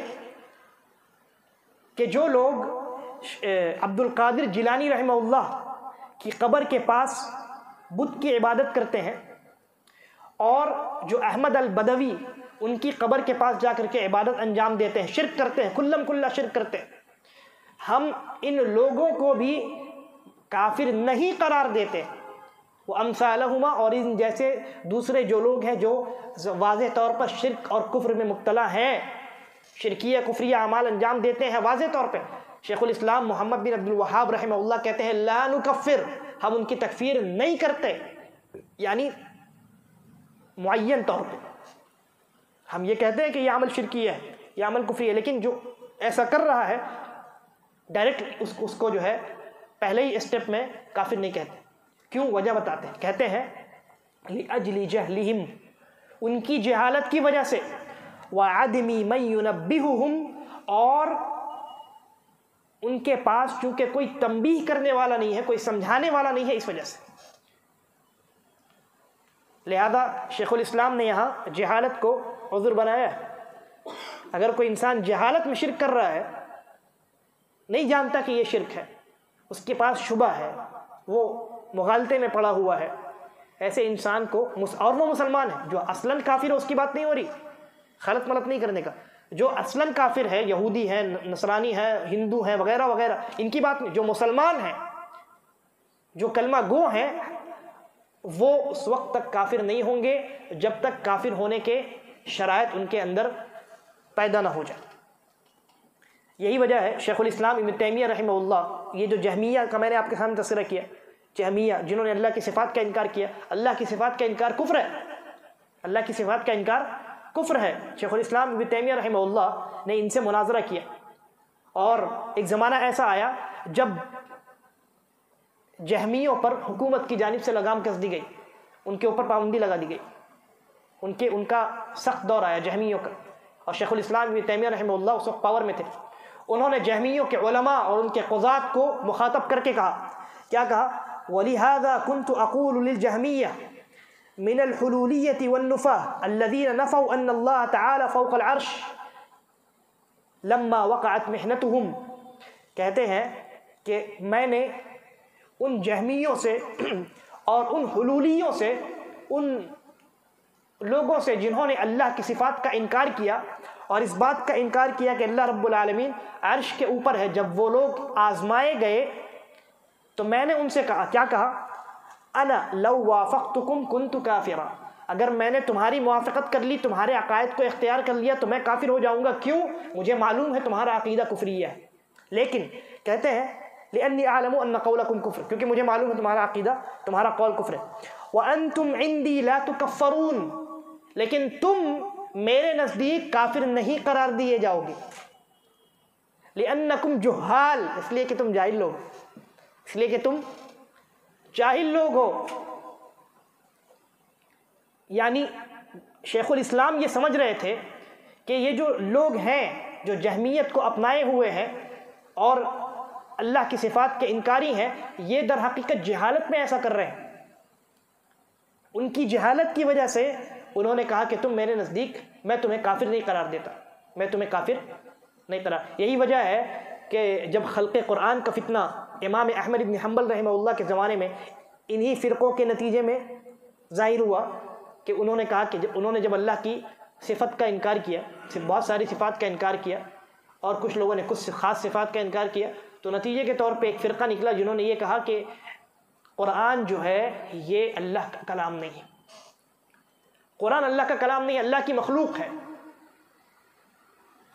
کہ جو لوگ عبد القادر جیلانی رحمہ اللہ کی قبر کے پاس بت کی عبادت کرتے ہیں اور جو احمد البدوی ان کی قبر کے پاس جا کر کے عبادت انجام دیتے ہیں, شرک کرتے ہیں, کلم کلا شرک کرتے ہیں. ہم ان لوگوں کو بھی کافر نہیں قرار دیتے. وہ امثالہما, اور ان جیسے دوسرے جو لوگ ہیں جو واضح طور پر شرک اور کفر میں مبتلا ہیں, شرکیہ کفریہ اعمال انجام دیتے ہیں واضح طور پہ. شیخ الاسلام محمد بن عبد الوہاب رحمہ اللہ کہتے ہیں لا نکفر, ہم ان کی تکفیر نہیں کرتے, یعنی معین طور پہ. ہم یہ کہتے ہیں کہ یہ عمل شرکی ہے, یہ عمل کفری ہے, لیکن جو ایسا کر رہا ہے ڈائریکٹ اس کو جو ہے پہلے ہی اسٹیپ میں کافر نہیں کہتے. کیوں؟ وجہ بتاتے ہیں. کہتے ہیں لِأَجْلِ جَهْلِهِمْ, ان کی جہالت کی وجہ سے, وَعَدْمِ مَنْ يُنَبِّهُهُمْ, اور ان کے پاس چونکہ کوئی تنبیہ کرنے والا نہیں ہے, کوئی سمجھانے والا نہیں ہے, اس وجہ سے. لہذا شیخ الاسلام نے یہاں جہالت کو عذر بنایا ہے. اگر کوئی انسان جہالت میں شرک کر رہا ہے, نہیں جانتا کہ یہ شرک ہے, اس کے پاس شبہ ہے, وہ مغالطے میں پڑا ہوا ہے, ایسے انسان کو, اور وہ مسلمان ہے, جو اصلاً کافر ہے اس کی بات نہیں ہو رہی, غلط ملط نہیں کرنے کا, جو اصلاً کافر ہے, یہودی ہے, نصرانی ہے, ہندو ہیں وغیرہ وغیرہ, ان کی بات نہیں. جو مسلمان ہیں, جو کلمہ گو ہیں, وہ اس وقت تک کافر نہیں ہوں گے جب تک کافر ہونے کے شرائط ان کے اندر پیدا نہ ہو جائے. یہی وجہ ہے شیخ الاسلام ابن تیمیہ رحمہ اللہ, یہ جو جہمیہ کا میں نے آپ کے سامنے تذکرہ کیا, جہمیہ جنہوں نے اللہ کی صفات کا انکار کیا, اللہ کی صفات کا انکار کفر ہے, اللہ کی صفات کا انکار کفر ہے. شیخ الاسلام ابن تیمیہ رحمہ اللہ نے ان سے مناظرہ کیا, اور ایک زمانہ ایسا آیا جب جہمیوں پر حکومت کی جانب سے لگام کس دی گئی, ان کے اوپر پابندی لگا دی گئی, ان کا سخت دور آیا جہمیوں کا, اور شیخ الاسلام ابن تیمیہ رحمہ اللہ اس وقت پاور میں تھے. انہوں نے جہمیوں کے علماء اور ان کے قضات کو مخاطب کر کے کہا, کیا کہا, وَلِهَذَا كُنْتُ أَقُولُ لِلْجَهْمِيَّةِ مِنَ الْحُلُولِيَّةِ وَالنُّفَاةِ الَّذِينَ نَفَوْا أَنَّ اللَّهَ تَعَالَى فَوْقَ الْعَرْشِ لَمَّا وَقَعَتْ مِحْنَتُهُمْ. کہتے ہیں کہ میں نے ان جہمیوں سے اور ان حلولیوں سے, ان لوگوں سے جنہوں نے اللہ کی صفات کا انکار کیا اور اس بات کا انکار کیا کہ اللہ رب العالمین عرش کے اوپر ہے, جب وہ لوگ آزمائے گئے تو میں نے ان سے کہا, کیا کہا, انا لو وافقتکم کنت کافرا, اگر میں نے تمہاری موافقت کر لی, تمہارے عقائد کو اختیار کر لیا تو میں کافر ہو جاؤں گا. کیوں؟ مجھے معلوم ہے تمہارا عقیدہ کفریہ ہے, لیکن کہتے ہیں لأنی اعلم ان قولکم کفر, کیونکہ مجھے معلوم ہے تمہارا عقیدہ, تمہارا قول کفر ہے. وانتم عندی لا تکفرون, لیکن تم میرے نزدیک کافر نہیں قرار دیے جاؤ گے. لأنکم جہال, اس لیے کہ تم جاہل لوگ, اس لیے کہ تم جاہل لوگ ہو. یعنی شیخ الاسلام یہ سمجھ رہے تھے کہ یہ جو لوگ ہیں جو جہمیت کو اپنائے ہوئے ہیں اور اللہ کی صفات کے انکاری ہیں, یہ در حقیقت جہالت میں ایسا کر رہے ہیں. ان کی جہالت کی وجہ سے انہوں نے کہا کہ تم میرے نزدیک, میں تمہیں کافر نہیں قرار دیتا, میں تمہیں کافر نہیں قرار. یہی وجہ ہے کہ جب خلق قرآن کا فتنہ امام احمد بن حنبل رحمہ اللہ کے زمانے میں انہی فرقوں کے نتیجے میں ظاہر ہوا کہ انہوں نے کہا کہ انہوں نے جب اللہ کی صفت کا انکار کیا, بہت ساری صفات کا انکار کیا, اور کچھ لوگوں نے کچھ خاص صفات کا انکار کیا, تو نتیجے کے طور پہ ایک فرقہ نکلا جنہوں نے یہ کہا کہ قرآن جو ہے یہ اللہ کا کلام نہیں ہے، قرآن اللہ کا کلام نہیں، اللہ کی مخلوق ہے،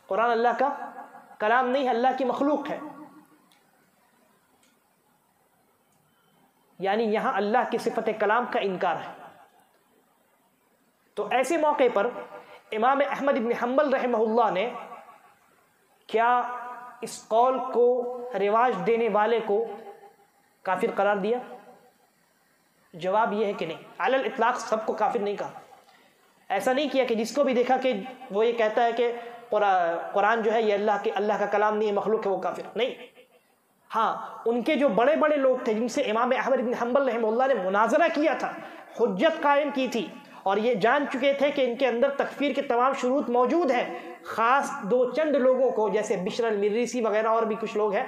قرآن اللہ کا کلام نہیں ہے، اللہ کی مخلوق ہے، یعنی یہاں اللہ کی صفت کلام کا انکار ہے۔ تو ایسے موقع پر امام احمد بن حنبل رحمہ اللہ نے کیا اس قول کو رواج دینے والے کو کافر قرار دیا؟ جواب یہ ہے کہ نہیں، علی الاطلاق سب کو کافر نہیں کہا، ایسا نہیں کیا کہ جس کو بھی دیکھا کہ وہ یہ کہتا ہے کہ قرآن جو ہے یہ اللہ کا کلام نہیں ہے، مخلوق ہے، وہ کافر نہیں۔ ہاں، ان کے جو بڑے بڑے لوگ تھے جن سے امام احمد بن حنبل رحمہ اللہ نے مناظرہ کیا تھا، حجت قائم کی تھی، اور یہ جان چکے تھے کہ ان کے اندر تکفیر کے تمام شروط موجود ہیں، خاص دو چند لوگوں کو جیسے بشر المریسی وغیرہ اور بھی کچھ لوگ ہیں،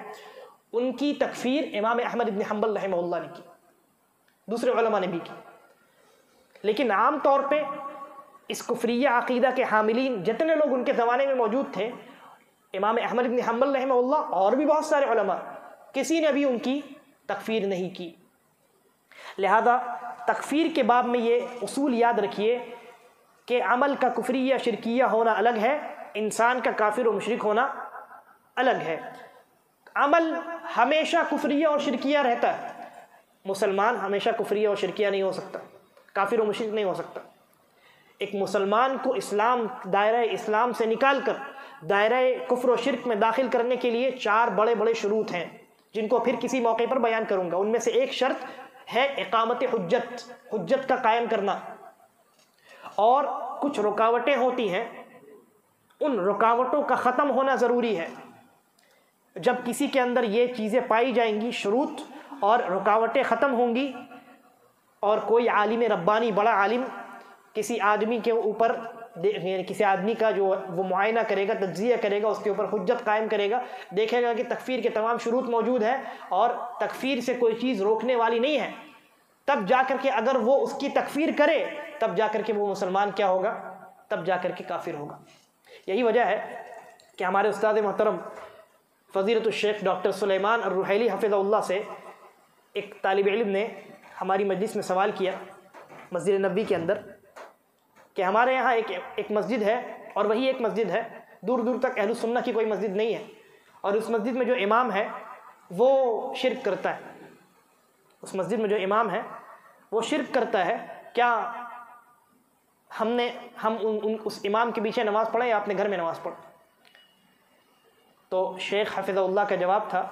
ان کی تکفیر امام احمد بن حنبل رحمہ اللہ نے کی، دوسرے علماء نے بھی کی۔ لیکن عام طور پہ اس کفریہ عقیدہ کے حاملین جتنے لوگ ان کے زمانے میں موجود تھے، امام احمد بن حنبل رحمہ اللہ اور بھی بہت سارے علماء، کسی نے بھی ان کی تکفیر نہیں کی۔ لہذا تکفیر کے باب میں یہ اصول یاد رکھیے کہ عمل کا کفریہ شرکیہ ہونا الگ ہے، انسان کا کافر و مشرک ہونا الگ ہے۔ عمل ہمیشہ کفریہ اور شرکیہ رہتا ہے، مسلمان ہمیشہ کفریہ اور شرکیہ نہیں ہو سکتا، کافر و مشرک نہیں ہو سکتا۔ ایک مسلمان کو دائرہ اسلام سے نکال کر دائرہ کفر و شرک میں داخل کرنے کے لیے 4 بڑے بڑے شروط ہیں، جن کو پھر کسی موقع پر بیان کروں گا۔ ان میں سے ایک شرط ہے اقامت حجت کا قائم کرنا، اور کچھ رکاوٹیں ہوتی ہیں، ان رکاوٹوں کا ختم ہونا ضروری ہے۔ جب کسی کے اندر یہ چیزیں پائی جائیں گی، شروط اور رکاوٹیں ختم ہوں گی، اور کوئی عالم ربانی بڑا عالم کسی آدمی کے اوپر کسی آدمی کا جو وہ معائنہ کرے گا، تجزیہ کرے گا، اس کے اوپر حجت قائم کرے گا، دیکھے گا کہ تکفیر کے تمام شروط موجود ہیں اور تکفیر سے کوئی چیز روکنے والی نہیں ہے، تب جا کر کے اگر وہ اس کی تکفیر کرے تب جا کر کے وہ مسلمان کیا ہوگا؟ تب جا کر کے کافر ہوگا۔ یہی وجہ ہے کہ ہمارے استاد محترم فضیلۃ الشیخ ڈاکٹر سلیمان الرحیلی حفظہ اللہ سے ایک طالب علم نے ہماری مجلس میں سوال کیا مسجد نبوی کے اندر کہ ہمارے یہاں ایک مسجد ہے، اور وہی ایک مسجد ہے، دور دور تک اہل السنہ کی کوئی مسجد نہیں ہے، اور اس مسجد میں جو امام ہے وہ شرک کرتا ہے، اس مسجد میں جو امام ہے وہ شرک کرتا ہے، کیا ہم اس امام کے پیچھے نماز پڑھیں یا اپنے گھر میں نماز پڑھیں؟ تو شیخ حفظہ اللہ کا جواب تھا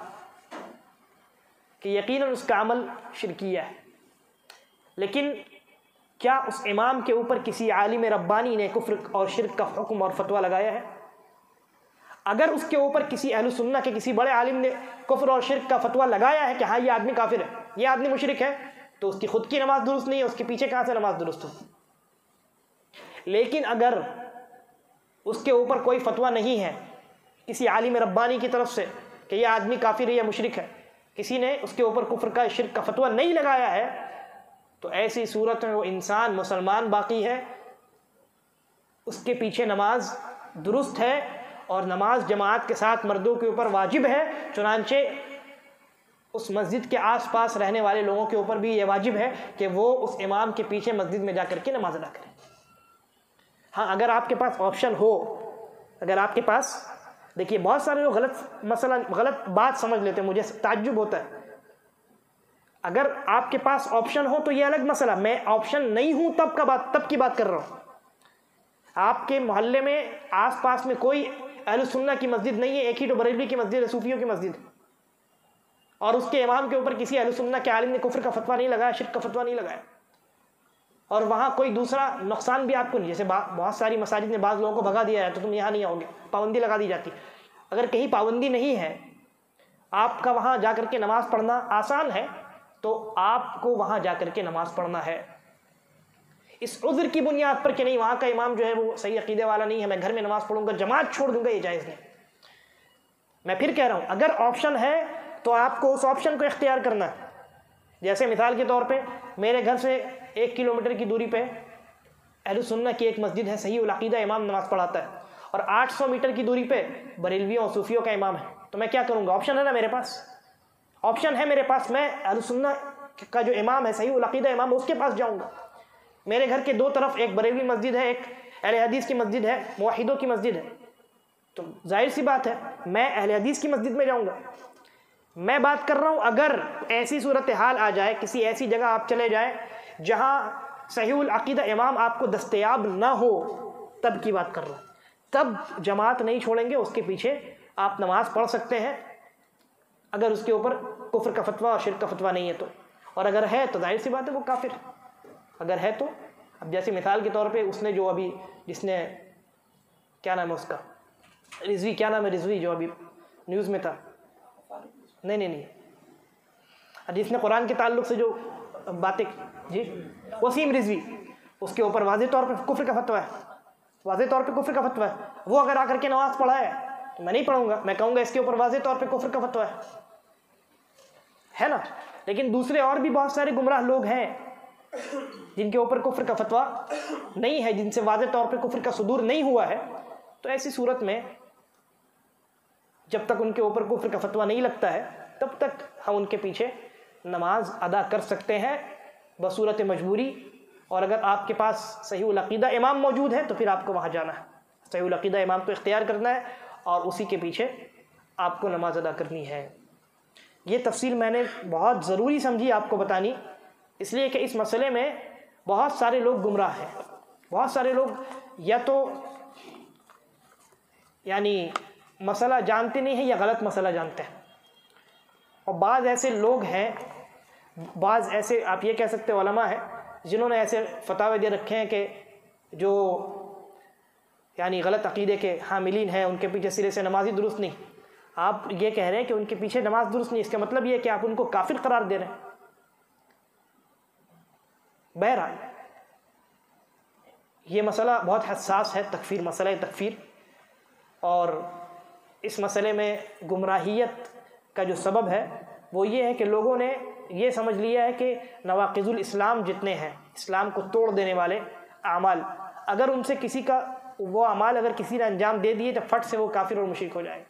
کہ یقیناً اس کا عمل شرکیہ ہے، لیکن کیا اس امام کے اوپر کسی عالم ربانی نے کفر اور شرک کا حکم اور فتویٰ لگایا ہے؟ اگر اس کے اوپر کسی اہل سنہ کے کسی بڑے عالم نے کفر اور شرک کا فتویٰ لگایا ہے کہ ہاں یہ آدمی کافر ہے، یہ آدمی مشرک ہے، تو اس کی خود کی نماز درست نہیں ہے، اس کے پیچھے کہاں سے نماز درست ہو؟ لیکن اگر اس کے اوپر کوئی فتویٰ نہیں ہے کسی عالم ربانی کی طرف سے کہ یہ آدمی کافر ہے یا مشرک ہے، کسی نے اس کے اوپر کفر کا شرک کا فتویٰ نہیں لگایا ہے، تو ایسی صورت میں وہ انسان مسلمان باقی ہے، اس کے پیچھے نماز درست ہے، اور نماز جماعت کے ساتھ مردوں کے اوپر واجب ہے، چنانچہ اس مسجد کے آس پاس رہنے والے لوگوں کے اوپر بھی یہ واجب ہے کہ وہ اس امام کے پیچھے مسجد میں جا کر کے نماز ادا کریں۔ ہاں، اگر آپ کے پاس آپشن ہو، اگر آپ کے پاس، دیکھیے بہت سارے لوگ غلط بات سمجھ لیتے ہیں، مجھے تعجب ہوتا ہے۔ اگر آپ کے پاس آپشن ہو تو یہ الگ مسئلہ، میں آپشن نہیں ہوں تب کی بات کر رہا ہوں۔ آپ کے محلے میں آس پاس میں کوئی اہل سنہ کی مسجد نہیں ہے، ایک ہی تو بریلوی کی مسجد ہے، صوفیوں کی مسجد ہے، اور اس کے امام کے اوپر کسی اہل سنہ کے عالم نے کفر کا فتویٰ نہیں لگایا، شرک کا فتویٰ نہیں لگایا، اور وہاں کوئی دوسرا نقصان بھی آپ کو نہیں، جیسے بہت ساری مساجد میں بعض لوگوں کو بھگا دیا ہے تو تم یہاں نہیں آؤ گے، پابندی لگا دی جاتی۔ اگر کہیں پابندی نہیں ہے، آپ کا وہاں جا کر کے نماز پڑھنا آسان ہے، تو آپ کو وہاں جا کر کے نماز پڑھنا ہے، اس عذر کی بنیاد پر کہ نہیں وہاں کا امام جو ہے وہ صحیح عقیدے والا نہیں ہے، میں گھر میں نماز پڑھوں گا، جماعت چھوڑ دوں گا، یہ جائز نہیں۔ میں پھر کہہ رہا ہوں، اگر آپشن ہے تو آپ کو اس آپشن کو اختیار کرنا ہے۔ جیسے مثال کے طور پہ میرے گھر سے 1 کلومیٹر کی دوری پہ اہل سنہ کی ایک مسجد ہے، صحیح العقیدہ امام نماز پڑھاتا ہے، اور 800 میٹر کی دوری پہ بریلویوں اور صوفیوں کا امام ہے، تو میں کیا کروں گا؟ آپشن ہے نا میرے پاس، آپشن ہے میرے پاس، میں اہل سنہ کا جو امام ہے، صحیح العقیدہ امام، اس کے پاس جاؤں گا۔ میرے گھر کے دو طرف ایک بریلوی مسجد ہے، ایک اہل حدیث کی مسجد ہے، موحدوں کی مسجد ہے، تو ظاہر سی بات ہے میں اہل حدیث کی مسجد میں جاؤں گا۔ میں بات کر رہا ہوں اگر ایسی صورتحال آ جائے، کسی ایسی جگہ آپ چلے جائیں جہاں صحیح العقیدہ امام آپ کو دستیاب نہ ہو، تب کی بات کر رہا ہوں۔ تب جماعت نہیں چھوڑیں گے، اس کے پیچھے آپ نماز پڑھ سکتے ہیں اگر اس کے اوپر کفر کا فتویٰ اور شرک کا فتویٰ نہیں ہے تو، اور اگر ہے تو ظاہر سی بات ہے وہ کافر، اگر ہے تو۔ اب جیسے مثال کے طور پہ اس نے جو ابھی جس نے کیا نام ہے اس کا، رضوی، کیا نام ہے رضوی جو ابھی نیوز میں تھا، نہیں جس نے قرآن کے تعلق سے جو باتیں، جی وسیم رضوی، اس کے اوپر واضح طور پہ کفر کا فتویٰ ہے، واضح طور پہ کفر کا فتویٰ ہے۔ وہ اگر آ کر کے نماز پڑھائے تو میں نہیں پڑھوں گا، میں کہوں گا اس کے اوپر واضح طور پہ کفر کا فتویٰ ہے نا۔ لیکن دوسرے اور بھی بہت سارے گمراہ لوگ ہیں جن کے اوپر کفر کا فتویٰ نہیں ہے، جن سے واضح طور پہ کفر کا صدور نہیں ہوا ہے، تو ایسی صورت میں جب تک ان کے اوپر کفر کا فتویٰ نہیں لگتا ہے تب تک ہم ان کے پیچھے نماز ادا کر سکتے ہیں بصورت مجبوری، اور اگر آپ کے پاس صحیح العقیدہ امام موجود ہے تو پھر آپ کو وہاں جانا ہے، صحیح العقیدہ امام کو اختیار کرنا ہے اور اسی کے پیچھے آپ کو نماز ادا کرنی ہے۔ یہ تفصیل میں نے بہت ضروری سمجھی آپ کو بتانی، اس لیے کہ اس مسئلے میں بہت سارے لوگ گمراہ ہیں، بہت سارے لوگ یا تو یعنی مسئلہ جانتے نہیں ہیں یا غلط مسئلہ جانتے ہیں، اور بعض ایسے لوگ ہیں، بعض ایسے آپ یہ کہہ سکتے علماء ہیں جنہوں نے ایسے فتاوے دے رکھے ہیں کہ جو یعنی غلط عقیدے کے حاملین ہیں ان کے پیچھے سرے سے نماز ہی درست نہیں۔ آپ یہ کہہ رہے ہیں کہ ان کے پیچھے نماز درست نہیں، اس کا مطلب یہ ہے کہ آپ ان کو کافر قرار دے رہے ہیں۔ بہرحال یہ مسئلہ بہت حساس ہے، تکفیر، مسئلہ تکفیر، اور اس مسئلے میں گمراہیت کا جو سبب ہے وہ یہ ہے کہ لوگوں نے یہ سمجھ لیا ہے کہ نواقض الاسلام جتنے ہیں، اسلام کو توڑ دینے والے اعمال، اگر ان سے کسی کا وہ اعمال اگر کسی نے انجام دے دیے تو فٹ سے وہ کافر اور مشرک ہو جائے۔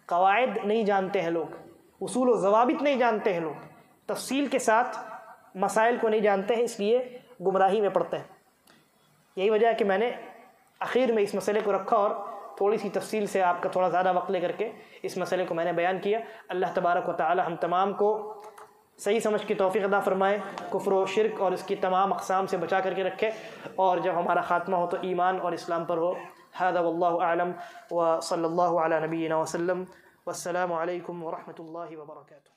قواعد نہیں جانتے ہیں لوگ، اصول و ضوابط نہیں جانتے ہیں لوگ، تفصیل کے ساتھ مسائل کو نہیں جانتے ہیں، اس لیے گمراہی میں پڑتے ہیں۔ یہی وجہ ہے کہ میں نے اخیر میں اس مسئلے کو رکھا اور تھوڑی سی تفصیل سے آپ کا تھوڑا زیادہ وقت لے کر کے اس مسئلے کو میں نے بیان کیا۔ اللہ تبارک و تعالی ہم تمام کو صحیح سمجھ کی توفیق عطا فرمائے، کفر و شرک اور اس کی تمام اقسام سے بچا کر کے رکھے، اور جب ہمارا خاتمہ ہو تو ایمان اور اسلام پر ہو۔ ھذا واللہ اعلم وصلی اللہ علی نبینا وسلم، والسلام علیکم ورحمۃ اللہ وبرکاتہ۔